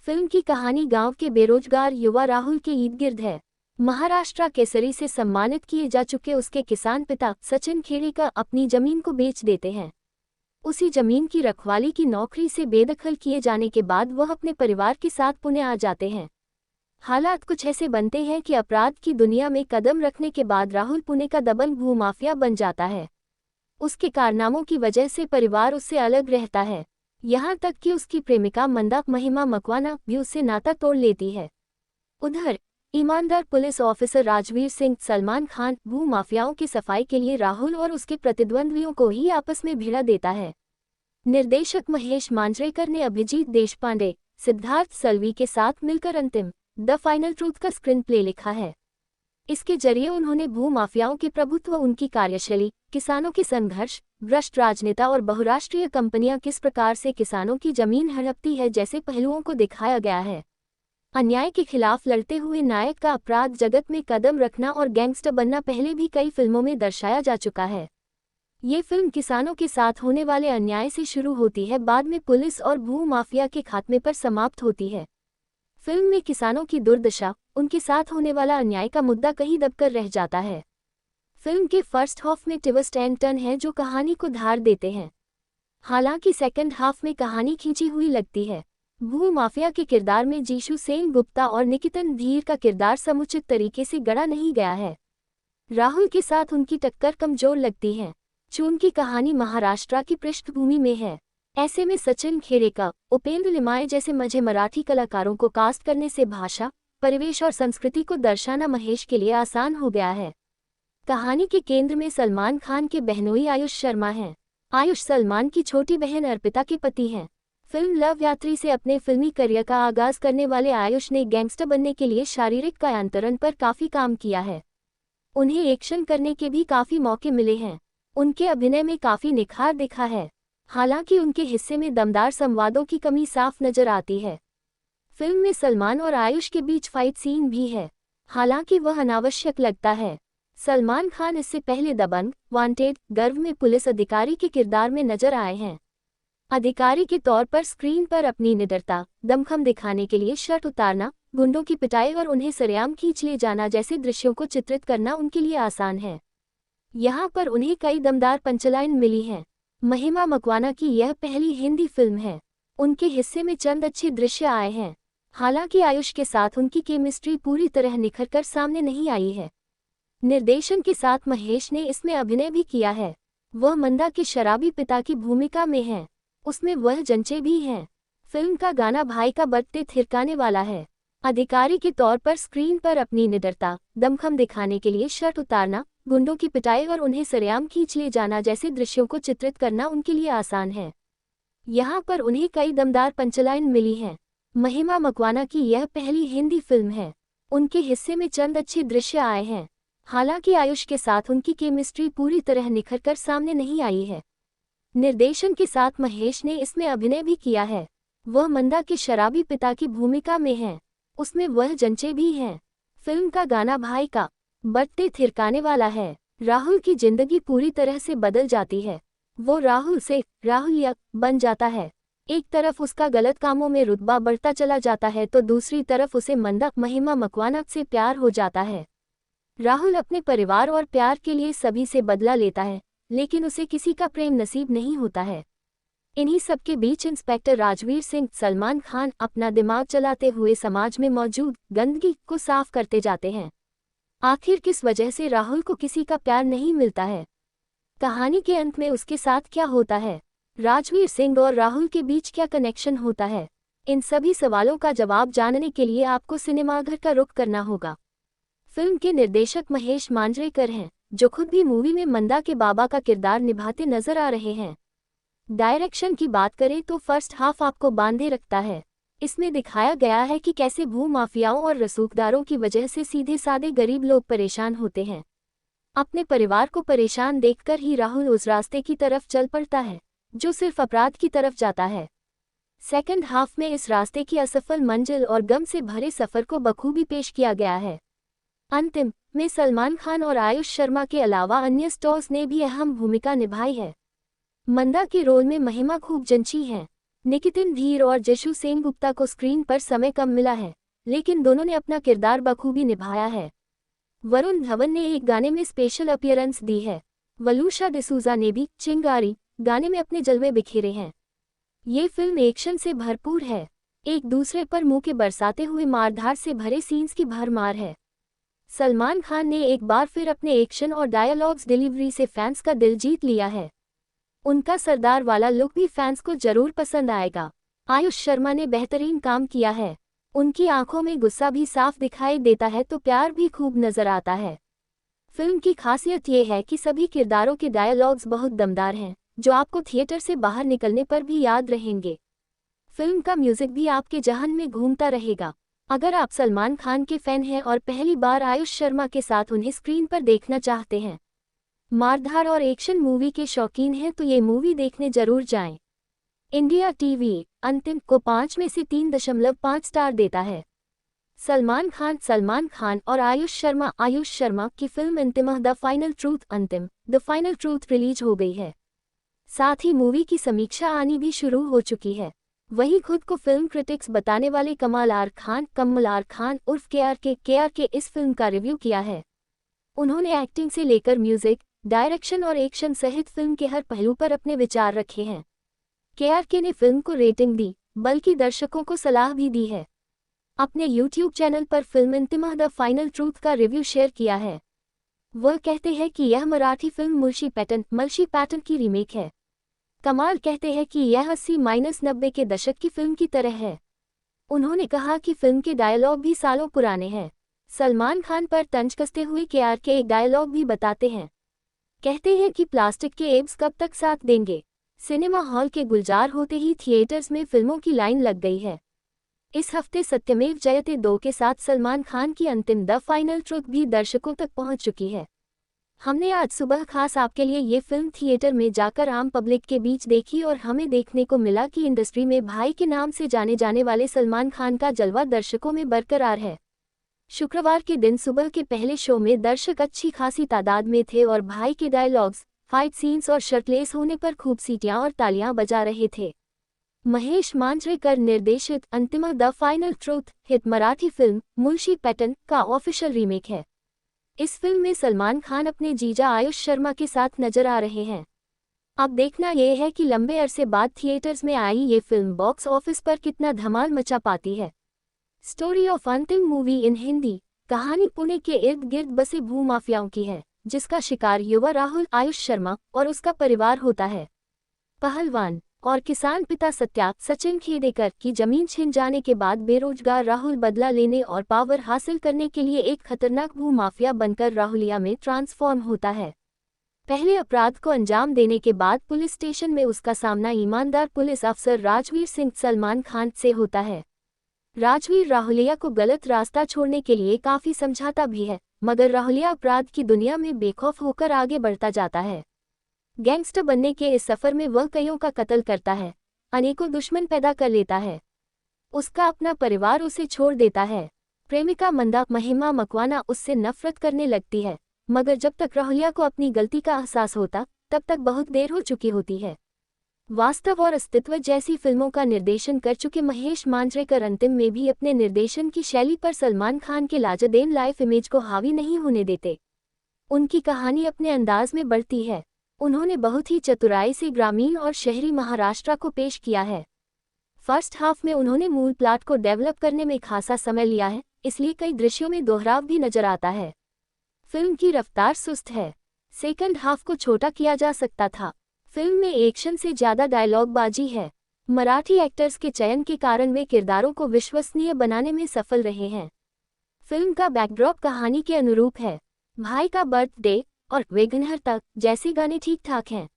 फिल्म की कहानी गांव के बेरोजगार युवा राहुल के इर्द-गिर्द है। महाराष्ट्र केसरी से सम्मानित किए जा चुके उसके किसान पिता सचिन खेडेकर अपनी जमीन को बेच देते हैं। उसी जमीन की रखवाली की नौकरी से बेदखल किए जाने के बाद वह अपने परिवार के साथ पुणे आ जाते हैं। हालात कुछ ऐसे बनते हैं कि अपराध की दुनिया में कदम रखने के बाद राहुल पुणे का दबंग भूमाफिया बन जाता है। उसके कारनामों की वजह से परिवार उससे अलग रहता है, यहाँ तक कि उसकी प्रेमिका मंदा महिमा मकवाना भी उससे नाता तोड़ लेती है। उधर ईमानदार पुलिस ऑफिसर राजवीर सिंह सलमान खान भूमाफियाओं की सफाई के लिए राहुल और उसके प्रतिद्वंद्वियों को ही आपस में भिड़ा देता है। निर्देशक महेश मांजरेकर ने अभिजीत देशपांडे, सिद्धार्थ सल्वी के साथ मिलकर अंतिम द फाइनल ट्रूथ का स्क्रीन प्ले लिखा है। इसके जरिए उन्होंने भूमाफियाओं के प्रभुत्व, उनकी कार्यशैली, किसानों के संघर्ष, भ्रष्ट राजनेता और बहुराष्ट्रीय कंपनियां किस प्रकार से किसानों की जमीन हड़पती है जैसे पहलुओं को दिखाया गया है। अन्याय के खिलाफ लड़ते हुए नायक का अपराध जगत में कदम रखना और गैंगस्टर बनना पहले भी कई फिल्मों में दर्शाया जा चुका है। ये फिल्म किसानों के साथ होने वाले अन्याय से शुरू होती है, बाद में पुलिस और भूमाफिया के खात्मे पर समाप्त होती है। फिल्म में किसानों की दुर्दशा, उनके साथ होने वाला अन्याय का मुद्दा कहीं दबकर रह जाता है। फिल्म के फर्स्ट हाफ में ट्विस्ट एंड टर्न है जो कहानी को धार देते हैं। हालांकि सेकंड हाफ में कहानी खींची हुई लगती है। भूमाफिया के किरदार में जीशु सेन गुप्ता और निकितन धीर का किरदार समुचित तरीके से गढ़ा नहीं गया है। राहुल के साथ उनकी टक्कर कमजोर लगती है, चूंकि कहानी महाराष्ट्र की पृष्ठभूमि में है। ऐसे में सचिन खेडेकर, उपेंद्र लिमये जैसे मझे मराठी कलाकारों को कास्ट करने से भाषा, परिवेश और संस्कृति को दर्शाना महेश के लिए आसान हो गया है। कहानी के केंद्र में सलमान खान के बहनोई आयुष शर्मा हैं। आयुष सलमान की छोटी बहन अर्पिता के पति हैं। फिल्म लव यात्री से अपने फिल्मी करियर का आगाज करने वाले आयुष ने गैंगस्टर बनने के लिए शारीरिक कायांतरण पर काफी काम किया है। उन्हें एक्शन करने के भी काफी मौके मिले हैं। उनके अभिनय में काफी निखार दिखा है। हालांकि उनके हिस्से में दमदार संवादों की कमी साफ नजर आती है। फिल्म में सलमान और आयुष के बीच फाइट सीन भी है, हालांकि वह अनावश्यक लगता है। सलमान खान इससे पहले दबंग, वांटेड, गर्व में पुलिस अधिकारी के किरदार में नजर आए हैं। अधिकारी के तौर पर स्क्रीन पर अपनी निडरता, दमखम दिखाने के लिए शर्ट उतारना, गुंडों की पिटाई और उन्हें सरेआम खींच ले जाना जैसे दृश्यों को चित्रित करना उनके लिए आसान है। यहाँ पर उन्हें कई दमदार पंचलाइन मिली हैं। महिमा मकवाना की यह पहली हिंदी फिल्म है। उनके हिस्से में चंद अच्छे दृश्य आए हैं। हालांकि आयुष के साथ उनकी केमिस्ट्री पूरी तरह निखर कर सामने नहीं आई है। निर्देशन के साथ महेश ने इसमें अभिनय भी किया है। वह मंदा के शराबी पिता की भूमिका में है। उसमें वह जंचे भी हैं। फिल्म का गाना भाई का बर्थडे थिरकाने वाला है। अधिकारी के तौर पर स्क्रीन पर अपनी निडरता, दमखम दिखाने के लिए शर्ट उतारना, गुंडों की पिटाई और उन्हें सरेआम खींच ले जाना जैसे दृश्यों को चित्रित करना उनके लिए आसान है। यहाँ पर उन्हें कई दमदार पंचलाइन मिली हैं। महिमा मकवाना की यह पहली हिंदी फिल्म है। उनके हिस्से में चंद अच्छे दृश्य आए हैं। हालांकि आयुष के साथ उनकी केमिस्ट्री पूरी तरह निखर कर सामने नहीं आई है। निर्देशन के साथ महेश ने इसमें अभिनय भी किया है। वह मंदा के शराबी पिता की भूमिका में है। उसमें वह जंचे भी हैं। फिल्म का गाना भाई का बर्थडे थिरकाने वाला है। राहुल की जिंदगी पूरी तरह से बदल जाती है। वो राहुल से राहुल यक बन जाता है। एक तरफ उसका गलत कामों में रुतबा बढ़ता चला जाता है तो दूसरी तरफ उसे मंदा महिमा मकवाना से प्यार हो जाता है। राहुल अपने परिवार और प्यार के लिए सभी से बदला लेता है, लेकिन उसे किसी का प्रेम नसीब नहीं होता है। इन्हीं सबके बीच इंस्पेक्टर राजवीर सिंह सलमान खान अपना दिमाग चलाते हुए समाज में मौजूद गंदगी को साफ करते जाते हैं। आखिर किस वजह से राहुल को किसी का प्यार नहीं मिलता है? कहानी के अंत में उसके साथ क्या होता है? राजवीर सिंह और राहुल के बीच क्या कनेक्शन होता है? इन सभी सवालों का जवाब जानने के लिए आपको सिनेमाघर का रुख करना होगा। फिल्म के निर्देशक महेश मांजरेकर हैं, जो खुद भी मूवी में मंदा के बाबा का किरदार निभाते नजर आ रहे हैं। डायरेक्शन की बात करें तो फर्स्ट हाफ आपको बांधे रखता है। इसमें दिखाया गया है कि कैसे भूमाफियाओं और रसूखदारों की वजह से सीधे सादे गरीब लोग परेशान होते हैं। अपने परिवार को परेशान देखकर ही राहुल उस रास्ते की तरफ चल पड़ता है जो सिर्फ अपराध की तरफ जाता है। सेकंड हाफ में इस रास्ते की असफल मंजिल और गम से भरे सफर को बखूबी पेश किया गया है। अंतिम में सलमान खान और आयुष शर्मा के अलावा अन्य स्टार्स ने भी अहम भूमिका निभाई है। मंदा के रोल में महिमा खूब जंची हैं। निकितिन धीर और जशु सेनगुप्ता को स्क्रीन पर समय कम मिला है, लेकिन दोनों ने अपना किरदार बखूबी निभाया है। वरुण धवन ने एक गाने में स्पेशल अपीयरेंस दी है। वलूशा डिसूजा ने भी चिंगारी गाने में अपने जलवे बिखेरे हैं। ये फिल्म एक्शन से भरपूर है। एक दूसरे पर मुंह के बरसाते हुए मारधार से भरे सीन्स की भरमार है। सलमान खान ने एक बार फिर अपने एक्शन और डायलॉग्स डिलीवरी से फैंस का दिल जीत लिया है। उनका सरदार वाला लुक भी फैंस को जरूर पसंद आएगा। आयुष शर्मा ने बेहतरीन काम किया है। उनकी आंखों में गुस्सा भी साफ दिखाई देता है तो प्यार भी खूब नजर आता है। फिल्म की खासियत ये है कि सभी किरदारों के डायलॉग्स बहुत दमदार हैं, जो आपको थिएटर से बाहर निकलने पर भी याद रहेंगे। फिल्म का म्यूजिक भी आपके जहन में घूमता रहेगा। अगर आप सलमान खान के फैन हैं और पहली बार आयुष शर्मा के साथ उन्हें स्क्रीन पर देखना चाहते हैं, मारधार और एक्शन मूवी के शौकीन हैं तो ये मूवी देखने जरूर जाएं। इंडिया टीवी अंतिम को 5 में से 3.5 स्टार देता है। सलमान खान और आयुष शर्मा की फिल्म अंतिम द फाइनल ट्रूथ रिलीज हो गई है। साथ ही मूवी की समीक्षा आनी भी शुरू हो चुकी है। वहीं खुद को फिल्म क्रिटिक्स बताने वाले कमल आर खान उर्फ के इस फिल्म का रिव्यू किया है। उन्होंने एक्टिंग से लेकर म्यूजिक, डायरेक्शन और एक्शन सहित फिल्म के हर पहलू पर अपने विचार रखे हैं। के ने फिल्म को रेटिंग दी, बल्कि दर्शकों को सलाह भी दी है। अपने YouTube चैनल पर फिल्म अंतिम द फाइनल ट्रूथ का रिव्यू शेयर किया है। वह कहते हैं कि यह मराठी फिल्म मुलशी पैटर्न की रीमेक है। कमाल कहते हैं कि यह 80-90 के दशक की फिल्म की तरह है। उन्होंने कहा कि फिल्म के डायलॉग भी सालों पुराने हैं। सलमान खान पर तंज कसते हुए के एक डायलॉग भी बताते हैं। कहते हैं कि प्लास्टिक के एब्स कब तक साथ देंगे। सिनेमा हॉल के गुलजार होते ही थिएटर्स में फिल्मों की लाइन लग गई है। इस हफ्ते सत्यमेव जयते 2 के साथ सलमान खान की अंतिम द फाइनल ट्रूथ भी दर्शकों तक पहुंच चुकी है। हमने आज सुबह खास आपके लिए ये फिल्म थिएटर में जाकर आम पब्लिक के बीच देखी और हमें देखने को मिला कि इंडस्ट्री में भाई के नाम से जाने जाने वाले सलमान खान का जलवा दर्शकों में बरकरार है। शुक्रवार के दिन सुबह के पहले शो में दर्शक अच्छी खासी तादाद में थे और भाई के डायलॉग्स, फाइट सीन्स और शर्टलेस होने पर खूब सीटियां और तालियां बजा रहे थे। महेश मांजरेकर निर्देशित अंतिम the final truth hit Marathi film Munshi pattern का ऑफिशियल रीमेक है। इस फिल्म में सलमान खान अपने जीजा आयुष शर्मा के साथ नजर आ रहे हैं। अब देखना यह है कि लंबे अरसे बाद थिएटर्स में आई ये फिल्म बॉक्स ऑफिस पर कितना धमाल मचा पाती है। स्टोरी ऑफ अंतिम मूवी इन हिंदी। कहानी पुणे के इर्द गिर्द बसे भूमाफियाओं की है, जिसका शिकार युवा राहुल आयुष शर्मा और उसका परिवार होता है। पहलवान और किसान पिता सचिन खेडेकर की जमीन छिन जाने के बाद बेरोजगार राहुल बदला लेने और पावर हासिल करने के लिए एक खतरनाक भूमाफिया बनकर राहुलिया में ट्रांसफॉर्म होता है। पहले अपराध को अंजाम देने के बाद पुलिस स्टेशन में उसका सामना ईमानदार पुलिस अफसर राजवीर सिंह सलमान खान से होता है। राजवीर राहुलिया को गलत रास्ता छोड़ने के लिए काफी समझाता भी है, मगर राहुलिया अपराध की दुनिया में बेखौफ होकर आगे बढ़ता जाता है। गैंगस्टर बनने के इस सफर में वह कईयों का कत्ल करता है, अनेकों दुश्मन पैदा कर लेता है। उसका अपना परिवार उसे छोड़ देता है। प्रेमिका मंदा महिमा मकवाना उससे नफरत करने लगती है, मगर जब तक राहुलिया को अपनी गलती का एहसास होता, तब तक बहुत देर हो चुकी होती है। वास्तव और अस्तित्व जैसी फिल्मों का निर्देशन कर चुके महेश मांजरेकर अंतिम में भी अपने निर्देशन की शैली पर सलमान खान के लाजवाब लाइफ इमेज को हावी नहीं होने देते। उनकी कहानी अपने अंदाज में बढ़ती है। उन्होंने बहुत ही चतुराई से ग्रामीण और शहरी महाराष्ट्र को पेश किया है। फर्स्ट हाफ में उन्होंने मूल प्लॉट को डेवलप करने में खासा समय लिया है, इसलिए कई दृश्यों में दोहराव भी नजर आता है। फिल्म की रफ्तार सुस्त है। सेकंड हाफ को छोटा किया जा सकता था। फिल्म में एक्शन से ज्यादा डायलॉगबाजी है। मराठी एक्टर्स के चयन के कारण वे किरदारों को विश्वसनीय बनाने में सफल रहे हैं। फिल्म का बैकड्रॉप कहानी के अनुरूप है। भाई का बर्थडे और वेगनहर तक जैसे गाने ठीक ठाक हैं।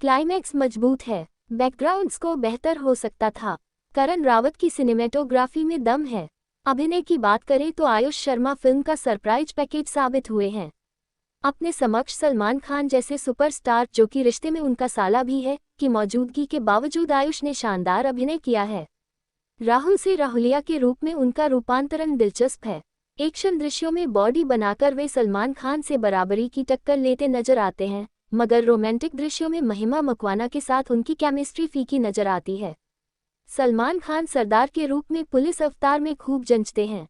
क्लाइमैक्स मजबूत है। बैकग्राउंड स्कोर बेहतर हो सकता था। करण रावत की सिनेमेटोग्राफी में दम है। अभिनय की बात करें तो आयुष शर्मा फिल्म का सरप्राइज पैकेज साबित हुए हैं। अपने समक्ष सलमान खान जैसे सुपरस्टार, जो कि रिश्ते में उनका साला भी है, की मौजूदगी के बावजूद आयुष ने शानदार अभिनय किया है। राहुल से राहुलिया के रूप में उनका रूपांतरण दिलचस्प है। एक्शन दृश्यों में बॉडी बनाकर वे सलमान खान से बराबरी की टक्कर लेते नजर आते हैं, मगर रोमांटिक दृश्यों में महिमा मकवाना के साथ उनकी केमिस्ट्री फीकी नजर आती है। सलमान खान सरदार के रूप में पुलिस अवतार में खूब जंचते हैं।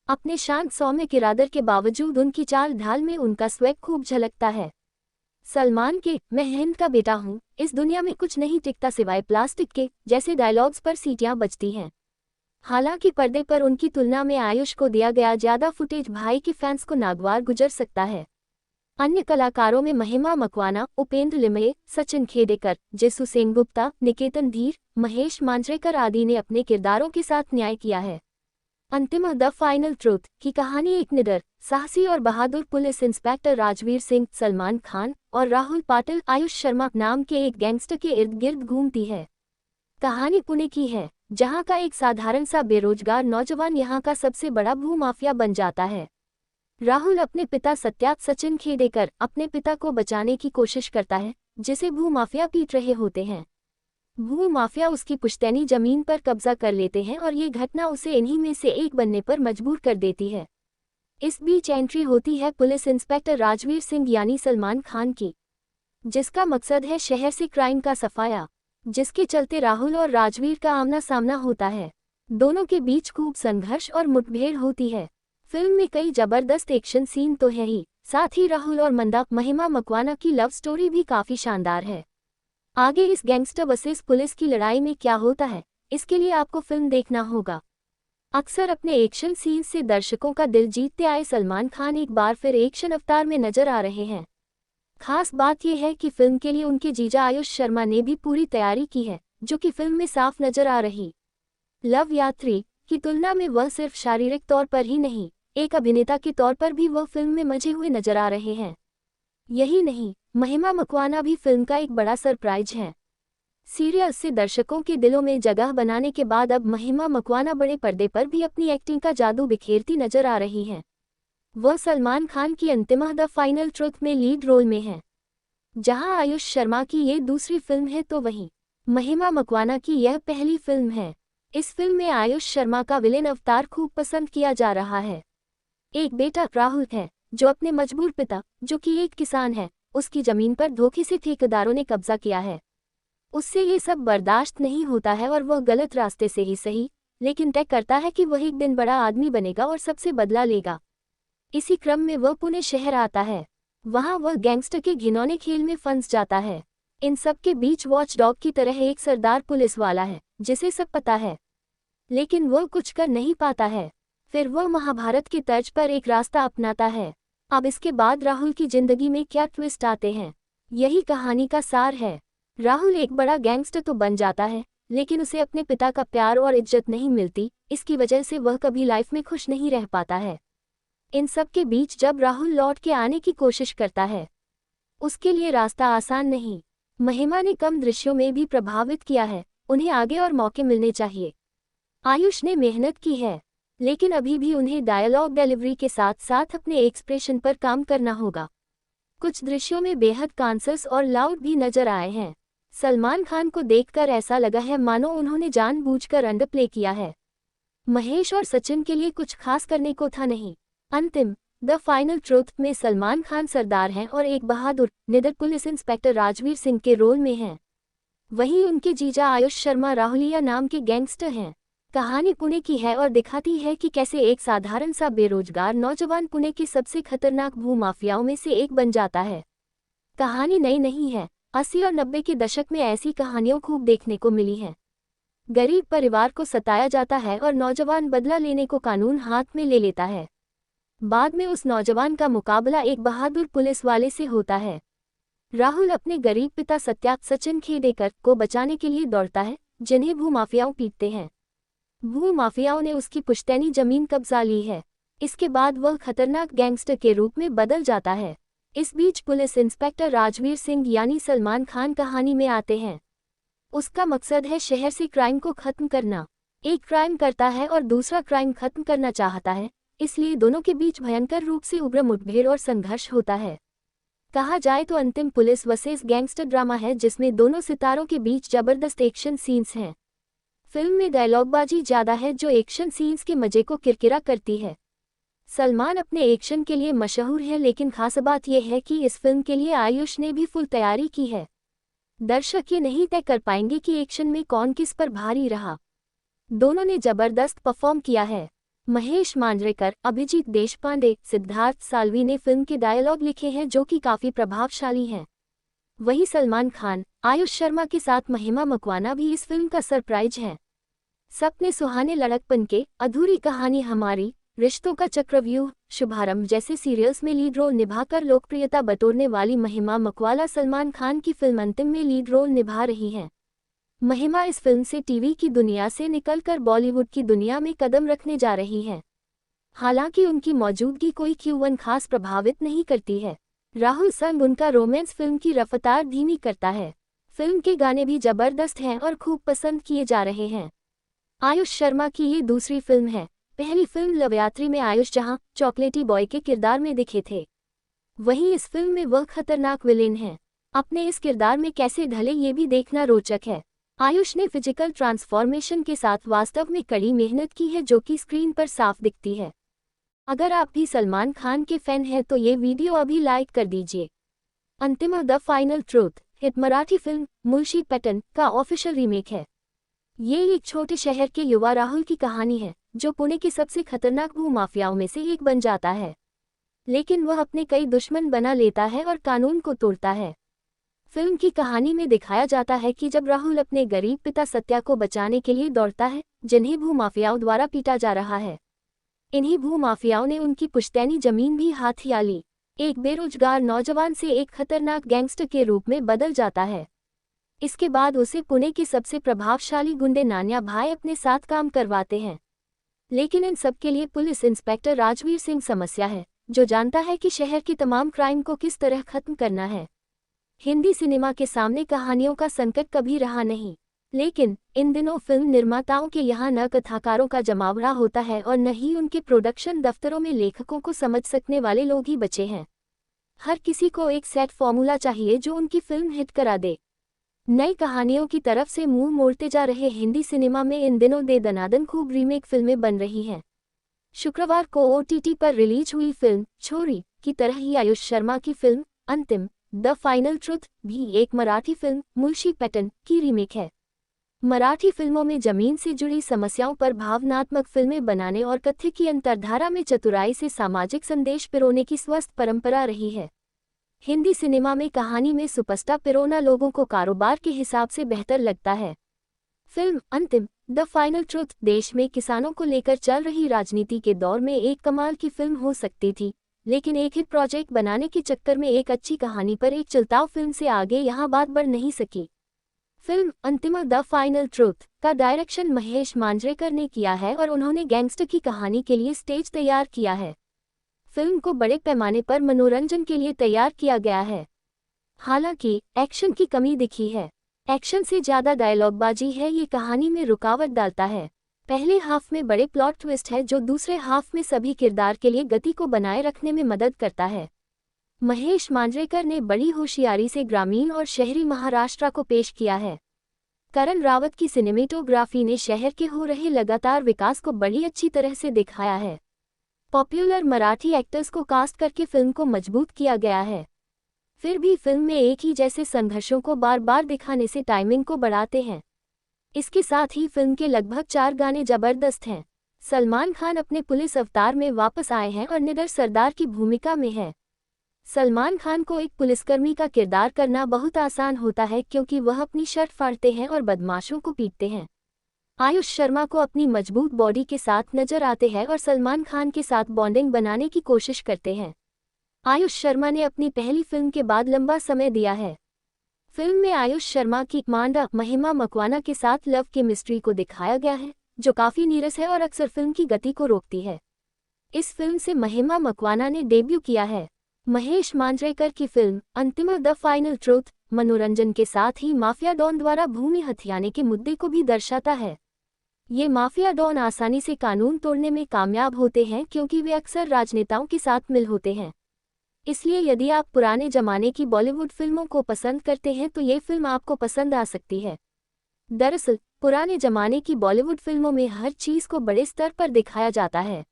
अपने शांत सौम्य किरदार के बावजूद उनकी चाल ढाल में उनका स्वैग खूब झलकता है। सलमान के "मैं हिंद का बेटा हूँ, इस दुनिया में कुछ नहीं टिकता सिवाय प्लास्टिक के" जैसे डायलॉग्स पर सीटियां बजती हैं। हालांकि पर्दे पर उनकी तुलना में आयुष को दिया गया ज्यादा फुटेज भाई के फैंस को नागवार गुजर सकता है। अन्य कलाकारों में महिमा मकवाना, उपेंद्र लिमये, सचिन खेडेकर, जेसु सेनगुप्ता, निकेतन धीर, महेश मांजरेकर आदि ने अपने किरदारों के साथ न्याय किया है। अंतिम द फाइनल ट्रूथ की कहानी एक निडर, साहसी और बहादुर पुलिस इंस्पेक्टर राजवीर सिंह, सलमान खान और राहुल पाटिल आयुष शर्मा नाम के एक गैंगस्टर के इर्द गिर्द घूमती है। कहानी पुणे की है, जहां का एक साधारण सा बेरोजगार नौजवान यहां का सबसे बड़ा भूमाफिया बन जाता है। राहुल अपने पिता सचिन खेडेकर अपने पिता को बचाने की कोशिश करता है, जिसे भूमाफिया पीट रहे होते हैं। भूमाफिया उसकी पुश्तैनी जमीन पर कब्जा कर लेते हैं और ये घटना उसे इन्हीं में से एक बनने पर मजबूर कर देती है। इस बीच एंट्री होती है पुलिस इंस्पेक्टर राजवीर सिंह यानी सलमान खान की, जिसका मकसद है शहर से क्राइम का सफाया, जिसके चलते राहुल और राजवीर का आमना सामना होता है। दोनों के बीच खूब संघर्ष और मुठभेड़ होती है। फिल्म में कई जबरदस्त एक्शन सीन तो है ही, साथ ही राहुल और मंदा महिमा मकवाना की लव स्टोरी भी काफी शानदार है। आगे इस गैंगस्टर वर्सेस पुलिस की लड़ाई में क्या होता है, इसके लिए आपको फिल्म देखना होगा। अक्सर अपने एक्शन सीन से दर्शकों का दिल जीतते आए सलमान खान एक बार फिर एक्शन अवतार में नजर आ रहे हैं। खास बात यह है कि फिल्म के लिए उनके जीजा आयुष शर्मा ने भी पूरी तैयारी की है, जो कि फिल्म में साफ नजर आ रही। लव यात्री की तुलना में वह सिर्फ शारीरिक तौर पर ही नहीं, एक अभिनेता के तौर पर भी वह फिल्म में मजे हुए नजर आ रहे हैं। यही नहीं, महिमा मकवाना भी फिल्म का एक बड़ा सरप्राइज है। सीरियल से दर्शकों के दिलों में जगह बनाने के बाद अब महिमा मकवाना बड़े पर्दे पर भी अपनी एक्टिंग का जादू बिखेरती नजर आ रही हैं। वह सलमान खान की अंतिम द फाइनल ट्रूथ में लीड रोल में हैं। जहां आयुष शर्मा की ये दूसरी फिल्म है तो वहीं महिमा मकवाना की यह पहली फिल्म है। इस फिल्म में आयुष शर्मा का विलेन अवतार खूब पसंद किया जा रहा है। एक बेटा राहुल है जो अपने मजबूर पिता, जो कि एक किसान है, उसकी जमीन पर धोखे से ठेकेदारों ने कब्जा किया है। उससे ये सब बर्दाश्त नहीं होता है और वह गलत रास्ते से ही सही, लेकिन तय करता है कि वह एक दिन बड़ा आदमी बनेगा और सबसे बदला लेगा। इसी क्रम में वह पुणे शहर आता है। वहां वह गैंगस्टर के घिनौने खेल में फंस जाता है। इन सब के बीच वॉचडॉग की तरह एक सरदार पुलिस वाला है जिसे सब पता है, लेकिन वह कुछ कर नहीं पाता है। फिर वह महाभारत की तर्ज पर एक रास्ता अपनाता है। अब इसके बाद राहुल की जिंदगी में क्या ट्विस्ट आते हैं, यही कहानी का सार है। राहुल एक बड़ा गैंगस्टर तो बन जाता है, लेकिन उसे अपने पिता का प्यार और इज्जत नहीं मिलती। इसकी वजह से वह कभी लाइफ में खुश नहीं रह पाता है। इन सब के बीच जब राहुल लौट के आने की कोशिश करता है, उसके लिए रास्ता आसान नहीं। महिमा ने कम दृश्यों में भी प्रभावित किया है। उन्हें आगे और मौके मिलने चाहिए। आयुष ने मेहनत की है, लेकिन अभी भी उन्हें डायलॉग डिलीवरी के साथ साथ अपने एक्सप्रेशन पर काम करना होगा। कुछ दृश्यों में बेहद कॉन्सर्स और लाउड भी नजर आए हैं। सलमान खान को देखकर ऐसा लगा है मानो उन्होंने जानबूझकर अंडरप्ले किया है। महेश और सचिन के लिए कुछ खास करने को था नहीं। अंतिम द फाइनल ट्रूथ में सलमान खान सरदार हैं और एक बहादुर निडर पुलिस इंस्पेक्टर राजवीर सिंह के रोल में हैं। वहीं उनके जीजा आयुष शर्मा राहुलिया नाम के गैंगस्टर हैं। कहानी पुणे की है और दिखाती है कि कैसे एक साधारण सा बेरोजगार नौजवान पुणे के सबसे खतरनाक भूमाफियाओं में से एक बन जाता है। कहानी नई नहीं है। 80 और 90 के दशक में ऐसी कहानियां खूब देखने को मिली हैं। गरीब परिवार को सताया जाता है और नौजवान बदला लेने को कानून हाथ में ले लेता है। बाद में उस नौजवान का मुकाबला एक बहादुर पुलिस वाले से होता है। राहुल अपने गरीब पिता सचिन खेडेकर को बचाने के लिए दौड़ता है, जिन्हें भूमाफियाओं पीटते हैं। भूमाफियाओं ने उसकी पुश्तैनी जमीन कब्जा ली है। इसके बाद वह खतरनाक गैंगस्टर के रूप में बदल जाता है। इस बीच पुलिस इंस्पेक्टर राजवीर सिंह यानी सलमान खान कहानी में आते हैं। उसका मकसद है शहर से क्राइम को खत्म करना। एक क्राइम करता है और दूसरा क्राइम खत्म करना चाहता है, इसलिए दोनों के बीच भयंकर रूप से उग्र मुठभेड़ और संघर्ष होता है। कहा जाए तो अंतिम पुलिस वर्सेस गैंगस्टर ड्रामा है जिसमें दोनों सितारों के बीच जबरदस्त एक्शन सीन्स हैं। फिल्म में डायलॉगबाजी ज्यादा है जो एक्शन सीन्स के मजे को किरकिरा करती है। सलमान अपने एक्शन के लिए मशहूर है, लेकिन खास बात यह है कि इस फिल्म के लिए आयुष ने भी फुल तैयारी की है। दर्शक ये नहीं तय कर पाएंगे कि एक्शन में कौन किस पर भारी रहा। दोनों ने जबरदस्त परफॉर्म किया है। महेश मांजरेकर, अभिजीत देशपांडे, सिद्धार्थ साल्वी ने फिल्म के डायलॉग लिखे हैं जो कि काफी प्रभावशाली हैं। वही सलमान खान, आयुष शर्मा के साथ महिमा मकवाना भी इस फिल्म का सरप्राइज है। सपने सुहाने लड़कपन के, अधूरी कहानी हमारी, रिश्तों का चक्रव्यूह, शुभारंभ जैसे सीरियल्स में लीड रोल निभाकर लोकप्रियता बटोरने वाली महिमा मकवाना सलमान खान की फिल्म अंतिम में लीड रोल निभा रही हैं। महिमा इस फिल्म से टीवी की दुनिया से निकलकर बॉलीवुड की दुनिया में कदम रखने जा रही हैं। हालांकि उनकी मौजूदगी कोई Q1 खास प्रभावित नहीं करती है। राहुल संग उनका रोमांस फिल्म की रफ्तार धीमी करता है। फिल्म के गाने भी जबरदस्त हैं और खूब पसंद किए जा रहे हैं। आयुष शर्मा की ये दूसरी फिल्म है। पहली फिल्म लवयात्री में आयुष जहां चॉकलेटी बॉय के किरदार में दिखे थे, वहीं इस फिल्म में वह खतरनाक विलेन हैं। अपने इस किरदार में कैसे ढले ये भी देखना रोचक है। आयुष ने फिजिकल ट्रांसफॉर्मेशन के साथ वास्तव में कड़ी मेहनत की है जो कि स्क्रीन पर साफ दिखती है। अगर आप भी सलमान खान के फैन हैं तो ये वीडियो अभी लाइक कर दीजिए। अंतिम the final truth hit Marathi film Mulshi pattern का ऑफिशियल रीमेक है। ये एक छोटे शहर के युवा राहुल की कहानी है जो पुणे के सबसे खतरनाक भूमाफियाओं में से एक बन जाता है, लेकिन वह अपने कई दुश्मन बना लेता है और कानून को तोड़ता है। फिल्म की कहानी में दिखाया जाता है कि जब राहुल अपने गरीब पिता सत्या को बचाने के लिए दौड़ता है, जिन्हें भूमाफियाओं द्वारा पीटा जा रहा है। इन्हीं भूमाफियाओं ने उनकी पुश्तैनी जमीन भी हाथिया ली। एक बेरोजगार नौजवान से एक खतरनाक गैंगस्टर के रूप में बदल जाता है। इसके बाद उसे पुणे के सबसे प्रभावशाली गुंडे नान्या भाई अपने साथ काम करवाते हैं, लेकिन इन सब के लिए पुलिस इंस्पेक्टर राजवीर सिंह समस्या है, जो जानता है कि शहर की तमाम क्राइम को किस तरह खत्म करना है। हिंदी सिनेमा के सामने कहानियों का संकट कभी रहा नहीं, लेकिन इन दिनों फिल्म निर्माताओं के यहाँ न कथाकारों का जमावड़ा होता है और न ही उनके प्रोडक्शन दफ्तरों में लेखकों को समझ सकने वाले लोग ही बचे हैं। हर किसी को एक सेट फॉर्मूला चाहिए जो उनकी फिल्म हिट करा दे। नई कहानियों की तरफ से मुंह मोड़ते जा रहे हिंदी सिनेमा में इन दिनों दे दनादन खूब रीमेक फिल्में बन रही हैं। शुक्रवार को OTT पर रिलीज हुई फिल्म छोरी की तरह ही आयुष शर्मा की फिल्म अंतिम द फाइनल ट्रुथ भी एक मराठी फिल्म मुंशी पैटर्न की रीमेक है। मराठी फिल्मों में जमीन से जुड़ी समस्याओं पर भावनात्मक फिल्में बनाने और कथ्य की अंतर्धारा में चतुराई से सामाजिक संदेश पिरोने की स्वस्थ परंपरा रही है। हिंदी सिनेमा में कहानी में सुपरस्टार पिरोना लोगों को कारोबार के हिसाब से बेहतर लगता है। फिल्म अंतिम द फाइनल ट्रुथ देश में किसानों को लेकर चल रही राजनीति के दौर में एक कमाल की फिल्म हो सकती थी, लेकिन एक हिट प्रोजेक्ट बनाने के चक्कर में एक अच्छी कहानी पर एक चलताव फिल्म से आगे यहाँ बात बढ़ नहीं सकी। फिल्म अंतिम द फाइनल ट्रुथ का डायरेक्शन महेश मांजरेकर ने किया है और उन्होंने गैंगस्टर की कहानी के लिए स्टेज तैयार किया है। फिल्म को बड़े पैमाने पर मनोरंजन के लिए तैयार किया गया है। हालांकि एक्शन की कमी दिखी है। एक्शन से ज़्यादा डायलॉगबाजी है, ये कहानी में रुकावट डालता है। पहले हाफ में बड़े प्लॉट ट्विस्ट है जो दूसरे हाफ में सभी किरदार के लिए गति को बनाए रखने में मदद करता है। महेश मांजरेकर ने बड़ी होशियारी से ग्रामीण और शहरी महाराष्ट्र को पेश किया है। करण रावत की सिनेमेटोग्राफी ने शहर के हो रहे लगातार विकास को बड़ी अच्छी तरह से दिखाया है। पॉपुलर मराठी एक्टर्स को कास्ट करके फिल्म को मजबूत किया गया है। फिर भी फिल्म में एक ही जैसे संघर्षों को बार बार दिखाने से टाइमिंग को बढ़ाते हैं। इसके साथ ही फिल्म के लगभग 4 गाने जबरदस्त हैं। सलमान खान अपने पुलिस अवतार में वापस आए हैं और निडर सरदार की भूमिका में है। सलमान खान को एक पुलिसकर्मी का किरदार करना बहुत आसान होता है क्योंकि वह अपनी शर्ट फाड़ते हैं और बदमाशों को पीटते हैं। आयुष शर्मा को अपनी मजबूत बॉडी के साथ नजर आते हैं और सलमान खान के साथ बॉन्डिंग बनाने की कोशिश करते हैं। आयुष शर्मा ने अपनी पहली फिल्म के बाद लंबा समय दिया है। फिल्म में आयुष शर्मा की मांडा महिमा मकवाना के साथ लव केमिस्ट्री को दिखाया गया है, जो काफी नीरस है और अक्सर फिल्म की गति को रोकती है। इस फिल्म से महिमा मकवाना ने डेब्यू किया है। महेश मांजरेकर की फिल्म अंतिम द फाइनल ट्रुथ मनोरंजन के साथ ही माफिया डॉन द्वारा भूमि हथियाने के मुद्दे को भी दर्शाता है। ये माफिया डॉन आसानी से कानून तोड़ने में कामयाब होते हैं क्योंकि वे अक्सर राजनेताओं के साथ मिल होते हैं। इसलिए यदि आप पुराने जमाने की बॉलीवुड फिल्मों को पसंद करते हैं तो ये फिल्म आपको पसंद आ सकती है। दरअसल पुराने जमाने की बॉलीवुड फिल्मों में हर चीज़ को बड़े स्तर पर दिखाया जाता है।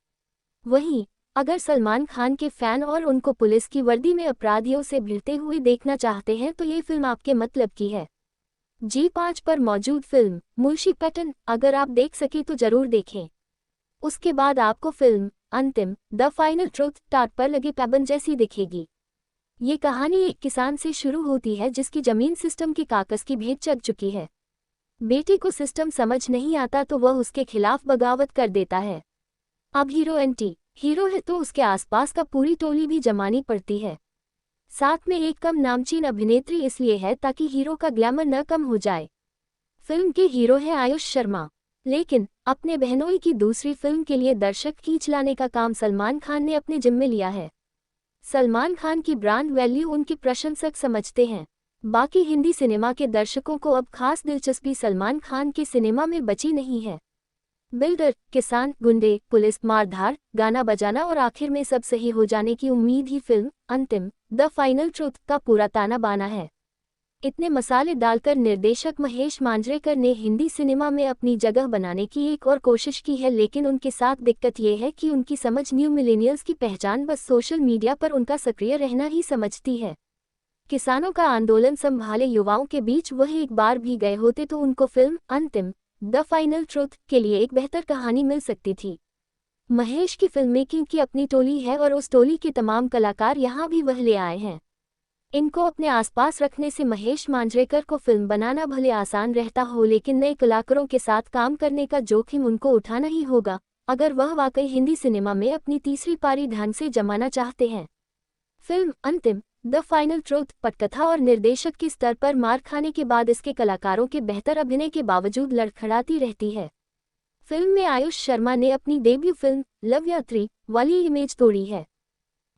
वहीं अगर सलमान खान के फैन और उनको पुलिस की वर्दी में अपराधियों से भिड़ते हुए देखना चाहते हैं तो ये फिल्म आपके मतलब की है। G5 पर मौजूद फिल्म मुंशी पैटर्न अगर आप देख सके तो जरूर देखें। उसके बाद आपको फिल्म अंतिम द फाइनल ट्रुथ टाट पर लगे पैबंद जैसी दिखेगी। ये कहानी एक किसान से शुरू होती है जिसकी जमीन सिस्टम के कागज की भेंट चढ़ चुकी है। बेटे को सिस्टम समझ नहीं आता तो वह उसके खिलाफ बगावत कर देता है। अब हीरो एंटी हीरो है तो उसके आसपास का पूरी टोली भी जमानी पड़ती है। साथ में एक कम नामचीन अभिनेत्री इसलिए है ताकि हीरो का ग्लैमर न कम हो जाए। फिल्म के हीरो है आयुष शर्मा, लेकिन अपने बहनोई की दूसरी फिल्म के लिए दर्शक खींच लाने का काम सलमान खान ने अपने जिम्मे लिया है। सलमान खान की ब्रांड वैल्यू उनके प्रशंसक समझते हैं। बाकी हिंदी सिनेमा के दर्शकों को अब खास दिलचस्पी सलमान खान के सिनेमा में बची नहीं है। बिल्डर, किसान, गुंडे, पुलिस, मारधाड़, गाना बजाना और आखिर में सब सही हो जाने की उम्मीद ही फिल्म अंतिम द फाइनल ट्रुथ का पूरा ताना बाना है। इतने मसाले डालकर निर्देशक महेश मांजरेकर ने हिंदी सिनेमा में अपनी जगह बनाने की एक और कोशिश की है, लेकिन उनके साथ दिक्कत ये है कि उनकी समझ न्यू मिलेनियल्स की पहचान बस सोशल मीडिया पर उनका सक्रिय रहना ही समझती है। किसानों का आंदोलन संभाले युवाओं के बीच वह एक बार भी गए होते तो उनको फिल्म अंतिम द फाइनल ट्रुथ के लिए एक बेहतर कहानी मिल सकती थी। महेश की फिल्म मेकिंग की अपनी टोली है और उस टोली के तमाम कलाकार यहाँ भी वह ले आए हैं। इनको अपने आसपास रखने से महेश मांजरेकर को फिल्म बनाना भले आसान रहता हो, लेकिन नए कलाकारों के साथ काम करने का जोखिम उनको उठाना ही होगा अगर वह वाकई हिंदी सिनेमा में अपनी तीसरी पारी ढंग से जमाना चाहते हैं। फिल्म अंतिम द फाइनल ट्रुथ पटकथा और निर्देशक के स्तर पर मार खाने के बाद इसके कलाकारों के बेहतर अभिनय के बावजूद लड़खड़ाती रहती है। फिल्म में आयुष शर्मा ने अपनी डेब्यू फिल्म लव यात्री वाली इमेज तोड़ी है।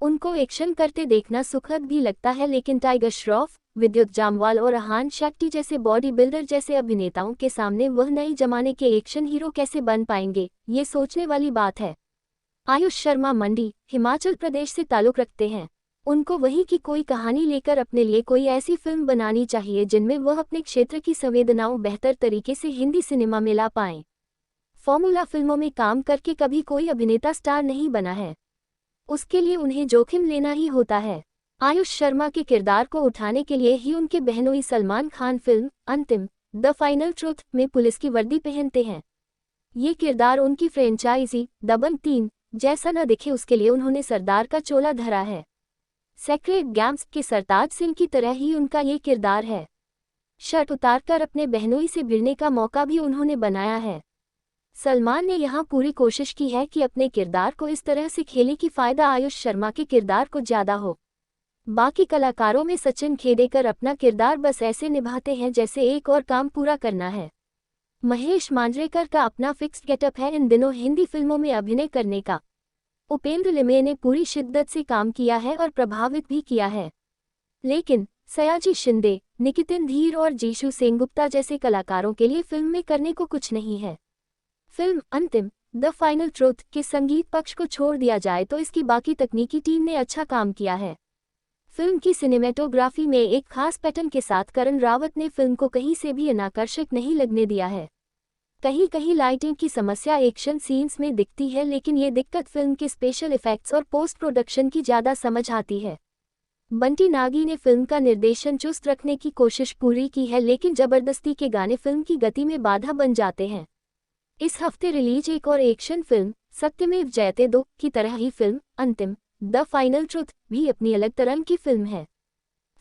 उनको एक्शन करते देखना सुखद भी लगता है, लेकिन टाइगर श्रॉफ, विद्युत जामवाल और अहान शेट्टी जैसे बॉडी बिल्डर जैसे अभिनेताओं के सामने वह नए जमाने के एक्शन हीरो कैसे बन पाएंगे, ये सोचने वाली बात है। आयुष शर्मा मंडी, हिमाचल प्रदेश से ताल्लुक रखते हैं। उनको वहीं की कोई कहानी लेकर अपने लिए कोई ऐसी फिल्म बनानी चाहिए जिनमें वह अपने क्षेत्र की संवेदनाओं बेहतर तरीके से हिंदी सिनेमा में ला पाएं। फॉर्मूला फिल्मों में काम करके कभी कोई अभिनेता स्टार नहीं बना है। उसके लिए उन्हें जोखिम लेना ही होता है। आयुष शर्मा के किरदार को उठाने के लिए ही उनके बहनोई सलमान खान फिल्म अंतिम द फाइनल ट्रुथ में पुलिस की वर्दी पहनते हैं। ये किरदार उनकी फ्रेंचाइजी दबंग 3 जैसा न दिखे उसके लिए उन्होंने सरदार का चोला धरा है। सेक्रेट गेम्स के सरताज सिंह की तरह ही उनका ये किरदार है। शर्ट उतारकर अपने बहनोई से भिड़ने का मौका भी उन्होंने बनाया है। सलमान ने यहाँ पूरी कोशिश की है कि अपने किरदार को इस तरह से खेले कि फ़ायदा आयुष शर्मा के किरदार को ज़्यादा हो। बाकी कलाकारों में सचिन खेडेकर अपना किरदार बस ऐसे निभाते हैं जैसे एक और काम पूरा करना है। महेश मांजरेकर का अपना फिक्स्ड गेटअप है इन दिनों हिंदी फिल्मों में अभिनय करने का। उपेंद्र लिमये ने पूरी शिद्दत से काम किया है और प्रभावित भी किया है। लेकिन सयाजी शिंदे, निकितिन धीर और जीशु सेनगुप्ता जैसे कलाकारों के लिए फिल्म में करने को कुछ नहीं है। फिल्म अंतिम द फाइनल ट्रुथ के संगीत पक्ष को छोड़ दिया जाए तो इसकी बाकी तकनीकी टीम ने अच्छा काम किया है। फिल्म की सिनेमेटोग्राफी में एक खास पैटर्न के साथ करण रावत ने फिल्म को कहीं से भी अनाकर्षक नहीं लगने दिया है। कहीं कहीं लाइटिंग की समस्या एक्शन सीन्स में दिखती है, लेकिन ये दिक्कत फिल्म के स्पेशल इफेक्ट्स और पोस्ट प्रोडक्शन की ज़्यादा समझ आती है। बंटी नागी ने फिल्म का निर्देशन चुस्त रखने की कोशिश पूरी की है, लेकिन जबरदस्ती के गाने फिल्म की गति में बाधा बन जाते हैं। इस हफ्ते रिलीज एक और एक्शन फिल्म सत्यमेव जयते 2 की तरह ही फिल्म अंतिम द फाइनल ट्रुथ भी अपनी अलग तरह की फिल्म है।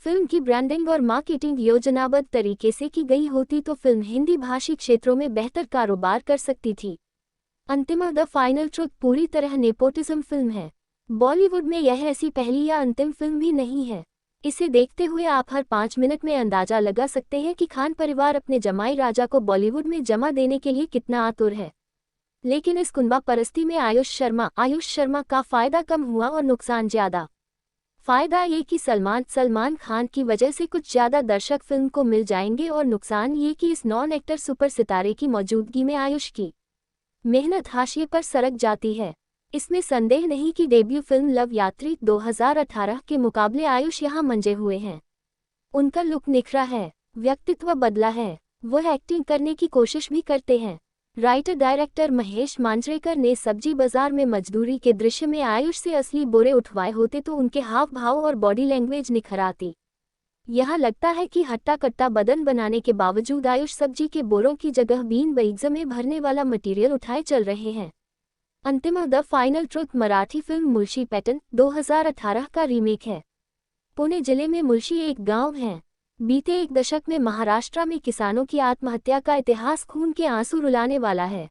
फिल्म की ब्रांडिंग और मार्केटिंग योजनाबद्ध तरीके से की गई होती तो फिल्म हिंदी भाषी क्षेत्रों में बेहतर कारोबार कर सकती थी। अंतिम द फाइनल ट्रुथ पूरी तरह नेपोटिज्म फिल्म है। बॉलीवुड में यह ऐसी पहली या अंतिम फिल्म भी नहीं है। इसे देखते हुए आप हर 5 मिनट में अंदाजा लगा सकते हैं कि खान परिवार अपने जमाई राजा को बॉलीवुड में जमा देने के लिए कितना आतुर है। लेकिन इस कुंबा परस्ती में आयुष शर्मा का फायदा कम हुआ और नुकसान ज्यादा। फायदा ये कि सलमान खान की वजह से कुछ ज्यादा दर्शक फिल्म को मिल जाएंगे, और नुकसान ये कि इस नॉन एक्टर सुपर सितारे की मौजूदगी में आयुष की मेहनत हाशिए पर सरक जाती है। इसमें संदेह नहीं कि डेब्यू फिल्म लव यात्री 2018 के मुकाबले आयुष यहाँ मंजे हुए हैं। उनका लुक निखरा है, व्यक्तित्व बदला है, वह एक्टिंग करने की कोशिश भी करते हैं। राइटर डायरेक्टर महेश मांजरेकर ने सब्जी बाजार में मजदूरी के दृश्य में आयुष से असली बोरे उठवाए होते तो उनके हाव भाव और बॉडी लैंग्वेज निखर आती। यहाँ लगता है कि हट्टा कट्टा बदन बनाने के बावजूद आयुष सब्जी के बोरों की जगह बीन बैग्स में भरने वाला मटीरियल उठाए चल रहे हैं। अंतिम the final truth Marathi film Mulshi pattern 2018 का रीमेक है। पुणे जिले में मुलशी एक गांव है। बीते एक दशक में महाराष्ट्र में किसानों की आत्महत्या का इतिहास खून के आंसू रुलाने वाला है।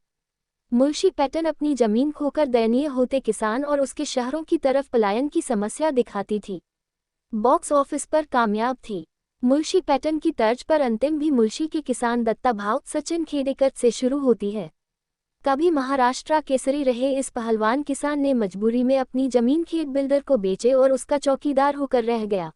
मुलशी पैटर्न अपनी जमीन खोकर दयनीय होते किसान और उसके शहरों की तरफ पलायन की समस्या दिखाती थी। बॉक्स ऑफिस पर कामयाब थी। मुलशी पैटर्न की तर्ज पर अंतिम भी मुलशी के किसान दत्ता भाव सचिन खेडेकर से शुरू होती है। कभी महाराष्ट्र केसरी रहे इस पहलवान किसान ने मजबूरी में अपनी जमीन खेत बिल्डर को बेचे और उसका चौकीदार होकर रह गया।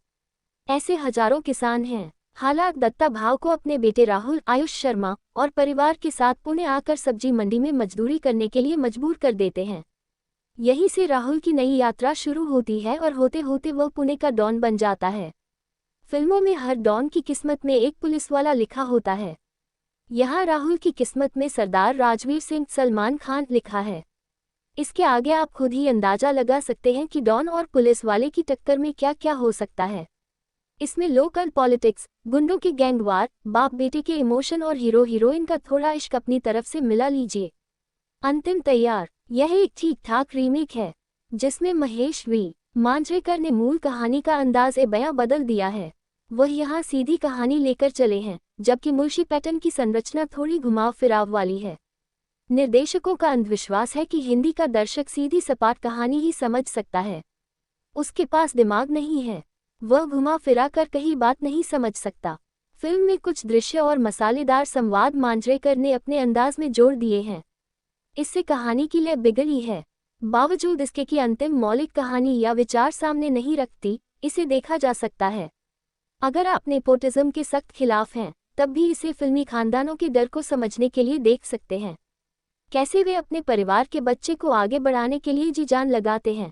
ऐसे हजारों किसान हैं। हालात दत्ता भाव को अपने बेटे राहुल आयुष शर्मा और परिवार के साथ पुणे आकर सब्जी मंडी में मजदूरी करने के लिए मजबूर कर देते हैं। यहीं से राहुल की नई यात्रा शुरू होती है और होते होते वह पुणे का डॉन बन जाता है। फिल्मों में हर डॉन की किस्मत में एक पुलिस वाला लिखा होता है। यहाँ राहुल की किस्मत में सरदार राजवीर सिंह सलमान खान लिखा है। इसके आगे आप खुद ही अंदाजा लगा सकते हैं कि डॉन और पुलिस वाले की टक्कर में क्या क्या हो सकता है। इसमें लोकल पॉलिटिक्स, गुंडों के गैंगवार, बाप बेटे के इमोशन और हीरो हीरोइन का थोड़ा इश्क अपनी तरफ से मिला लीजिए। अंतिम तैयार। यह एक ठीक ठाक रीमेक है जिसमें महेश मांजरेकर ने मूल कहानी का अंदाज़ बयां बदल दिया है। वह यहाँ सीधी कहानी लेकर चले हैं, जबकि मुलशी पैटर्न की संरचना थोड़ी घुमाव फिराव वाली है। निर्देशकों का अंधविश्वास है कि हिंदी का दर्शक सीधी सपाट कहानी ही समझ सकता है। उसके पास दिमाग नहीं है, वह घुमा फिरा कर कहीं बात नहीं समझ सकता। फिल्म में कुछ दृश्य और मसालेदार संवाद मांजरेकर ने अपने अंदाज में जोड़ दिए हैं। इससे कहानी की लय बिगड़ी है। बावजूद इसके कि अंतिम मौलिक कहानी या विचार सामने नहीं रखती, इसे देखा जा सकता है। अगर आप नेपोटिज्म के सख्त खिलाफ हैं, तब भी इसे फिल्मी खानदानों के डर को समझने के लिए देख सकते हैं। कैसे वे अपने परिवार के बच्चे को आगे बढ़ाने के लिए जी जान लगाते हैं।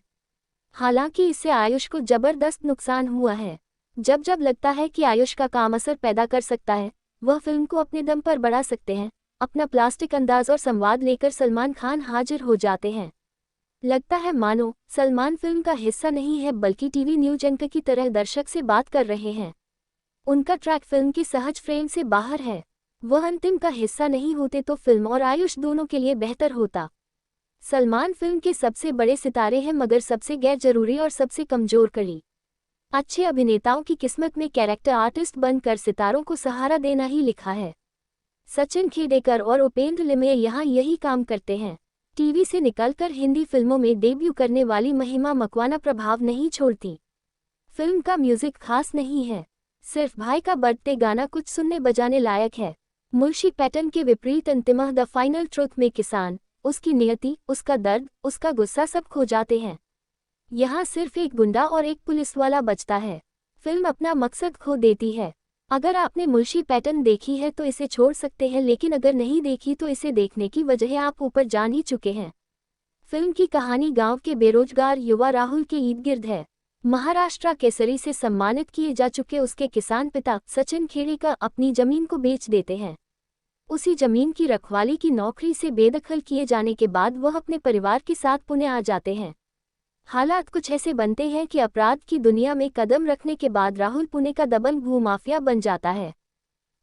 हालांकि इससे आयुष को जबरदस्त नुकसान हुआ है। जब लगता है कि आयुष का काम असर पैदा कर सकता है, वह फिल्म को अपने दम पर बढ़ा सकते हैं, अपना प्लास्टिक अंदाज और संवाद लेकर सलमान खान हाजिर हो जाते हैं। लगता है मानो सलमान फिल्म का हिस्सा नहीं है बल्कि टीवी न्यूज एंकर की तरह दर्शक से बात कर रहे हैं। उनका ट्रैक फिल्म की सहज फ्रेम से बाहर है। वह अंतिम का हिस्सा नहीं होते तो फिल्म और आयुष दोनों के लिए बेहतर होता। सलमान फिल्म के सबसे बड़े सितारे हैं मगर सबसे गैर जरूरी और सबसे कमजोर कड़ी। अच्छे अभिनेताओं की किस्मत में कैरेक्टर आर्टिस्ट बनकर सितारों को सहारा देना ही लिखा है। सचिन खेडेकर और उपेंद्र लिमये यहाँ यही काम करते हैं। टीवी से निकलकर हिंदी फिल्मों में डेब्यू करने वाली महिमा मकवाना प्रभाव नहीं छोड़ती। फिल्म का म्यूजिक खास नहीं है, सिर्फ भाई का बर्थडे गाना कुछ सुनने बजाने लायक है। मुंशी पैटर्न के विपरीत अंतिमः द फाइनल ट्रुथ में किसान, उसकी नियति, उसका दर्द, उसका गुस्सा सब खो जाते हैं। यहाँ सिर्फ एक गुंडा और एक पुलिस वाला बचता है। फिल्म अपना मकसद खो देती है। अगर आपने मुंशी पैटर्न देखी है तो इसे छोड़ सकते हैं, लेकिन अगर नहीं देखी तो इसे देखने की वजह आप ऊपर जान ही चुके हैं। फिल्म की कहानी गांव के बेरोजगार युवा राहुल के इर्द-गिर्द है। महाराष्ट्र केसरी से सम्मानित किए जा चुके उसके किसान पिता सचिन खेडेकर अपनी जमीन को बेच देते हैं। उसी जमीन की रखवाली की नौकरी से बेदखल किए जाने के बाद वह अपने परिवार के साथ पुणे आ जाते हैं। हालात कुछ ऐसे बनते हैं कि अपराध की दुनिया में कदम रखने के बाद राहुल पुणे का दबंग भूमाफिया बन जाता है।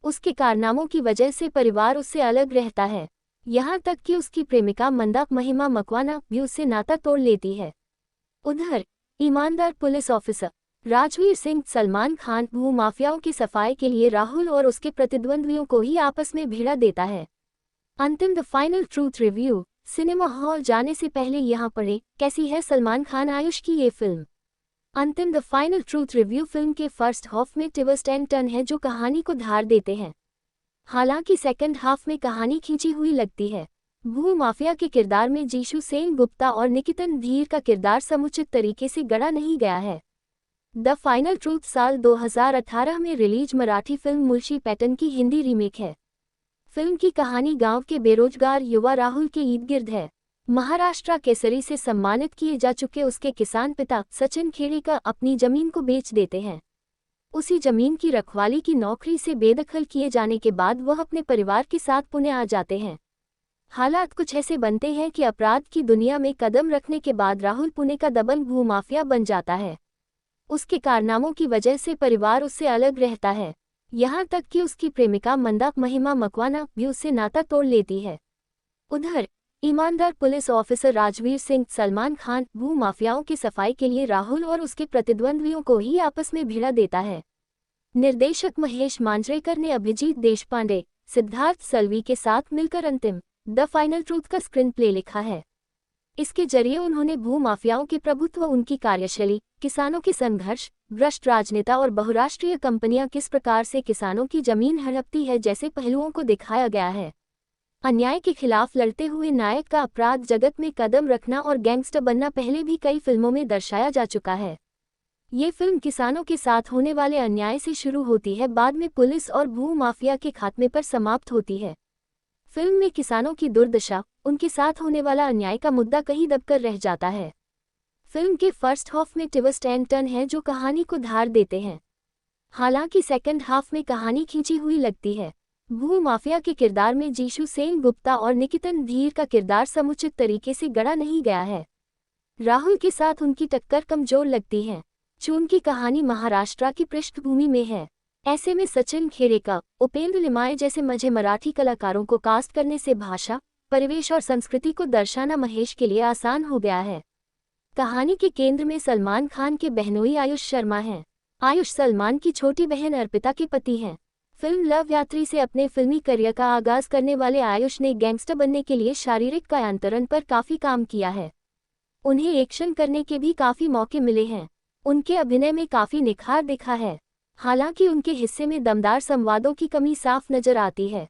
उसके कारनामों की वजह से परिवार उससे अलग रहता है, यहाँ तक कि उसकी प्रेमिका मंदा महिमा मकवाना भी उससे नाता तोड़ लेती है। उधर ईमानदार पुलिस ऑफिसर राजवीर सिंह सलमान खान भूमाफियाओं की सफाई के लिए राहुल और उसके प्रतिद्वंद्वियों को ही आपस में भिड़ा देता है। अंतिम the final truth review. Cinema hall जाने से पहले यहाँ पढ़ें, कैसी है सलमान खान आयुष की ये फिल्म। अंतिम the final truth review film के फर्स्ट हाफ में ट्विस्ट एंड टर्न है जो कहानी को धार देते हैं। हालांकि सेकंड हाफ में कहानी खींची हुई लगती है। भूमाफिया के किरदार में जीशु सेन गुप्ता और निकितन धीर का किरदार समुचित तरीके से गढ़ा नहीं गया है। द फाइनल ट्रूथ साल 2018 में release Marathi film Munshi pattern की हिंदी रीमेक है। फिल्म की कहानी गांव के बेरोजगार युवा राहुल के इर्द-गिर्द है। महाराष्ट्र केसरी से सम्मानित किए जा चुके उसके किसान पिता सचिन खेडेकर अपनी जमीन को बेच देते हैं। उसी जमीन की रखवाली की नौकरी से बेदखल किए जाने के बाद वह अपने परिवार के साथ पुणे आ जाते हैं। हालात कुछ ऐसे बनते हैं कि अपराध की दुनिया में कदम रखने के बाद राहुल पुणे का दबंग भूमाफिया बन जाता है। उसके कारनामों की वजह से परिवार उससे अलग रहता है, यहाँ तक कि उसकी प्रेमिका मंदा महिमा मकवाना भी उससे नाता तोड़ लेती है। उधर ईमानदार पुलिस ऑफिसर राजवीर सिंह सलमान खान भूमाफियाओं की सफाई के लिए राहुल और उसके प्रतिद्वंद्वियों को ही आपस में भिड़ा देता है। निर्देशक महेश मांजरेकर ने अभिजीत देशपांडे, सिद्धार्थ सल्वी के साथ मिलकर अंतिम द फाइनल ट्रूथ का स्क्रीन प्ले लिखा है। इसके जरिए उन्होंने भूमाफियाओं के प्रभुत्व, उनकी कार्यशैली, किसानों के संघर्ष, भ्रष्ट राजनेता और बहुराष्ट्रीय कंपनियां किस प्रकार से किसानों की जमीन हड़पती है जैसे पहलुओं को दिखाया गया है। अन्याय के खिलाफ लड़ते हुए नायक का अपराध जगत में कदम रखना और गैंगस्टर बनना पहले भी कई फिल्मों में दर्शाया जा चुका है। ये फिल्म किसानों के साथ होने वाले अन्याय से शुरू होती है, बाद में पुलिस और भूमाफिया के खात्मे पर समाप्त होती है। फिल्म में किसानों की दुर्दशा, उनके साथ होने वाला अन्याय का मुद्दा कहीं दबकर रह जाता है। फिल्म के फर्स्ट हाफ में ट्विस्ट एंड टर्न है जो कहानी को धार देते हैं। हालांकि सेकंड हाफ में कहानी खींची हुई लगती है। भूमाफिया के किरदार में जीशु सेन गुप्ता और निकितन धीर का किरदार समुचित तरीके से गढ़ा नहीं गया है। राहुल के साथ उनकी टक्कर कमजोर लगती है, चूंकि कहानी महाराष्ट्र की पृष्ठभूमि में है। ऐसे में सचिन खेडेकर, उपेंद्र लिमये जैसे मझे मराठी कलाकारों को कास्ट करने से भाषा, परिवेश और संस्कृति को दर्शाना महेश के लिए आसान हो गया है। कहानी के केंद्र में सलमान खान के बहनोई आयुष शर्मा हैं। आयुष सलमान की छोटी बहन अर्पिता के पति हैं। फिल्म लव यात्री से अपने फिल्मी करियर का आगाज करने वाले आयुष ने गैंगस्टर बनने के लिए शारीरिक कायांतरण पर काफी काम किया है। उन्हें एक्शन करने के भी काफी मौके मिले हैं। उनके अभिनय में काफी निखार दिखा है। हालांकि उनके हिस्से में दमदार संवादों की कमी साफ नजर आती है।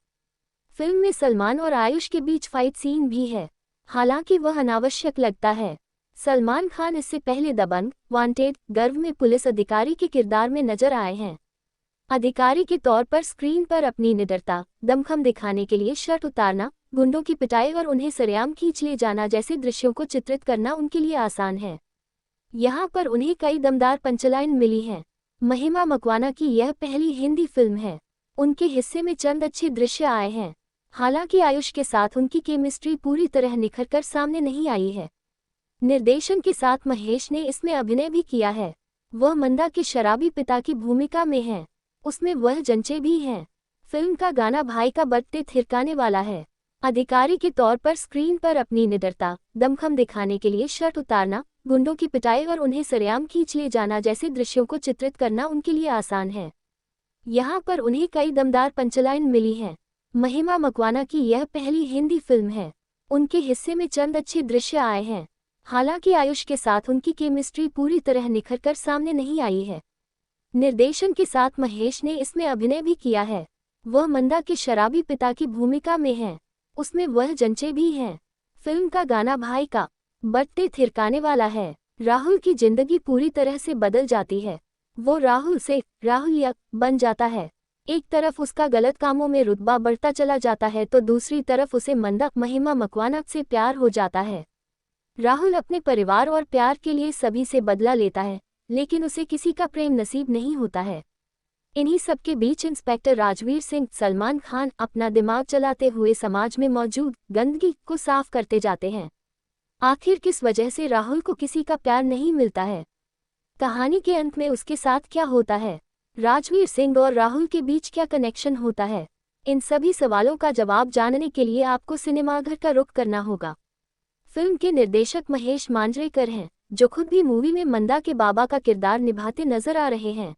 फिल्म में सलमान और आयुष के बीच फाइट सीन भी है, हालांकि वह अनावश्यक लगता है। सलमान खान इससे पहले दबंग, वांटेड, गर्व में पुलिस अधिकारी के किरदार में नजर आए हैं। अधिकारी के तौर पर स्क्रीन पर अपनी निडरता, दमखम दिखाने के लिए शर्ट उतारना, गुंडों की पिटाई और उन्हें सरेआम खींच ले जाना जैसे दृश्यों को चित्रित करना उनके लिए आसान है। यहाँ पर उन्हें कई दमदार पंचलाइन मिली हैं। महिमा मकवाना की यह पहली हिंदी फिल्म है। उनके हिस्से में चंद अच्छे दृश्य आए हैं। हालांकि आयुष के साथ उनकी केमिस्ट्री पूरी तरह निखर कर सामने नहीं आई है। निर्देशन के साथ महेश ने इसमें अभिनय भी किया है। वह मंदा के शराबी पिता की भूमिका में है। उसमें वह जंचे भी हैं। फिल्म का गाना भाई का बट्टे थिरकाने वाला है। अधिकारी के तौर पर स्क्रीन पर अपनी निडरता, दमखम दिखाने के लिए शर्ट उतारना, गुंडों की पिटाई और उन्हें सरेआम खींच ले जाना जैसे दृश्यों को चित्रित करना उनके लिए आसान है। यहाँ पर उन्हें कई दमदार पंचलाइन मिली हैं। महिमा मकवाना की यह पहली हिंदी फिल्म है। उनके हिस्से में चंद अच्छे दृश्य आए हैं। हालांकि आयुष के साथ उनकी केमिस्ट्री पूरी तरह निखर कर सामने नहीं आई है। निर्देशन के साथ महेश ने इसमें अभिनय भी किया है। वह मंदा के शराबी पिता की भूमिका में है। उसमें वह जंचे भी हैं। फिल्म का गाना भाई का बट्टे थिरकाने वाला है। राहुल की जिंदगी पूरी तरह से बदल जाती है। वो राहुल से राहुल बन जाता है। एक तरफ उसका गलत कामों में रुतबा बढ़ता चला जाता है तो दूसरी तरफ उसे मंदा महिमा मकवाना से प्यार हो जाता है। राहुल अपने परिवार और प्यार के लिए सभी से बदला लेता है, लेकिन उसे किसी का प्रेम नसीब नहीं होता है। इन्हीं सबके बीच इंस्पेक्टर राजवीर सिंह सलमान खान अपना दिमाग चलाते हुए समाज में मौजूद गंदगी को साफ करते जाते हैं। आखिर किस वजह से राहुल को किसी का प्यार नहीं मिलता है? कहानी के अंत में उसके साथ क्या होता है? राजवीर सिंह और राहुल के बीच क्या कनेक्शन होता है? इन सभी सवालों का जवाब जानने के लिए आपको सिनेमाघर का रुख करना होगा। फिल्म के निर्देशक महेश मांजरेकर हैं, जो खुद भी मूवी में मंदा के बाबा का किरदार निभाते नजर आ रहे हैं।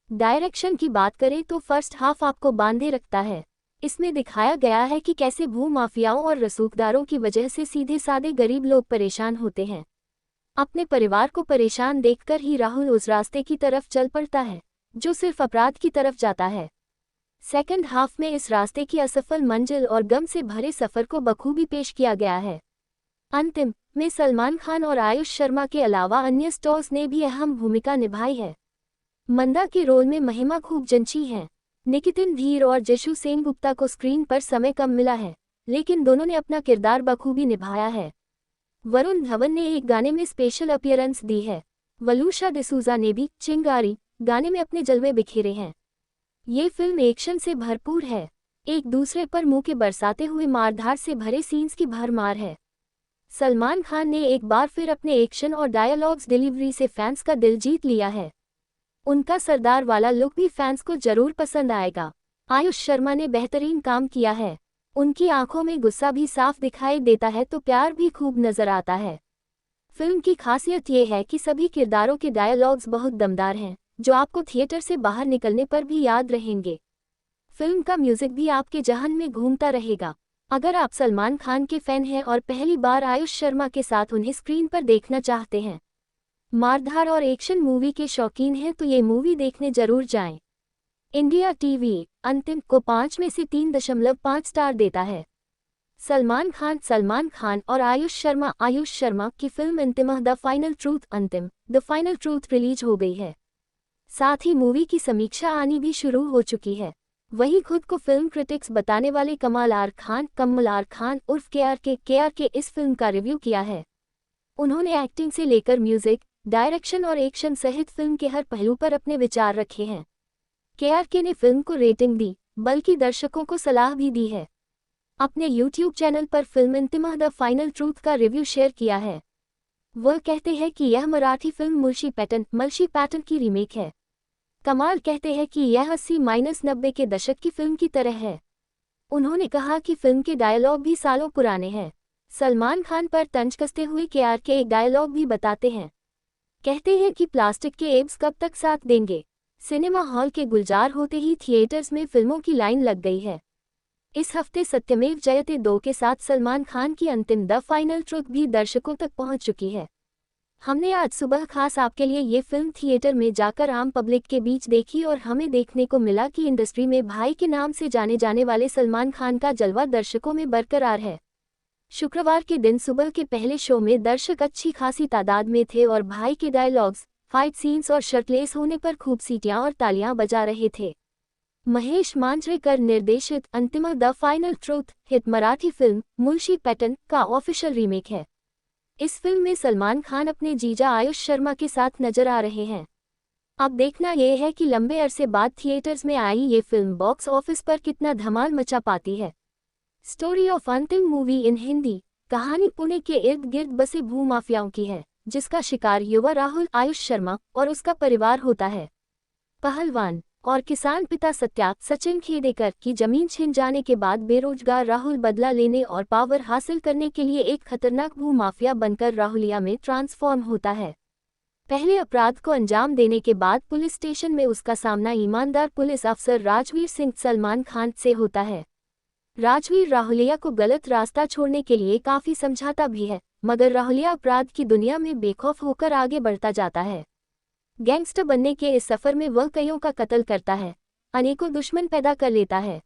डायरेक्शन की बात करें तो फर्स्ट हाफ आपको बांधे रखता है। इसमें दिखाया गया है कि कैसे भू माफियाओं और रसूखदारों की वजह से सीधे सादे गरीब लोग परेशान होते हैं। अपने परिवार को परेशान देखकर ही राहुल उस रास्ते की तरफ चल पड़ता है जो सिर्फ अपराध की तरफ जाता है। सेकंड हाफ में इस रास्ते की असफल मंजिल और गम से भरे सफर को बखूबी पेश किया गया है। अंतिम में सलमान खान और आयुष शर्मा के अलावा अन्य स्टार्स ने भी अहम भूमिका निभाई है। मंदा के रोल में महिमा खूब जंची हैं। निकितिन धीर और जशु सेनगुप्ता को स्क्रीन पर समय कम मिला है, लेकिन दोनों ने अपना किरदार बखूबी निभाया है। वरुण धवन ने एक गाने में स्पेशल अपीयरेंस दी है। वलूशा डिसूजा ने भी चिंगारी गाने में अपने जलवे बिखेरे हैं। ये फिल्म एक्शन से भरपूर है। एक दूसरे पर मुंह के बरसाते हुए मारधार से भरे सीन्स की भरमार है। सलमान खान ने एक बार फिर अपने एक्शन और डायलॉग्स डिलीवरी से फैंस का दिल जीत लिया है। उनका सरदार वाला लुक भी फैंस को जरूर पसंद आएगा। आयुष शर्मा ने बेहतरीन काम किया है। उनकी आंखों में गुस्सा भी साफ दिखाई देता है तो प्यार भी खूब नजर आता है। फिल्म की खासियत ये है कि सभी किरदारों के डायलॉग्स बहुत दमदार हैं, जो आपको थिएटर से बाहर निकलने पर भी याद रहेंगे। फिल्म का म्यूजिक भी आपके जहन में घूमता रहेगा। अगर आप सलमान खान के फैन हैं और पहली बार आयुष शर्मा के साथ उन्हें स्क्रीन पर देखना चाहते हैं, मारधार और एक्शन मूवी के शौकीन हैं तो ये मूवी देखने जरूर जाएं। इंडिया टीवी अंतिम को 5 में से 3.5 स्टार देता है। सलमान खान और आयुष शर्मा की फिल्म अंतिम द फाइनल ट्रूथ रिलीज हो गई है। साथ ही मूवी की समीक्षा आनी भी शुरू हो चुकी है। वहीं खुद को फिल्म क्रिटिक्स बताने वाले कमल आर खान उर्फ के इस फिल्म का रिव्यू किया है। उन्होंने एक्टिंग से लेकर म्यूजिक, डायरेक्शन और एक्शन सहित फिल्म के हर पहलू पर अपने विचार रखे हैं। के ने फिल्म को रेटिंग दी, बल्कि दर्शकों को सलाह भी दी है। अपने YouTube चैनल पर फिल्म अंतिम द फाइनल ट्रूथ का रिव्यू शेयर किया है। वह कहते हैं कि यह मराठी फिल्म मुलशी पैटर्न की रीमेक है। कमाल कहते हैं कि यह 80-90 के दशक की फिल्म की तरह है। उन्होंने कहा कि फिल्म के डायलॉग भी सालों पुराने हैं। सलमान खान पर तंज कसते हुए के एक डायलॉग भी बताते हैं। कहते हैं कि प्लास्टिक के एब्स कब तक साथ देंगे। सिनेमा हॉल के गुलजार होते ही थिएटर्स में फिल्मों की लाइन लग गई है। इस हफ्ते सत्यमेव जयते 2 के साथ सलमान खान की अंतिम द फाइनल ट्रूथ भी दर्शकों तक पहुंच चुकी है। हमने आज सुबह खास आपके लिए ये फिल्म थिएटर में जाकर आम पब्लिक के बीच देखी और हमें देखने को मिला कि इंडस्ट्री में भाई के नाम से जाने जाने वाले सलमान खान का जलवा दर्शकों में बरकरार है। शुक्रवार के दिन सुबह के पहले शो में दर्शक अच्छी खासी तादाद में थे और भाई के डायलॉग्स, फाइट सीन्स और शर्टलेस होने पर खूब सीटियां और तालियां बजा रहे थे। महेश मांजरेकर निर्देशित अंतिम the final truth hit Marathi film Mulshi pattern का ऑफिशियल रीमेक है। इस फिल्म में सलमान खान अपने जीजा आयुष शर्मा के साथ नजर आ रहे हैं। अब देखना यह है कि लंबे अरसे बाद थिएटर्स में आई ये फिल्म बॉक्स ऑफिस पर कितना धमाल मचा पाती है। स्टोरी ऑफ अंतिम मूवी इन हिंदी। कहानी पुणे के इर्द गिर्द बसे भूमाफियाओं की है, जिसका शिकार युवा राहुल आयुष शर्मा और उसका परिवार होता है। पहलवान और किसान पिता सचिन खेडेकर की जमीन छिन जाने के बाद बेरोजगार राहुल बदला लेने और पावर हासिल करने के लिए एक खतरनाक भूमाफिया बनकर राहुलिया में ट्रांसफॉर्म होता है। पहले अपराध को अंजाम देने के बाद पुलिस स्टेशन में उसका सामना ईमानदार पुलिस अफसर राजवीर सिंह सलमान खान से होता है। राजवीर राहुलिया को गलत रास्ता छोड़ने के लिए काफी समझाता भी है, मगर राहुलिया अपराध की दुनिया में बेखौफ होकर आगे बढ़ता जाता है। गैंगस्टर बनने के इस सफर में वह कईयों का कत्ल करता है, अनेकों दुश्मन पैदा कर लेता है।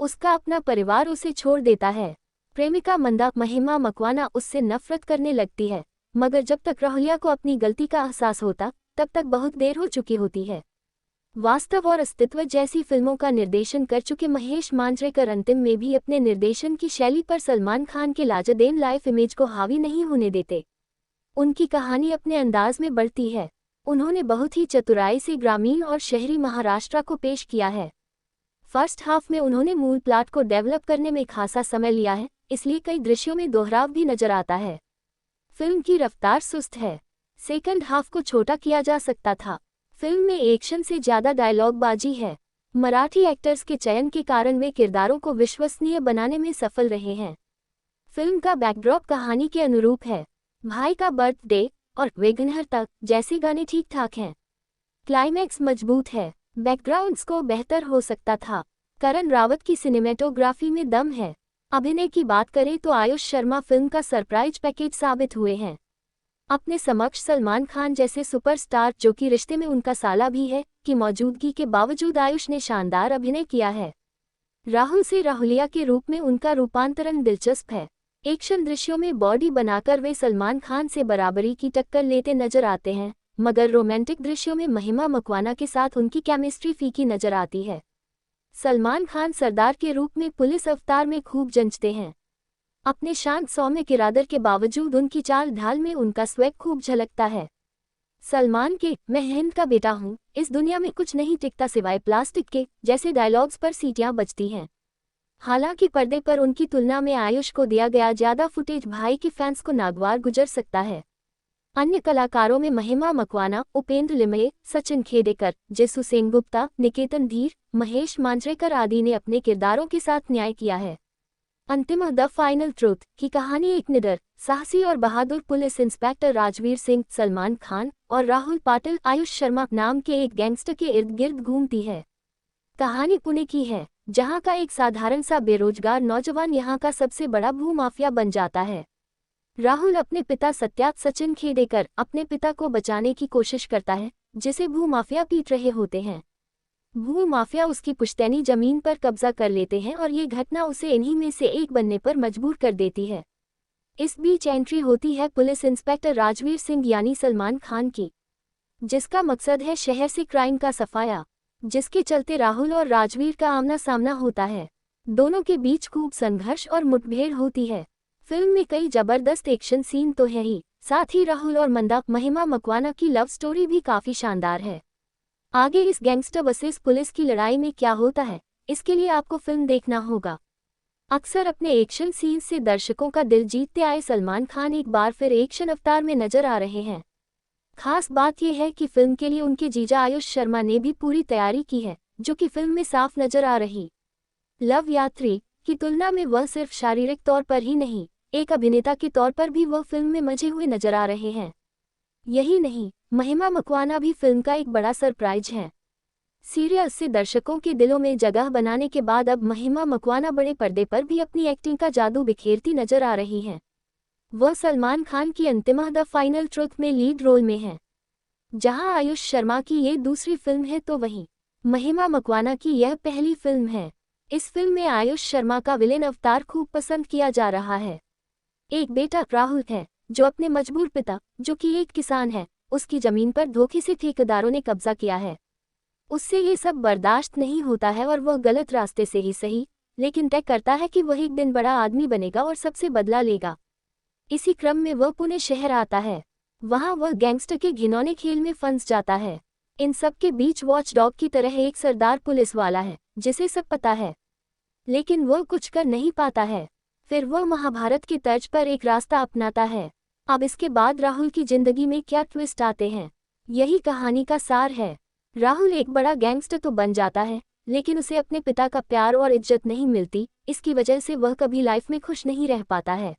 उसका अपना परिवार उसे छोड़ देता है। प्रेमिका मंदा महिमा मकवाना उससे नफरत करने लगती है, मगर जब तक राहुलिया को अपनी गलती का एहसास होता, तब तक बहुत देर हो चुकी होती है। वास्तव और अस्तित्व जैसी फिल्मों का निर्देशन कर चुके महेश मांजरेकर अंतिम में भी अपने निर्देशन की शैली पर सलमान खान के लाजवाब लाइफ इमेज को हावी नहीं होने देते। उनकी कहानी अपने अंदाज में बढ़ती है। उन्होंने बहुत ही चतुराई से ग्रामीण और शहरी महाराष्ट्र को पेश किया है। फर्स्ट हाफ में उन्होंने मूल प्लॉट को डेवलप करने में खासा समय लिया है, इसलिए कई दृश्यों में दोहराव भी नजर आता है। फिल्म की रफ्तार सुस्त है। सेकंड हाफ को छोटा किया जा सकता था। फिल्म में एक्शन से ज्यादा डायलॉग बाजी है। मराठी एक्टर्स के चयन के कारण वे किरदारों को विश्वसनीय बनाने में सफल रहे हैं। फिल्म का बैकड्रॉप कहानी के अनुरूप है। भाई का बर्थडे और वेगनहर तक जैसे गाने ठीक ठाक हैं। क्लाइमैक्स मजबूत है। बैकग्राउंड स्कोर बेहतर हो सकता था। करण रावत की सिनेमेटोग्राफी में दम है। अभिनय की बात करें तो आयुष शर्मा फिल्म का सरप्राइज पैकेज साबित हुए हैं। अपने समक्ष सलमान खान जैसे सुपरस्टार, जो कि रिश्ते में उनका साला भी है, की मौजूदगी के बावजूद आयुष ने शानदार अभिनय किया है। राहुल से राहुलिया के रूप में उनका रूपांतरण दिलचस्प है। एक्शन दृश्यों में बॉडी बनाकर वे सलमान खान से बराबरी की टक्कर लेते नजर आते हैं, मगर रोमांटिक दृश्यों में महिमा मकवाना के साथ उनकी केमिस्ट्री फीकी नजर आती है। सलमान खान सरदार के रूप में पुलिस अवतार में खूब जंचते हैं। अपने शांत सौम्य किरदार के बावजूद उनकी चाल ढाल में उनका स्वैग खूब झलकता है। सलमान के "मैं हिंद का बेटा हूँ, इस दुनिया में कुछ नहीं टिकता सिवाय प्लास्टिक के" जैसे डायलॉग्स पर सीटियां बजती हैं। हालांकि पर्दे पर उनकी तुलना में आयुष को दिया गया ज्यादा फुटेज भाई के फैंस को नागवार गुजर सकता है। अन्य कलाकारों में महिमा मकवाना, उपेंद्र लिमये, सचिन खेडेकर, जेसु सेनगुप्ता, निकेतन धीर, महेश मांजरेकर आदि ने अपने किरदारों के साथ न्याय किया है। अंतिम द फाइनल ट्रूथ की कहानी एक निडर, साहसी और बहादुर पुलिस इंस्पेक्टर राजवीर सिंह, सलमान खान और राहुल पाटिल आयुष शर्मा नाम के एक गैंगस्टर के इर्द गिर्द घूमती है। कहानी पुणे की है, जहां का एक साधारण सा बेरोजगार नौजवान यहां का सबसे बड़ा भूमाफिया बन जाता है। राहुल अपने पिता सचिन खेडेकर अपने पिता को बचाने की कोशिश करता है, जिसे भूमाफिया पीट रहे होते हैं। भूमाफिया उसकी पुश्तैनी जमीन पर कब्जा कर लेते हैं और ये घटना उसे इन्हीं में से एक बनने पर मजबूर कर देती है। इस बीच एंट्री होती है पुलिस इंस्पेक्टर राजवीर सिंह यानी सलमान खान की, जिसका मकसद है शहर से क्राइम का सफाया, जिसके चलते राहुल और राजवीर का आमना सामना होता है। दोनों के बीच खूब संघर्ष और मुठभेड़ होती है। फिल्म में कई जबरदस्त एक्शन सीन तो है ही, साथ ही राहुल और मंदा महिमा मकवाना की लव स्टोरी भी काफी शानदार है। आगे इस गैंगस्टर वर्सेस पुलिस की लड़ाई में क्या होता है, इसके लिए आपको फिल्म देखना होगा। अक्सर अपने एक्शन सीन से दर्शकों का दिल जीतते आए सलमान खान एक बार फिर एक्शन अवतार में नजर आ रहे हैं। खास बात यह है कि फिल्म के लिए उनके जीजा आयुष शर्मा ने भी पूरी तैयारी की है, जो कि फिल्म में साफ नजर आ रही। लव यात्री की तुलना में वह सिर्फ शारीरिक तौर पर ही नहीं, एक अभिनेता के तौर पर भी वह फिल्म में मजे हुए नजर आ रहे हैं। यही नहीं, महिमा मकवाना भी फिल्म का एक बड़ा सरप्राइज है। सीरियल से दर्शकों के दिलों में जगह बनाने के बाद अब महिमा मकवाना बड़े पर्दे पर भी अपनी एक्टिंग का जादू बिखेरती नजर आ रही हैं। वह सलमान खान की अंतिम द फाइनल ट्रूथ में लीड रोल में है। जहां आयुष शर्मा की ये दूसरी फिल्म है तो वहीं महिमा मकवाना की यह पहली फिल्म है। इस फिल्म में आयुष शर्मा का विलेन अवतार खूब पसंद किया जा रहा है। एक बेटा राहुल है, जो अपने मजबूर पिता, जो कि एक किसान है, उसकी जमीन पर धोखे से ठेकेदारों ने कब्जा किया है। उससे ये सब बर्दाश्त नहीं होता है और वह गलत रास्ते से ही सही, लेकिन तय करता है कि वह एक दिन बड़ा आदमी बनेगा और सबसे बदला लेगा। इसी क्रम में वह पुणे शहर आता है। वहां वह गैंगस्टर के घिनौने खेल में फंस जाता है। इन सब के बीच वॉचडॉग की तरह एक सरदार पुलिस वाला है, जिसे सब पता है। लेकिन वह कुछ कर नहीं पाता है। फिर वह महाभारत की तर्ज पर एक रास्ता अपनाता है। अब इसके बाद राहुल की जिंदगी में क्या ट्विस्ट आते हैं, यही कहानी का सार है। राहुल एक बड़ा गैंगस्टर तो बन जाता है, लेकिन उसे अपने पिता का प्यार और इज्जत नहीं मिलती। इसकी वजह से वह कभी लाइफ में खुश नहीं रह पाता है।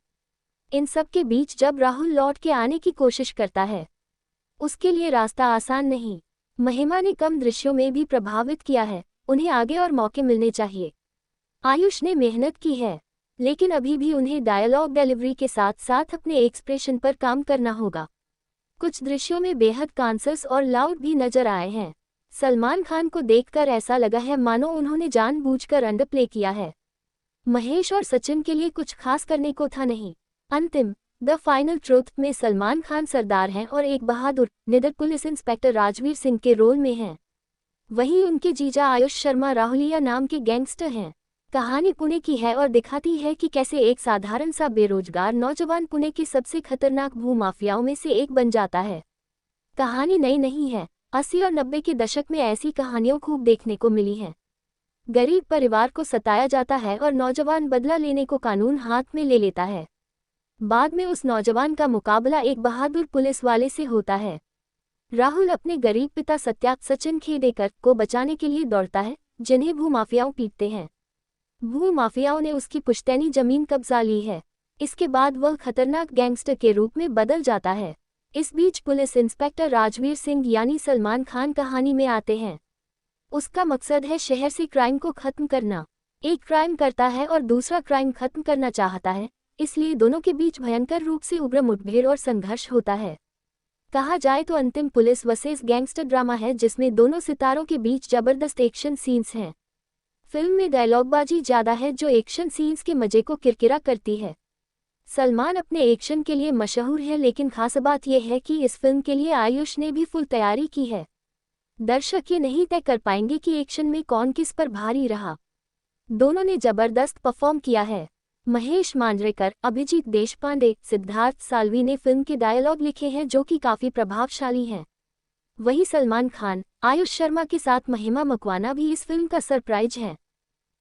इन सब के बीच जब राहुल लौट के आने की कोशिश करता है, उसके लिए रास्ता आसान नहीं। महिमा ने कम दृश्यों में भी प्रभावित किया है। उन्हें आगे और मौके मिलने चाहिए। आयुष ने मेहनत की है, लेकिन अभी भी उन्हें डायलॉग डिलीवरी के साथ साथ अपने एक्सप्रेशन पर काम करना होगा। कुछ दृश्यों में बेहद कॉन्शियस और लाउड भी नजर आए हैं। सलमान खान को देखकर ऐसा लगा है मानो उन्होंने जानबूझकर अंडरप्ले किया है। महेश और सचिन के लिए कुछ खास करने को था नहीं। अंतिम द फाइनल ट्रूथ में सलमान खान सरदार हैं और एक बहादुर निडर पुलिस इंस्पेक्टर राजवीर सिंह के रोल में हैं। वहीं उनके जीजा आयुष शर्मा राहुलिया नाम के गैंगस्टर हैं। कहानी पुणे की है और दिखाती है कि कैसे एक साधारण सा बेरोजगार नौजवान पुणे के सबसे खतरनाक भूमाफियाओं में से एक बन जाता है। कहानी नई नहीं है, 80 और 90 के दशक में ऐसी कहानियां खूब देखने को मिली हैं। गरीब परिवार को सताया जाता है और नौजवान बदला लेने को कानून हाथ में ले लेता है। बाद में उस नौजवान का मुकाबला एक बहादुर पुलिस वाले से होता है। राहुल अपने गरीब पिता सत्यार्थ सचिन खेडेकर को बचाने के लिए दौड़ता है, जिन्हें भूमाफियाओं पीटते हैं। भूमाफियाओं ने उसकी पुश्तैनी जमीन कब्जा ली है। इसके बाद वह खतरनाक गैंगस्टर के रूप में बदल जाता है। इस बीच पुलिस इंस्पेक्टर राजवीर सिंह यानी सलमान खान कहानी में आते हैं। उसका मकसद है शहर से क्राइम को खत्म करना। एक क्राइम करता है और दूसरा क्राइम खत्म करना चाहता है, इसलिए दोनों के बीच भयंकर रूप से उग्र मुठभेड़ और संघर्ष होता है। कहा जाए तो अंतिम पुलिस वर्सेस गैंगस्टर ड्रामा है, जिसमें दोनों सितारों के बीच जबरदस्त एक्शन सीन्स हैं। फिल्म में डायलॉगबाजी ज्यादा है जो एक्शन सीन्स के मजे को किरकिरा करती है। सलमान अपने एक्शन के लिए मशहूर है, लेकिन खास बात यह है कि इस फिल्म के लिए आयुष ने भी फुल तैयारी की है। दर्शक ये नहीं तय कर पाएंगे कि एक्शन में कौन किस पर भारी रहा। दोनों ने जबरदस्त परफॉर्म किया है। महेश मांजरेकर, अभिजीत देशपांडे, सिद्धार्थ साल्वी ने फिल्म के डायलॉग लिखे हैं जो कि काफी प्रभावशाली हैं। वहीं सलमान खान, आयुष शर्मा के साथ महिमा मकवाना भी इस फिल्म का सरप्राइज है।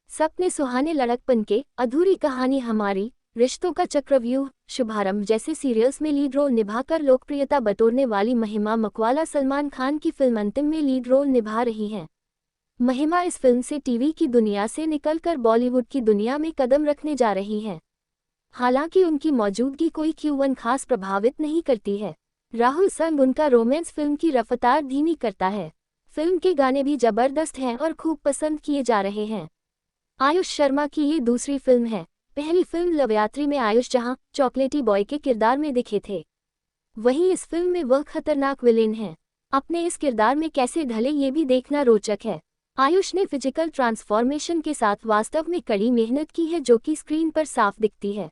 सपने सुहाने लड़कपन के, अधूरी कहानी हमारी, रिश्तों का चक्रव्यूह, शुभारंभ जैसे सीरियल्स में लीड रोल निभाकर लोकप्रियता बटोरने वाली महिमा मकवाना सलमान खान की फिल्म अंतिम में लीड रोल निभा रही हैं। महिमा इस फिल्म से टीवी की दुनिया से निकलकर बॉलीवुड की दुनिया में कदम रखने जा रही हैं। हालांकि उनकी मौजूदगी कोई Q1 खास प्रभावित नहीं करती है। राहुल संग उनका रोमांस फिल्म की रफ्तार धीमी करता है। फिल्म के गाने भी जबरदस्त हैं और खूब पसंद किए जा रहे हैं। आयुष शर्मा की ये दूसरी फिल्म है। पहली फिल्म लव यात्री में आयुष जहां चॉकलेटी बॉय के किरदार में दिखे थे, वहीं इस फिल्म में वह खतरनाक विलेन हैं। अपने इस किरदार में कैसे ढले ये भी देखना रोचक है। आयुष ने फिजिकल ट्रांसफॉर्मेशन के साथ वास्तव में कड़ी मेहनत की है, जो कि स्क्रीन पर साफ दिखती है।